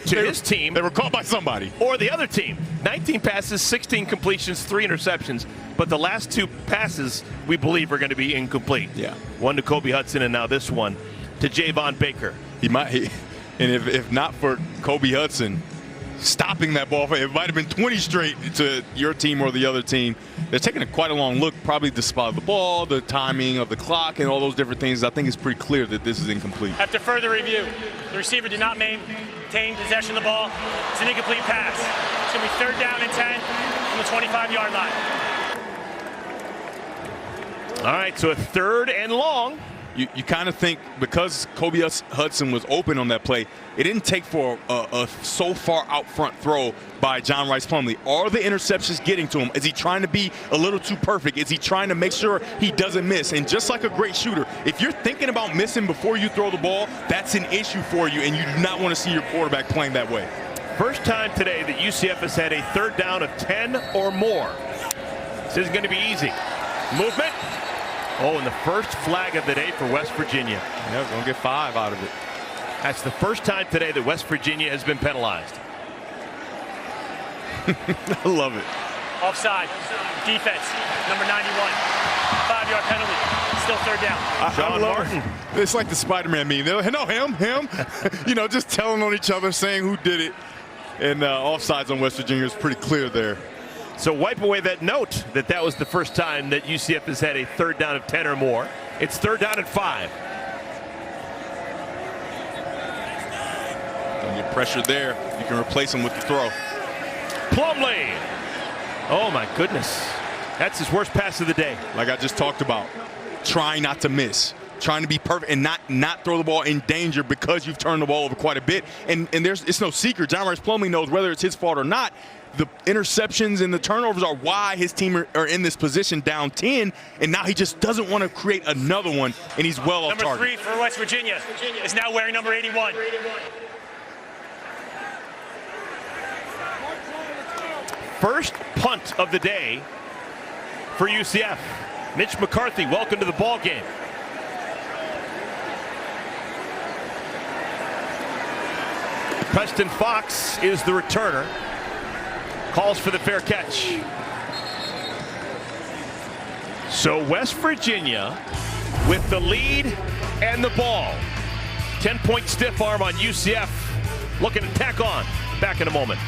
Speaker 1: to his team.
Speaker 2: They were caught by somebody.
Speaker 1: Or the other team. 19 passes, 16 completions, 3 interceptions. But the last 2 passes, we believe, are going to be incomplete.
Speaker 2: Yeah.
Speaker 1: One to Kobe Hudson, and now this one to Javon Baker.
Speaker 2: And if not for Kobe Hudson stopping that ball, it might have been 20 straight to your team or the other team. They're taking quite a long look, probably the spot of the ball, the timing of the clock, and all those different things. I think it's pretty clear that this is incomplete.
Speaker 3: After further review, the receiver did not maintain possession of the ball. It's an incomplete pass. It's going to be 3rd down and 10 from the 25-yard line.
Speaker 1: All right, so a 3rd and long.
Speaker 2: You kind of think because Kobe Hudson was open on that play, it didn't take for a so far out front throw by John Rice Plumlee. Are the interceptions getting to him? Is he trying to be a little too perfect? Is he trying to make sure he doesn't miss? And just like a great shooter, if you're thinking about missing before you throw the ball, that's an issue for you, and you do not want to see your quarterback playing that way.
Speaker 1: First time today that UCF has had a 3rd down of 10 or more. This isn't going to be easy. Movement. Oh, and the first flag of the day for West Virginia.
Speaker 2: Yeah, we're going to get 5 out of it.
Speaker 1: That's the first time today that West Virginia has been penalized.
Speaker 2: I love it.
Speaker 3: Offside. Defense. Number 91. 5-yard penalty. Still 3rd down.
Speaker 1: Sean Martin.
Speaker 2: It's like the Spider-Man meme. They're like, no, him. Just telling on each other, saying who did it. And offsides on West Virginia is pretty clear there.
Speaker 1: So wipe away that note that was the first time that UCF has had a 3rd down of 10 or more. It's 3rd down and 5.
Speaker 2: Don't get pressure there. You can replace him with the throw.
Speaker 1: Plumlee. Oh, my goodness. That's his worst pass of the day.
Speaker 2: Like I just talked about, trying not to miss, trying to be perfect and not throw the ball in danger because you've turned the ball over quite a bit. And it's no secret. John Rice Plumlee knows whether it's his fault or not. The interceptions and the turnovers are why his team are in this position down 10, and now he just doesn't want to create another one, and he's well off target.
Speaker 3: Number 3 for West Virginia is now wearing number 81.
Speaker 1: First punt of the day for UCF. Mitch McCarthy, welcome to the ball game. Preston Fox is the returner. Calls for the fair catch. So West Virginia with the lead and the ball. 10-point stiff arm on UCF. Looking to tack on. Back in a moment.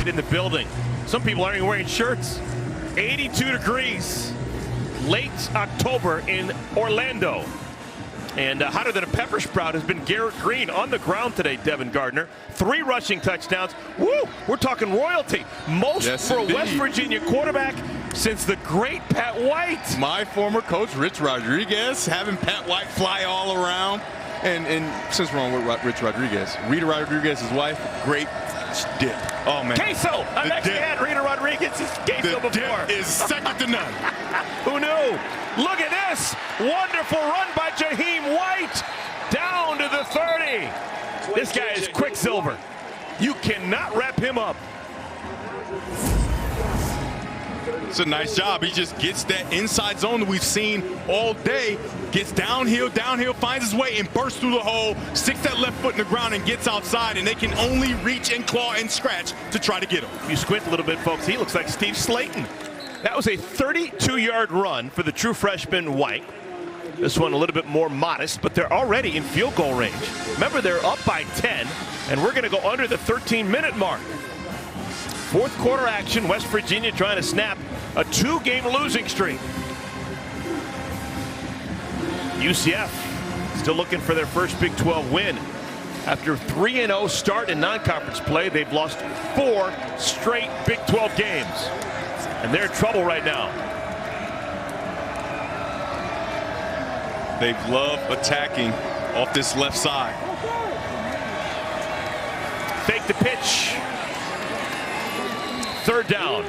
Speaker 1: In the building. Some people aren't even wearing shirts. 82 degrees. Late October in Orlando. And hotter than a pepper sprout has been Garrett Green on the ground today, Devin Gardner. 3 rushing touchdowns. Woo! We're talking royalty. Most for a West Virginia quarterback since the great Pat White.
Speaker 2: My former coach, Rich Rodriguez, having Pat White fly all around. And since we're on with Rich Rodriguez, Rita Rodriguez's wife, great dip. Oh, man.
Speaker 1: Queso! I've actually had Rita Rodriguez's queso before.
Speaker 2: The dip is second to none.
Speaker 1: Who knew? Look at this. Wonderful run by Jaheim White. Down to the 30. This guy is Quicksilver. You cannot wrap him up.
Speaker 2: It's a nice job. He just gets that inside zone that we've seen all day. Gets downhill, finds his way and bursts through the hole, sticks that left foot in the ground and gets outside, and they can only reach and claw and scratch to try to get him.
Speaker 1: If you squint a little bit, folks, he looks like Steve Slayton. That was a 32-yard run for the true freshman White. This one a little bit more modest, but they're already in field goal range. Remember, they're up by 10, and we're going to go under the 13-minute mark. Fourth quarter action, West Virginia trying to snap a 2-game losing streak. UCF still looking for their first Big 12 win. After 3-0 start in non-conference play, they've lost 4 straight Big 12 games. And they're in trouble right now.
Speaker 2: They love attacking off this left side.
Speaker 1: Fake the pitch. 3rd down.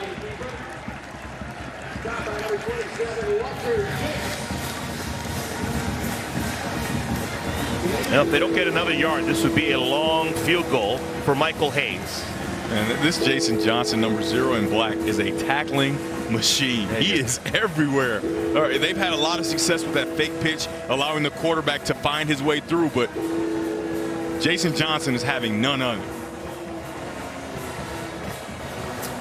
Speaker 1: Now, if they don't get another yard, this would be a long field goal for Michael Hayes.
Speaker 2: And this Jason Johnson, number 0 in black, is a tackling machine. He is everywhere. All right, they've had a lot of success with that fake pitch, allowing the quarterback to find his way through, but Jason Johnson is having none of it.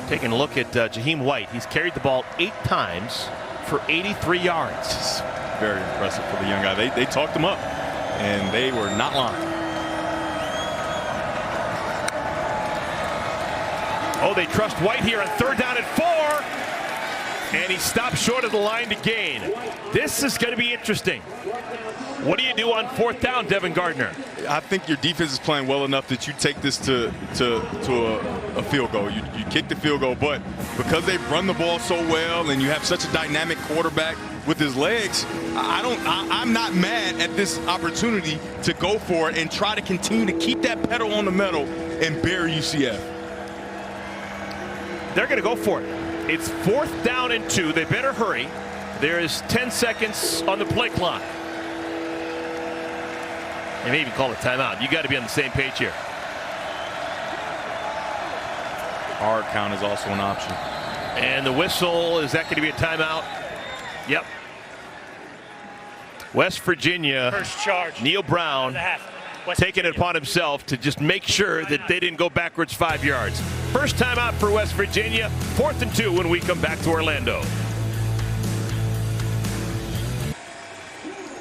Speaker 1: Taking a look at Jaheim White. He's carried the ball 8 times for 83 yards.
Speaker 2: It's very impressive for the young guy. They talked him up, and they were not lying.
Speaker 1: Oh, they trust White here on 3rd down and 4. And he stopped short of the line to gain. This is going to be interesting. What do you do on 4th down, Devin Gardner?
Speaker 2: I think your defense is playing well enough that you take this to a field goal. You kick the field goal, but because they've run the ball so well and you have such a dynamic quarterback with his legs, I'm not mad at this opportunity to go for it and try to continue to keep that pedal on the metal and bury UCF.
Speaker 1: They're going to go for it. It's 4th down and 2. They better hurry. There is 10 seconds on the play clock. They may even call a timeout. You got to be on the same page here.
Speaker 2: Hard count is also an option.
Speaker 1: And the whistle, is that going to be a timeout? Yep. West Virginia,
Speaker 3: First charge.
Speaker 1: Neil Brown taking it upon himself to just make sure that they didn't go backwards 5 yards. First timeout for West Virginia. 4th and 2 when we come back to Orlando.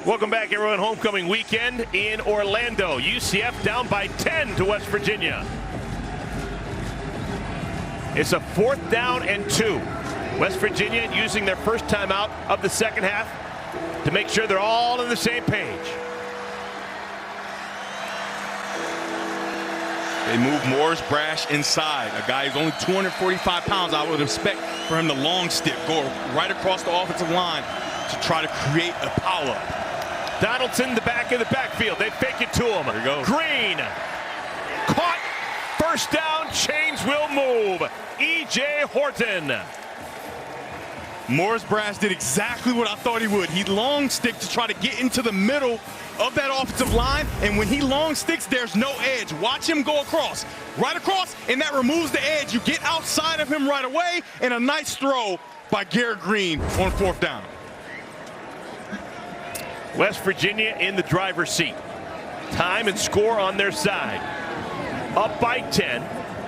Speaker 1: Welcome back, everyone. Homecoming weekend in Orlando. UCF down by 10 to West Virginia. It's a 4th down and 2. West Virginia using their first timeout of the second half to make sure they're all on the same page.
Speaker 2: They move Morris Brash inside. A guy who's only 245 pounds. I would expect for him to long stick, go right across the offensive line to try to create a pileup.
Speaker 1: Donaldson, the back of the backfield. They fake it to him.
Speaker 2: There you go.
Speaker 1: Green. Caught. First down. Chains will move. E.J. Horton.
Speaker 2: Morris Brash did exactly what I thought he would. He long stick to try to get into the middle of that offensive line, and when he long sticks, there's no edge. Watch him go across, right across, and that removes the edge. You get outside of him right away, and a nice throw by Garrett Green on 4th down.
Speaker 1: West Virginia in the driver's seat. Time and score on their side. Up by 10.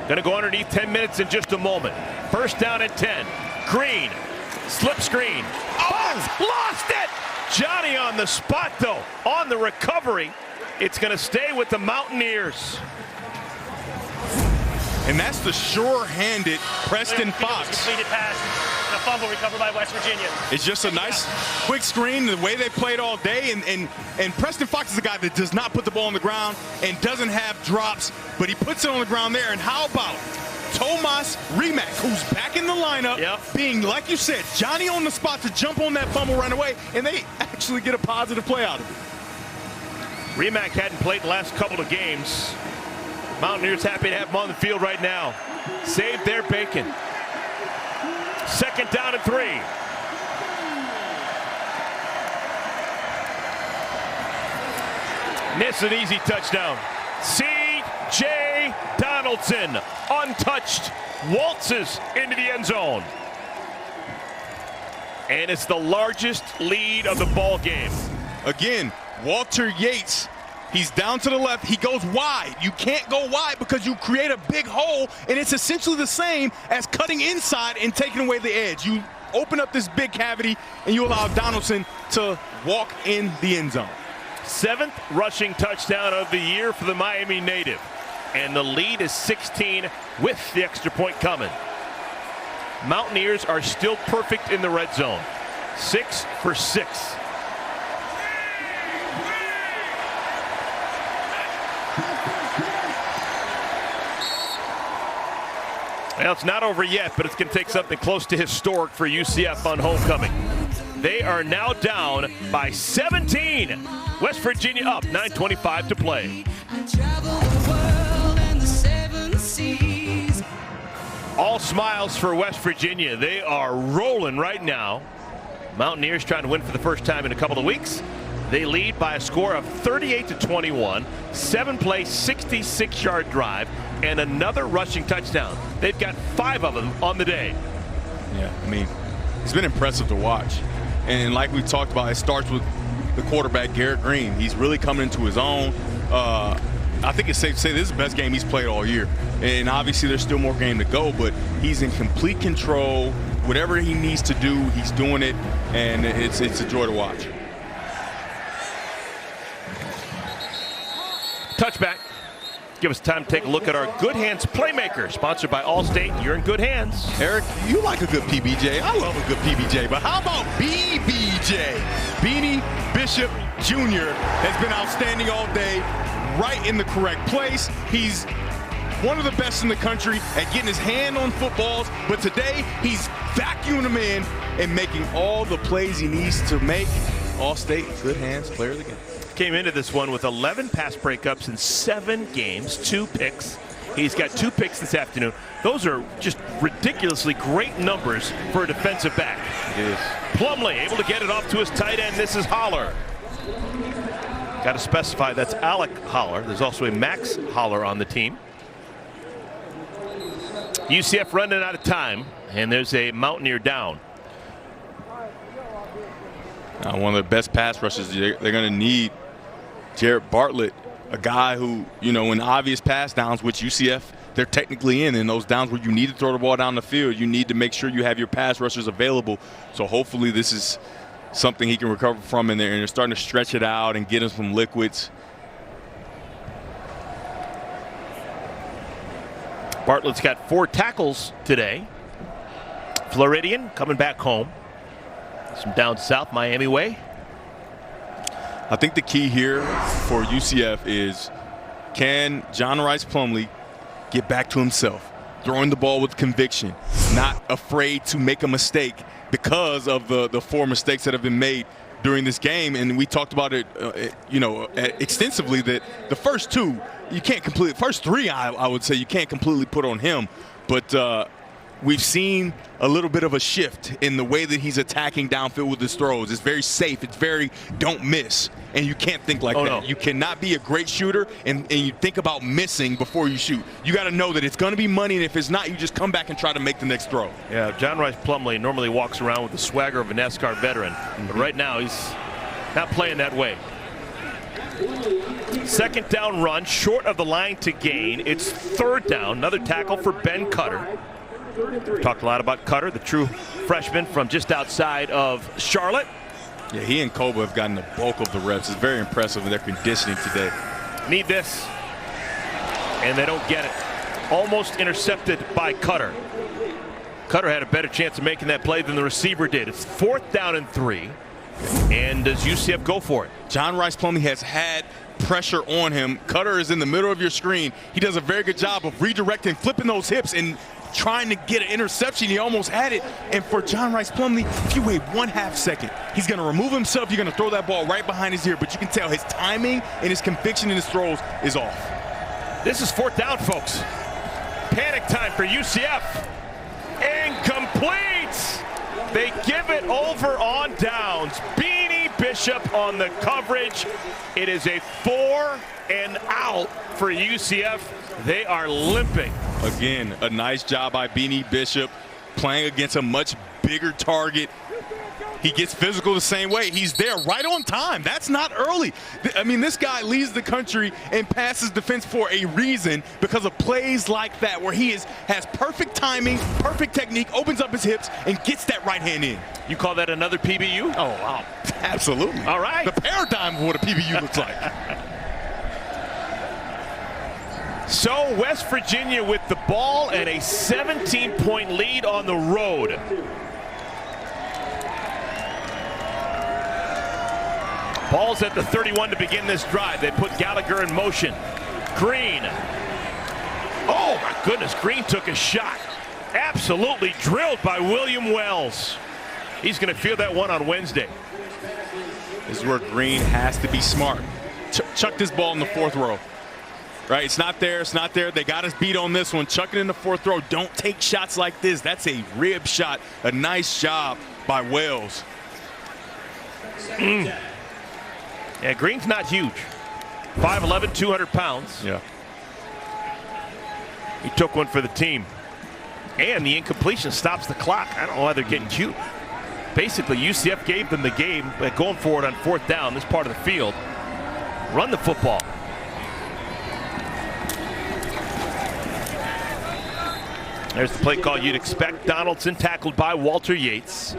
Speaker 1: Going to go underneath 10 minutes in just a moment. First down at 10. Green. Slip screen. Oh, lost it! Johnny on the spot, though. On the recovery. It's going to stay with the Mountaineers.
Speaker 2: And that's the sure-handed Preston Fox.
Speaker 3: Completed pass. and a fumble recovered by West Virginia.
Speaker 2: It's just a nice quick screen, the way they played all day. And Preston Fox is a guy that does not put the ball on the ground and doesn't have drops, but he puts it on the ground there. And how about Tomas Rimac, who's back in the lineup, being, like you said, Johnny on the spot to jump on that fumble right away, and they actually get a positive play out of it.
Speaker 1: Rimac hadn't played the last couple of games. Mountaineers happy to have him on the field right now. Saved their bacon. 2nd down and 3. Miss an easy touchdown. C.J. Donaldson, untouched, waltzes into the end zone. And it's the largest lead of the ball game.
Speaker 2: Again, Walter Yates, he's down to the left. He goes wide. You can't go wide because you create a big hole, and it's essentially the same as cutting inside and taking away the edge. You open up this big cavity, and you allow Donaldson to walk in the end zone.
Speaker 1: 7th rushing touchdown of the year for the Miami native. And the lead is 16 with the extra point coming. Mountaineers are still perfect in the red zone. 6 for 6. Well, it's not over yet, but it's going to take something close to historic for UCF on homecoming. They are now down by 17. West Virginia up, 9:25 to play. All smiles for West Virginia. They are rolling right now. Mountaineers trying to win for the first time in a couple of weeks. They lead by a score of 38-21, 7-play, 66-yard drive, and another rushing touchdown. They've got 5 of them on the day.
Speaker 2: Yeah, I mean, it's been impressive to watch. And like we talked about, it starts with the quarterback, Garrett Green. He's really coming into his own. I think it's safe to say this is the best game he's played all year. And obviously there's still more game to go, but he's in complete control. Whatever he needs to do, he's doing it, and it's a joy to watch.
Speaker 1: Touchback. Give us time to take a look at our Good Hands Playmaker, sponsored by Allstate. You're in good hands.
Speaker 2: Eric, you like a good PBJ. I love a good PBJ, but how about BBJ? Beanie Bishop Jr. has been outstanding all day, right in the correct place. He's one of the best in the country at getting his hand on footballs, but today he's vacuuming them in and making all the plays he needs to make. Allstate, Good Hands, player of the game.
Speaker 1: Came into this one with 11 pass breakups in 7 games, 2 picks. He's got 2 picks this afternoon. Those are just ridiculously great numbers for a defensive back.
Speaker 2: It is.
Speaker 1: Plumlee able to get it off to his tight end. This is Holler. Got to specify that's Alec Holler. There's also a Max Holler on the team. UCF running out of time, and there's a Mountaineer down.
Speaker 2: One of the best pass rushes they're going to need. Jared Bartlett, a guy who, you know, in obvious pass downs, which UCF, they're technically in those downs where you need to throw the ball down the field, you need to make sure you have your pass rushers available. So hopefully this is something he can recover from in there, and they're starting to stretch it out and get him some liquids.
Speaker 1: Bartlett's got 4 tackles today. Floridian coming back home. Some down south, Miami way.
Speaker 2: I think the key here for UCF is, can John Rice Plumlee get back to himself, throwing the ball with conviction, not afraid to make a mistake because of the 4 mistakes that have been made during this game. And we talked about it, extensively, that the first 2 you can't completely, first 3 I would say you can't completely put on him, but we've seen a little bit of a shift in the way that he's attacking downfield with his throws. It's very safe. It's very don't miss. And you can't think like that.
Speaker 1: No.
Speaker 2: You cannot be a great shooter and you think about missing before you shoot. You got to know that it's going to be money, and if it's not, you just come back and try to make the next throw.
Speaker 1: Yeah, John Rice Plumlee normally walks around with the swagger of a NASCAR veteran. But right now he's not playing that way. 2nd down run, short of the line to gain. It's 3rd down. Another tackle for Ben Cutter. We've talked a lot about Cutter, the true freshman from just outside of Charlotte.
Speaker 2: Yeah, he and Koba have gotten the bulk of the reps. It's very impressive in their conditioning today.
Speaker 1: Need this. And they don't get it. Almost intercepted by Cutter. Cutter had a better chance of making that play than the receiver did. It's 4th down and 3. And does UCF go for it?
Speaker 2: John Rice Plumlee has had pressure on him. Cutter is in the middle of your screen. He does a very good job of redirecting, flipping those hips, and trying to get an interception. He almost had it. And for John Rice Plumlee, if you wait 1/2 second, he's going to remove himself. You're going to throw that ball right behind his ear. But you can tell his timing and his conviction in his throws is off.
Speaker 1: This is 4th down, folks. Panic time for UCF. Incomplete. They give it over on downs. Beanie Bishop on the coverage. It is a 4 and out for UCF. They are limping.
Speaker 2: Again, a nice job by Beanie Bishop playing against a much bigger target. He gets physical the same way. He's there right on time. That's not early. I mean, this guy leads the country and passes defense for a reason because of plays like that where he has perfect timing, perfect technique, opens up his hips, and gets that right hand in.
Speaker 1: You call that another PBU?
Speaker 2: Oh, wow. Absolutely.
Speaker 1: All right.
Speaker 2: The paradigm of what a PBU looks like.
Speaker 1: So West Virginia with the ball and a 17-point lead on the road. Ball's at the 31 to begin this drive. They put Gallagher in motion. Green. Oh, my goodness. Green took a shot. Absolutely drilled by William Wells. He's going to feel that one on Wednesday.
Speaker 2: This is where Green has to be smart. Chuck this ball in the 4th row. Right? It's not there. It's not there. They got us beat on this one. Chuck it in the 4th row. Don't take shots like this. That's a rib shot. A nice job by Wells.
Speaker 1: Yeah, Green's not huge. 5'11", 200 pounds.
Speaker 2: Yeah.
Speaker 1: He took one for the team. And the incompletion stops the clock. I don't know why they're getting cute. Basically, UCF gave them the game by going for it on 4th down, this part of the field. Run the football. There's the play call you'd expect. Donaldson tackled by Walter Yates.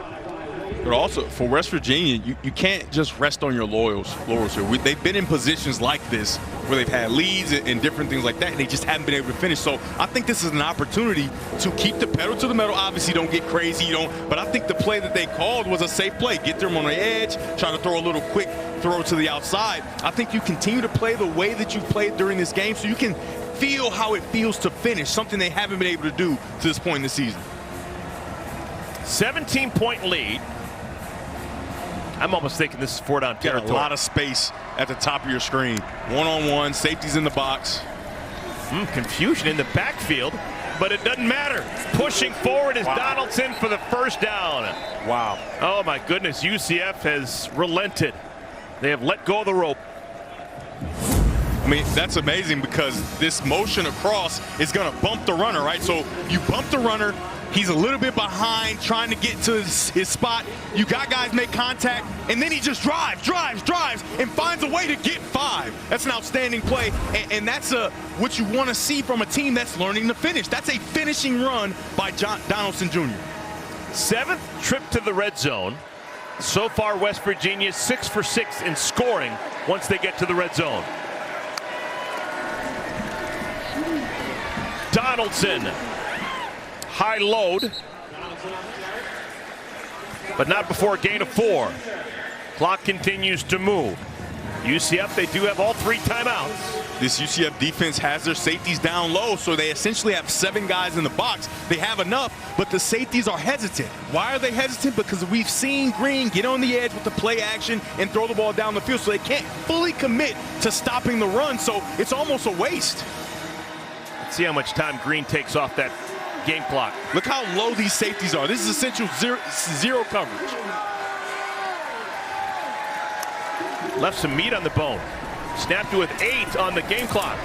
Speaker 2: But also, for West Virginia, you can't just rest on your laurels here. They've been in positions like this where they've had leads and different things like that, and they just haven't been able to finish. So I think this is an opportunity to keep the pedal to the metal. Obviously, don't get crazy. But I think the play that they called was a safe play. Get them on the edge, try to throw a little quick throw to the outside. I think you continue to play the way that you played during this game so you can feel how it feels to finish, something they haven't been able to do to this point in the season.
Speaker 1: 17-point lead. I'm almost thinking this is 4-down territory.
Speaker 2: Got a lot of space at the top of your screen. One-on-one, safety's in the box.
Speaker 1: Confusion in the backfield, but it doesn't matter. Pushing forward is Donaldson for the 1st down.
Speaker 2: Wow.
Speaker 1: Oh, my goodness. UCF has relented. They have let go of the rope.
Speaker 2: I mean, that's amazing because this motion across is going to bump the runner, right? So you bump the runner. He's a little bit behind, trying to get to his spot. You got guys make contact, and then he just drives, and finds a way to get 5. That's an outstanding play, and that's what you want to see from a team that's learning to finish. That's a finishing run by Donaldson Jr.
Speaker 1: 7th trip to the red zone. So far, West Virginia 6 for 6 in scoring once they get to the red zone. Donaldson. High load, but not before a gain of 4. Clock continues to move. UCF, they do have all 3 timeouts.
Speaker 2: This UCF defense has their safeties down low, so they essentially have 7 guys in the box. They have enough, but the safeties are hesitant. Why are they hesitant? Because we've seen Green get on the edge with the play action and throw the ball down the field, so they can't fully commit to stopping the run, so it's almost a waste.
Speaker 1: Let's see how much time Green takes off that game clock.
Speaker 2: Look how low these safeties are. This is essential zero coverage.
Speaker 1: Left some meat on the bone. Snapped with 8 on the game clock.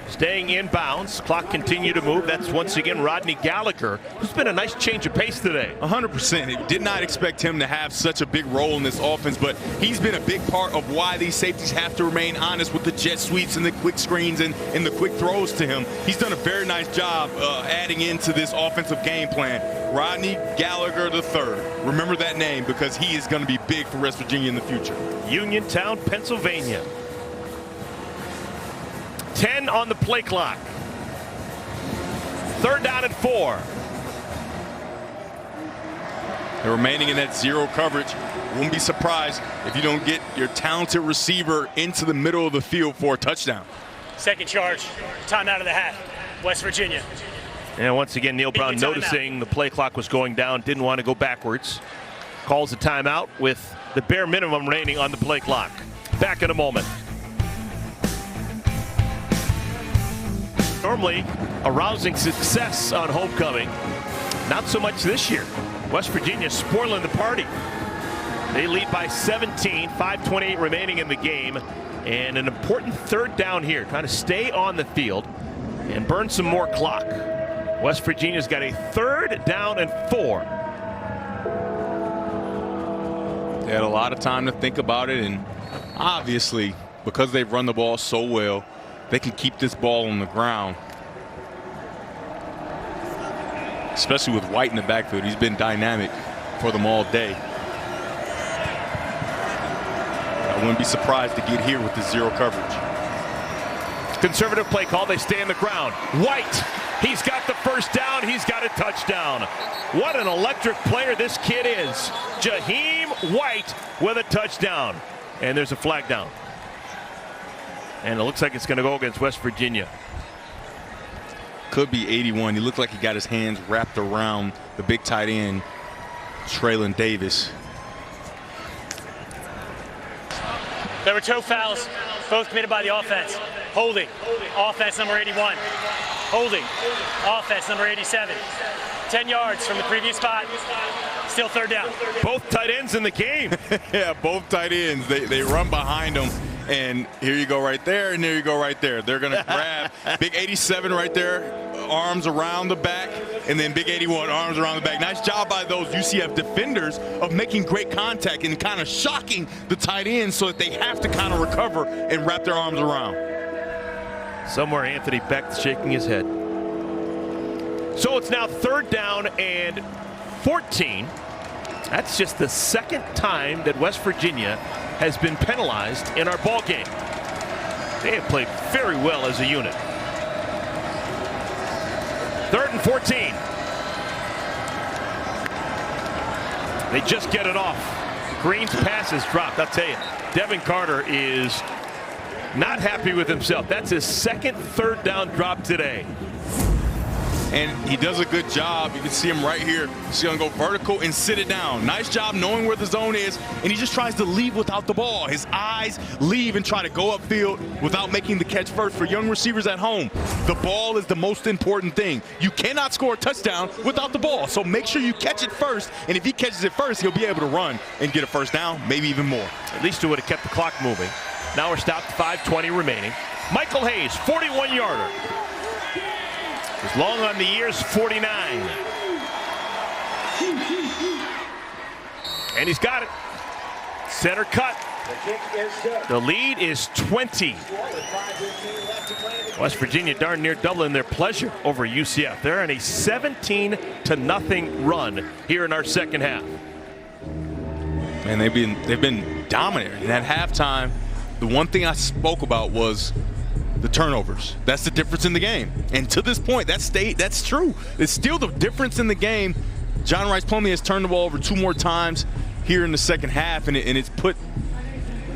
Speaker 1: Staying in bounds. Clock continued to move. That's once again Rodney Gallagher, who's been a nice change of pace today.
Speaker 2: 100%. Did not expect him to have such a big role in this offense, but he's been a big part of why these safeties have to remain honest with the jet sweeps and the quick screens and the quick throws to him. He's done a very nice job adding into this offensive game plan. Rodney Gallagher III. Remember that name because he is going to be big for West Virginia in the future.
Speaker 1: Uniontown, Pennsylvania. 10 on the play clock. 3rd down and 4.
Speaker 2: They're remaining in that zero coverage. Won't be surprised if you don't get your talented receiver into the middle of the field for a touchdown.
Speaker 3: Second charge, time out of the half, West Virginia.
Speaker 1: And once again, Neil Brown noticing the play clock was going down, didn't want to go backwards. Calls a timeout with the bare minimum remaining on the play clock. Back in a moment. Normally a rousing success on homecoming. Not so much this year. West Virginia spoiling the party. They lead by 17, 5:28 remaining in the game. And an important 3rd down here, trying to stay on the field and burn some more clock. West Virginia's got a 3rd down and 4.
Speaker 2: They had a lot of time to think about it, and obviously, because they've run the ball so well, they can keep this ball on the ground. Especially with White in the backfield. He's been dynamic for them all day. I wouldn't be surprised to get here with the zero coverage.
Speaker 1: Conservative play call. They stay on the ground. White, he's got the 1st down. He's got a touchdown. What an electric player this kid is. Jaheim White with a touchdown. And there's a flag down. And it looks like it's going to go against West Virginia.
Speaker 2: Could be 81. He looked like he got his hands wrapped around the big tight end, Traylon Davis.
Speaker 3: There were 2 fouls, both committed by the offense. Holding, offense number 81. Holding, offense number 87. 10 yards from the previous spot, still 3rd down.
Speaker 1: Both tight ends in the game.
Speaker 2: Yeah, both tight ends. They run behind them. And here you go right there, and there you go right there. They're going to grab big 87 right there, arms around the back, and then big 81, arms around the back. Nice job by those UCF defenders of making great contact and kind of shocking the tight ends so that they have to kind of recover and wrap their arms around.
Speaker 1: Somewhere Anthony Beck shaking his head. So it's now 3rd down and 14. That's just the 2nd time that West Virginia has been penalized in our ball game. They have played very well as a unit. 3rd and 14. They just get it off. Green's pass is dropped. I'll tell you, Devin Carter is not happy with himself. That's his 2nd 3rd down drop today.
Speaker 2: And he does a good job. You can see him right here. He's going to go vertical and sit it down. Nice job knowing where the zone is, and he just tries to leave without the ball. His eyes leave and try to go upfield without making the catch first. For young receivers at home, the ball is the most important thing. You cannot score a touchdown without the ball, so make sure you catch it first, and if he catches it first, he'll be able to run and get a 1st down, maybe even more.
Speaker 1: At least it would have kept the clock moving. Now we're stopped, 5:20 remaining. Michael Hayes, 41-yarder. As long on the year's 49. And he's got it. Center cut. The lead is 20. West Virginia darn near doubling their pleasure over UCF. They're on a 17-0 run here in our 2nd half.
Speaker 2: And they've been dominant. And at halftime, the one thing I spoke about was the turnovers. That's the difference in the game. And to this point, that's true. It's still the difference in the game. John Rice Plumlee has turned the ball over 2 more times here in the 2nd half, and it's put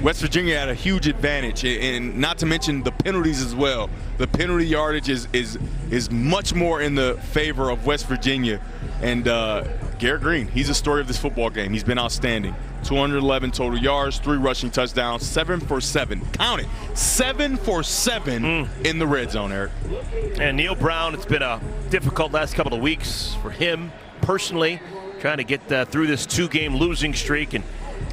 Speaker 2: West Virginia at a huge advantage, and not to mention the penalties as well. The penalty yardage is much more in the favor of West Virginia. And Garrett Green, he's a story of this football game. He's been outstanding. 211 total yards, 3 rushing touchdowns, 7 for 7. Count it, 7 for 7 in the red zone, Eric.
Speaker 1: And Neil Brown, it's been a difficult last couple of weeks for him personally, trying to get through this 2-game losing streak and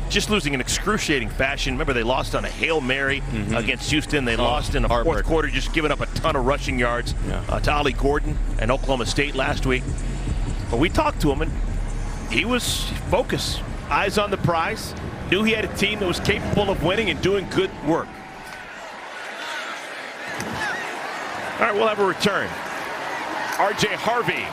Speaker 1: just losing in excruciating fashion. Remember, they lost on a Hail Mary against Houston. They lost in the 4th quarter, just giving up a ton of rushing yards to Ollie Gordon and Oklahoma State last week. But we talked to him, and he was focused. Eyes on the prize, knew he had a team that was capable of winning and doing good work. All right, we'll have a return. R.J. Harvey.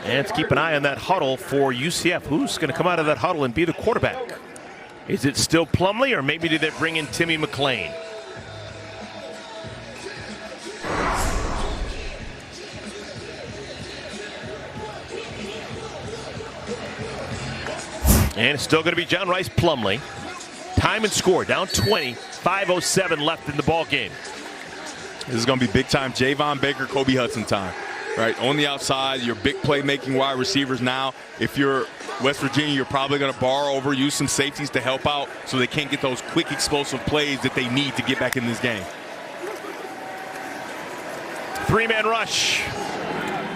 Speaker 1: And let's keep an eye on that huddle for UCF. Who's going to come out of that huddle and be the quarterback? Is it still Plumlee, or maybe did they bring in Timmy McClain? And it's still going to be John Rice Plumlee. Time and score, down 20, 5:07 left in the ball game.
Speaker 2: This is going to be big time Javon Baker, Kobe Hudson time. Right, on the outside, your big playmaking wide receivers now. If you're West Virginia, you're probably going to borrow over, use some safeties to help out so they can't get those quick, explosive plays that they need to get back in this game.
Speaker 1: Three-man rush.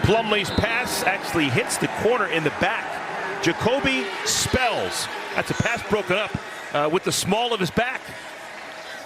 Speaker 1: Plumlee's pass actually hits the corner in the back. Jacoby Spells. That's a pass broken up with the small of his back.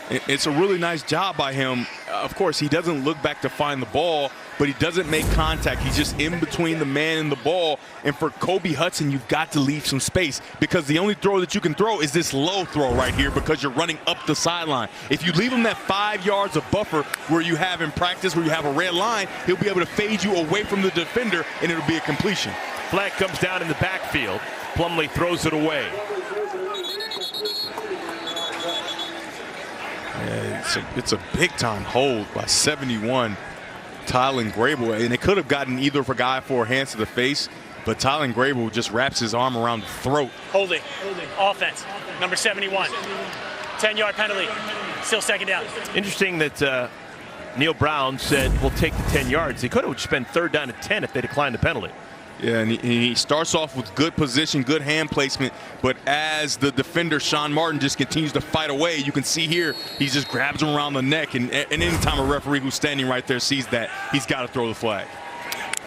Speaker 2: It's a really nice job by him. Of course, he doesn't look back to find the ball, but he doesn't make contact. He's just in between the man and the ball. And for Kobe Hudson, you've got to leave some space because the only throw that you can throw is this low throw right here because you're running up the sideline. If you leave him that 5 yards of buffer where you have in practice, where you have a red line, he'll be able to fade you away from the defender, and it'll be a completion.
Speaker 1: Flag comes down in the backfield. Plumlee throws it away.
Speaker 2: Yeah, it's a big-time hold by 71, Tylen Grable. And it could have gotten either of a guy for hands to the face, but Tylen Grable just wraps his arm around the throat.
Speaker 3: Holding. Offense. Number 71. 10-yard penalty. Still second down.
Speaker 1: Interesting that Neil Brown said we'll take the 10 yards. He could have just been third down and 10 if they declined the penalty.
Speaker 2: Yeah, and he starts off with good position, good hand placement, but as the defender, Sean Martin, just continues to fight away, you can see here, he just grabs him around the neck, and anytime a referee who's standing right there sees that, he's got to throw the flag.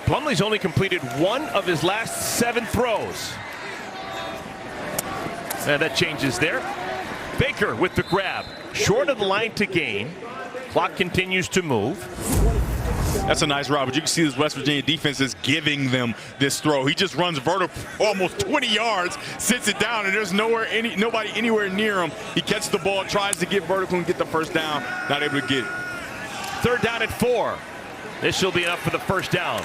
Speaker 1: Plumlee's only completed one of his last 7 throws. And that changes there. Baker with the grab. Short of the line to gain. Clock continues to move.
Speaker 2: That's a nice route, but you can see this West Virginia defense is giving them this throw. He just runs vertical almost 20 yards, sits it down, and there's nobody anywhere near him. He catches the ball, tries to get vertical and get the first down, not able to get it.
Speaker 1: Third down at 4. This should be enough for the first down.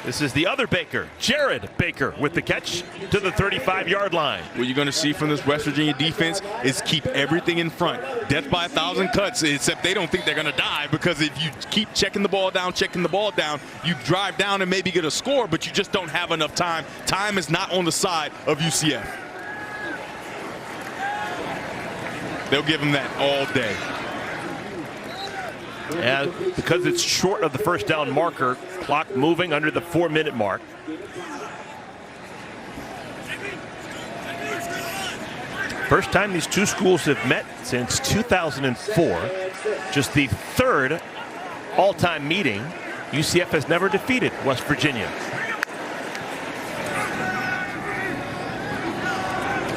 Speaker 1: This is the other Baker, Jared Baker, with the catch to the 35-yard line.
Speaker 2: What you're going to see from this West Virginia defense is keep everything in front. Death by 1,000 cuts, except they don't think they're going to die, because if you keep checking the ball down, you drive down and maybe get a score, but you just don't have enough time. Time is not on the side of UCF. They'll give them that all day.
Speaker 1: And because it's short of the first down marker, clock moving under the 4-minute mark. First time these two schools have met since 2004. Just the third all-time meeting. UCF has never defeated West Virginia.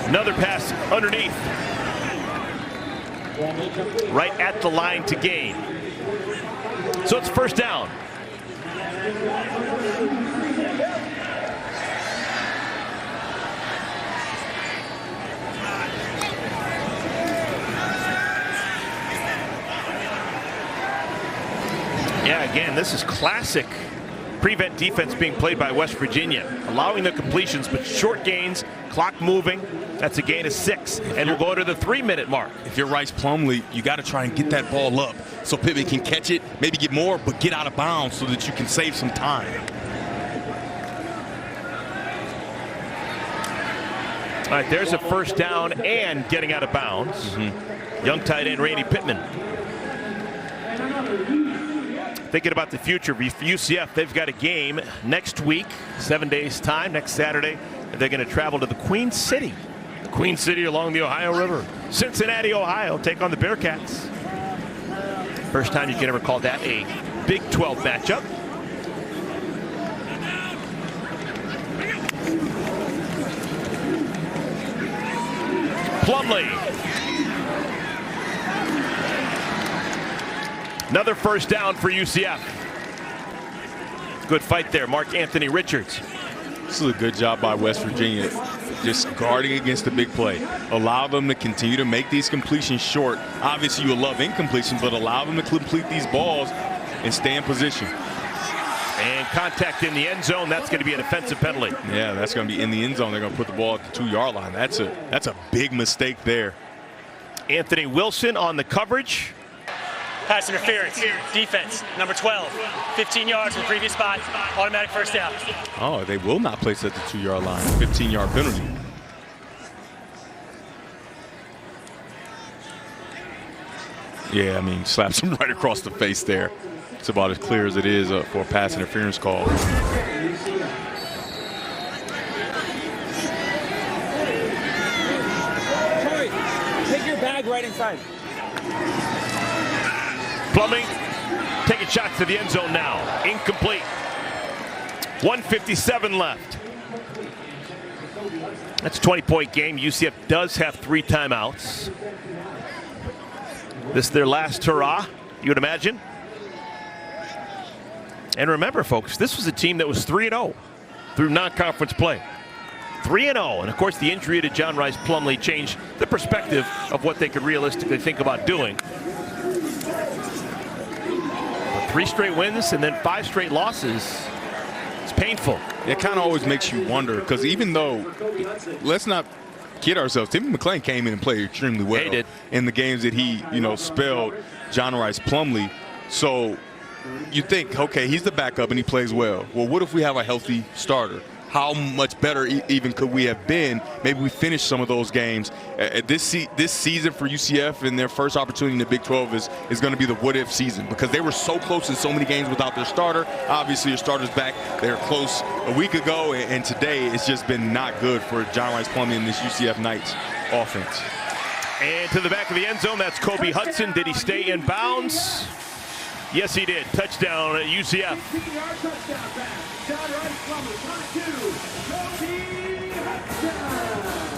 Speaker 1: Another pass underneath. Right at the line to gain. So it's first down. Yeah, again, this is classic prevent defense being played by West Virginia, allowing the completions, but short gains, clock moving. That's a gain of 6, and we'll go to the 3-minute mark.
Speaker 2: If you're Rice Plumlee, you got to try and get that ball up so Pittman can catch it, maybe get more, but get out of bounds so that you can save some time.
Speaker 1: All right, there's a first down and getting out of bounds. Young tight end Randy Pittman. Thinking about the future of UCF, they've got a game next week, 7 days' time, next Saturday. They're going to travel to the Queen City along the Ohio River. Cincinnati, Ohio, take on the Bearcats. First time you can ever call that a Big 12 matchup. Plumlee. Another first down for UCF. Good fight there, Mark Anthony Richards.
Speaker 2: This is a good job by West Virginia, just guarding against the big play. Allow them to continue to make these completions short. Obviously, you will love incompletion, but allow them to complete these balls and stay in position.
Speaker 1: And contact in the end zone. That's going to be a defensive penalty.
Speaker 2: Yeah, that's going to be in the end zone. They're going to put the ball at the 2-yard line. That's a big mistake there.
Speaker 1: Anthony Wilson on the coverage.
Speaker 3: Pass interference. Defense. Number 12. 15 yards from the previous spot. Automatic first down.
Speaker 2: Oh, they will not place at the 2-yard line. 15-yard penalty. Yeah, I mean, slaps him right across the face there. It's about as clear as it is for a pass interference call.
Speaker 7: Corey, take your bag right inside.
Speaker 1: Plumbing taking shots to the end zone now. Incomplete. 1:57 left. That's a 20-point game. UCF does have 3 timeouts. This is their last hurrah, you would imagine. And remember, folks, this was a team that was 3-0 through non-conference play. 3-0. And, of course, the injury to John Rice Plumlee changed the perspective of what they could realistically think about doing. But 3 straight wins and then 5 straight losses. It's painful.
Speaker 2: It kind of always makes you wonder, because even though, let's not kid ourselves, Timmy McClain came in and played extremely well.
Speaker 1: He did.
Speaker 2: In the games that he, spelled John Rice Plumlee. So you think, okay, he's the backup and he plays well. Well, what if we have a healthy starter? How much better even could we have been? Maybe we finish some of those games. This season for UCF and their first opportunity in the Big 12 is going to be the what-if season, because they were so close in so many games without their starter. Obviously, your starter's back. They were close a week ago, and today it's just been not good for John Rice Plumlee and this UCF Knights offense.
Speaker 1: And to the back of the end zone, that's Kobe Hudson. Did he stay in bounds? Yes, he did. Touchdown at UCF.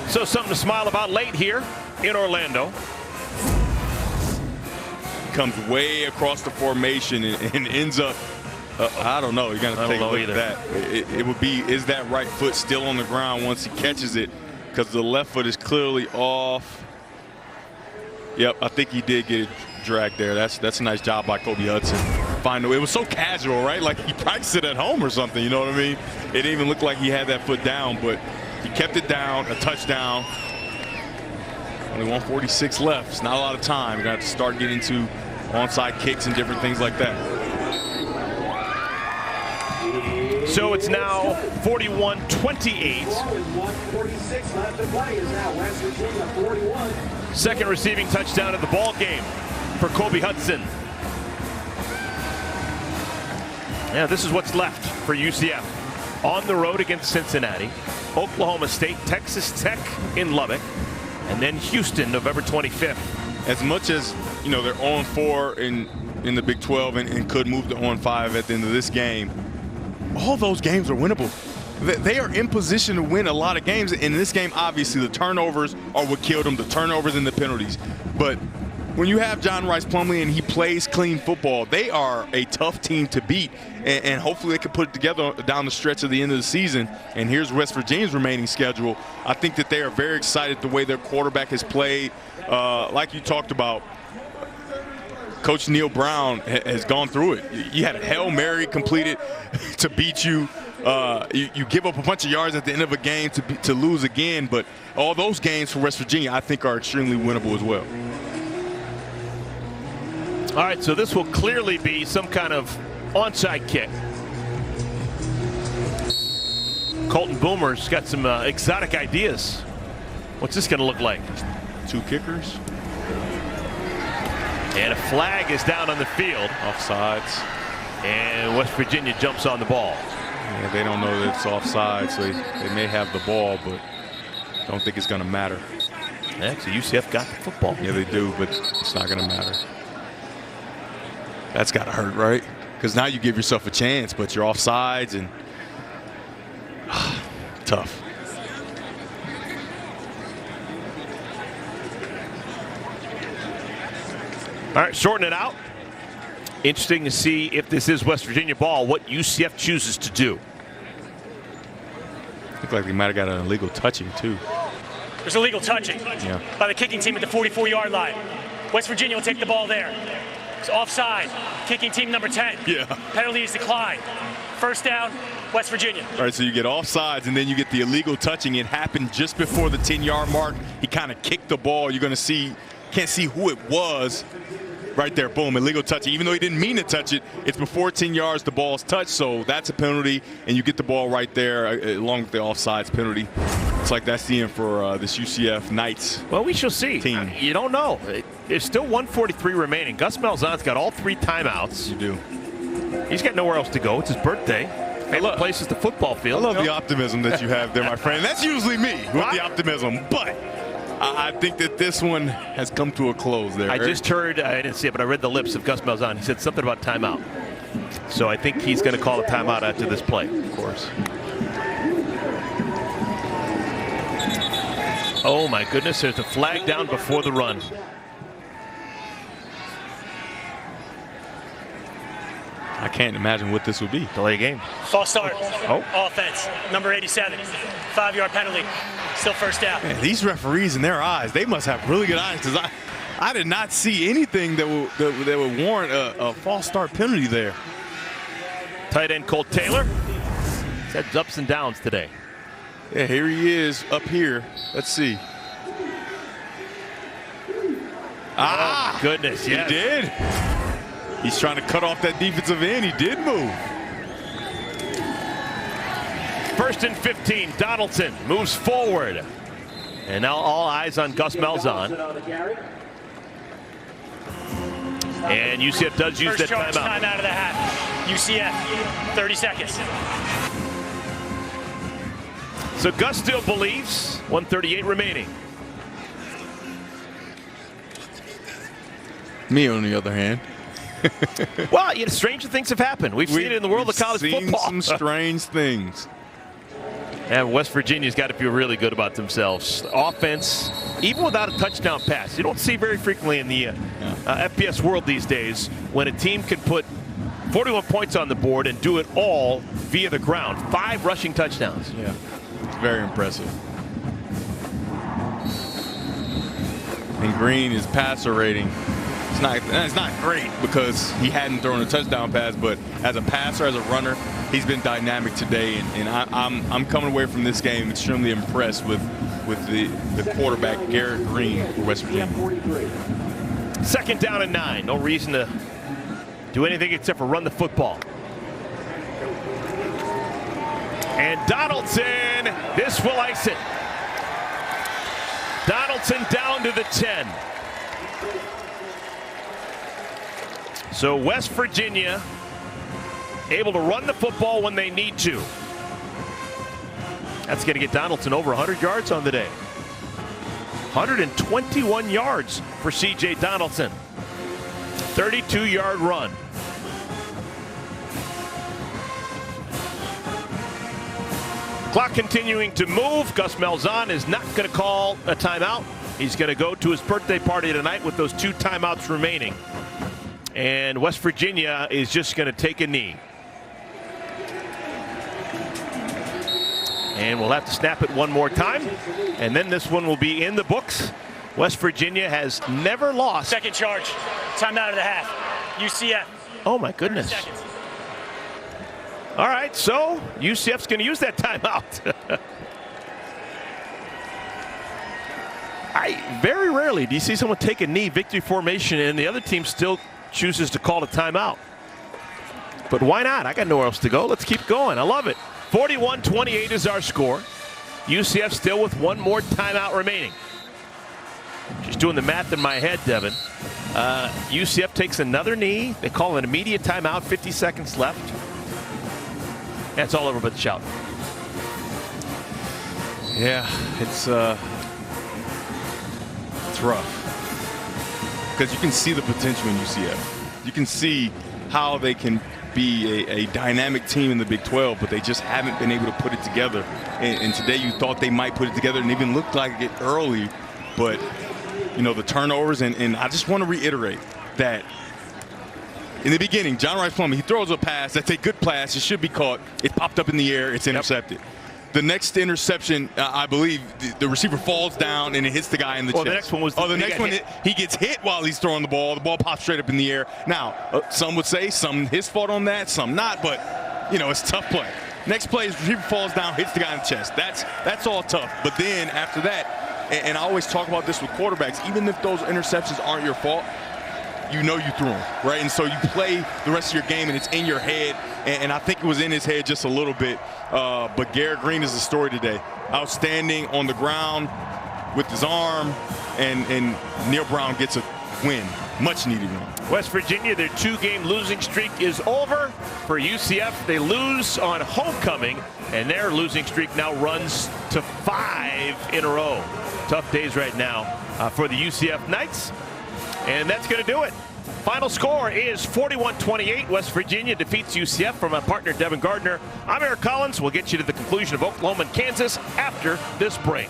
Speaker 1: So something to smile about late here in Orlando.
Speaker 2: Comes way across the formation and ends up, I don't know. You're going to take a look at that. It would be, is that right foot still on the ground once he catches it? Because the left foot is clearly off. Yep, I think he did get it dragged there. That's a nice job by Kobe Hudson. It was so casual, right? Like he practiced it at home or something, you know what I mean? It didn't even look like he had that foot down, but he kept it down, a touchdown. Only 1:46 left. It's not a lot of time. You're going to have to start getting to onside kicks and different things like that.
Speaker 1: So it's now 41-28. Second receiving touchdown of the ball game for Kobe Hudson. Yeah, this is what's left for UCF. On the road against Cincinnati, Oklahoma State, Texas Tech in Lubbock, and then Houston, November 25th.
Speaker 2: As much as, they're 0-4 in the Big 12 and could move to 0-5 at the end of this game, all those games are winnable. They are in position to win a lot of games. In this game, obviously, the turnovers are what killed them, the turnovers and the penalties. But when you have John Rice Plumlee and he plays clean football, they are a tough team to beat. And hopefully they can put it together down the stretch of the end of the season. And here's West Virginia's remaining schedule. I think that they are very excited the way their quarterback has played. Like you talked about, Coach Neil Brown has gone through it. You had a Hail Mary completed to beat you. You give up a bunch of yards at the end of a game to lose again. But all those games for West Virginia, I think, are extremely winnable as well.
Speaker 1: All right, so this will clearly be some kind of onside kick. Colton Boomer's got some exotic ideas. What's this going to look like?
Speaker 2: 2 kickers.
Speaker 1: And a flag is down on the field.
Speaker 2: Offsides.
Speaker 1: And West Virginia jumps on the ball.
Speaker 2: Yeah, they don't know that it's offside, so they may have the ball, but don't think it's going to matter.
Speaker 1: Actually, UCF got the football.
Speaker 2: Yeah, they do, but it's not going to matter. That's got to hurt, right? Because now you give yourself a chance, but you're offsides and tough.
Speaker 1: All right, shorten it out. Interesting to see if this is West Virginia ball, what UCF chooses to do.
Speaker 2: Looked like they might have got an illegal touching, too.
Speaker 3: There's illegal touching by the kicking team at the 44-yard line. West Virginia will take the ball there. It's offside. Kicking team number 10.
Speaker 2: Yeah.
Speaker 3: Penalty is declined. First down, West Virginia.
Speaker 2: All right, so you get offsides, and then you get the illegal touching. It happened just before the 10-yard mark. He kind of kicked the ball. You're going to see, can't see who it was. Right there, boom, illegal touching. Even though he didn't mean to touch it, it's before 10 yards, the ball's touched, so that's a penalty, and you get the ball right there along with the offsides penalty. looks like that's the end for this UCF Knights.
Speaker 1: Well, we shall see.
Speaker 2: Team.
Speaker 1: You don't know. There's still 1:43 remaining. Gus Malzahn's got all 3 timeouts.
Speaker 2: You do.
Speaker 1: He's got nowhere else to go. It's his birthday. Favorite place is the football field.
Speaker 2: I love the optimism that you have there, my friend. That's usually me with the optimism, but I think that this one has come to a close there.
Speaker 1: I just heard, I didn't see it, but I read the lips of Gus Malzahn. He said something about timeout. So I think he's going to call a timeout after this play.
Speaker 2: Of course.
Speaker 1: Oh, my goodness. There's a flag down before the run.
Speaker 2: I can't imagine what this would be.
Speaker 1: Delay game.
Speaker 3: False start.
Speaker 1: Oh.
Speaker 3: Offense. Number 87. 5-yard penalty. Still first down.
Speaker 2: Man, these referees in their eyes, they must have really good eyes, because I did not see anything that would warrant a false start penalty there.
Speaker 1: Tight end Colt Taylor. He's had ups and downs today.
Speaker 2: Yeah, here he is up here. Let's see.
Speaker 1: Oh, goodness, yes.
Speaker 2: He did. He's trying to cut off that defensive end. He did move.
Speaker 1: 1st and 15. Donaldson moves forward. And now all eyes on Gus Malzahn. And UCF does use
Speaker 3: First
Speaker 1: that
Speaker 3: charge, time out of the half. UCF, 30 seconds.
Speaker 1: So Gus still believes. 1:38 remaining.
Speaker 2: Me, on the other hand.
Speaker 1: Well, you know, stranger things have happened. We've seen it in the world of college football.
Speaker 2: Some strange things.
Speaker 1: And West Virginia's got to feel really good about themselves. Offense, even without a touchdown pass, you don't see very frequently in the FBS world these days when a team can put 41 points on the board and do it all via the ground. 5 rushing touchdowns.
Speaker 2: Yeah, it's very impressive. And Green, his passer rating, it's not great because he hadn't thrown a touchdown pass, but as a passer, as a runner, he's been dynamic today, and I'm coming away from this game extremely impressed with the quarterback Garrett Green for West Virginia.
Speaker 1: 2nd down and 9. No reason to do anything except for run the football. And Donaldson, this will ice it. Donaldson down to the 10. So West Virginia able to run the football when they need to. That's going to get Donaldson over 100 yards on the day. 121 yards for C.J. Donaldson. 32-yard run. Clock continuing to move. Gus Malzahn is not going to call a timeout. He's going to go to his birthday party tonight with those 2 timeouts remaining. And West Virginia is just going to take a knee. And we'll have to snap it one more time. And then this one will be in the books. West Virginia has never lost.
Speaker 3: 2nd charge. Time out of the half. UCF.
Speaker 1: Oh, my goodness. All right, so UCF's going to use that timeout. Very rarely do you see someone take a knee, victory formation, and the other team still chooses to call a timeout. But why not? I got nowhere else to go. Let's keep going. I love it. 41-28 is our score. UCF still with 1 more timeout remaining. Just doing the math in my head, Devin. UCF takes another knee. They call an immediate timeout, 50 seconds left. That's all over but the shout.
Speaker 2: Yeah, it's rough. Because you can see the potential in UCF. You can see how they can be a dynamic team in the Big 12, but they just haven't been able to put it together. And today you thought they might put it together and even looked like it early. But, you know, the turnovers, and I just want to reiterate that in the beginning, John Rice Plumlee, he throws a pass. That's a good pass. It should be caught. It popped up in the air. It's intercepted. Yep. The next interception, I believe, the receiver falls down and it hits the guy in the chest.
Speaker 1: The next one was
Speaker 2: he gets hit while he's throwing the ball. The ball pops straight up in the air. Now, some would say some his fault on that, some not, but, you know, it's a tough play. Next play is receiver falls down, hits the guy in the chest. That's all tough. But then after that, and I always talk about this with quarterbacks, even if those interceptions aren't your fault, you know you threw him, right? And so you play the rest of your game, and it's in your head. And I think it was in his head just a little bit. But Garrett Green is the story today. Outstanding on the ground with his arm, and Neil Brown gets a win. Much needed one.
Speaker 1: West Virginia, their 2-game losing streak is over. For UCF, they lose on homecoming, and their losing streak now runs to 5 in a row. Tough days right now for the UCF Knights, and that's going to do it. Final score is 41-28. West Virginia defeats UCF. From my partner, Devin Gardner, I'm Eric Collins. We'll get you to the conclusion of Oklahoma and Kansas after this break.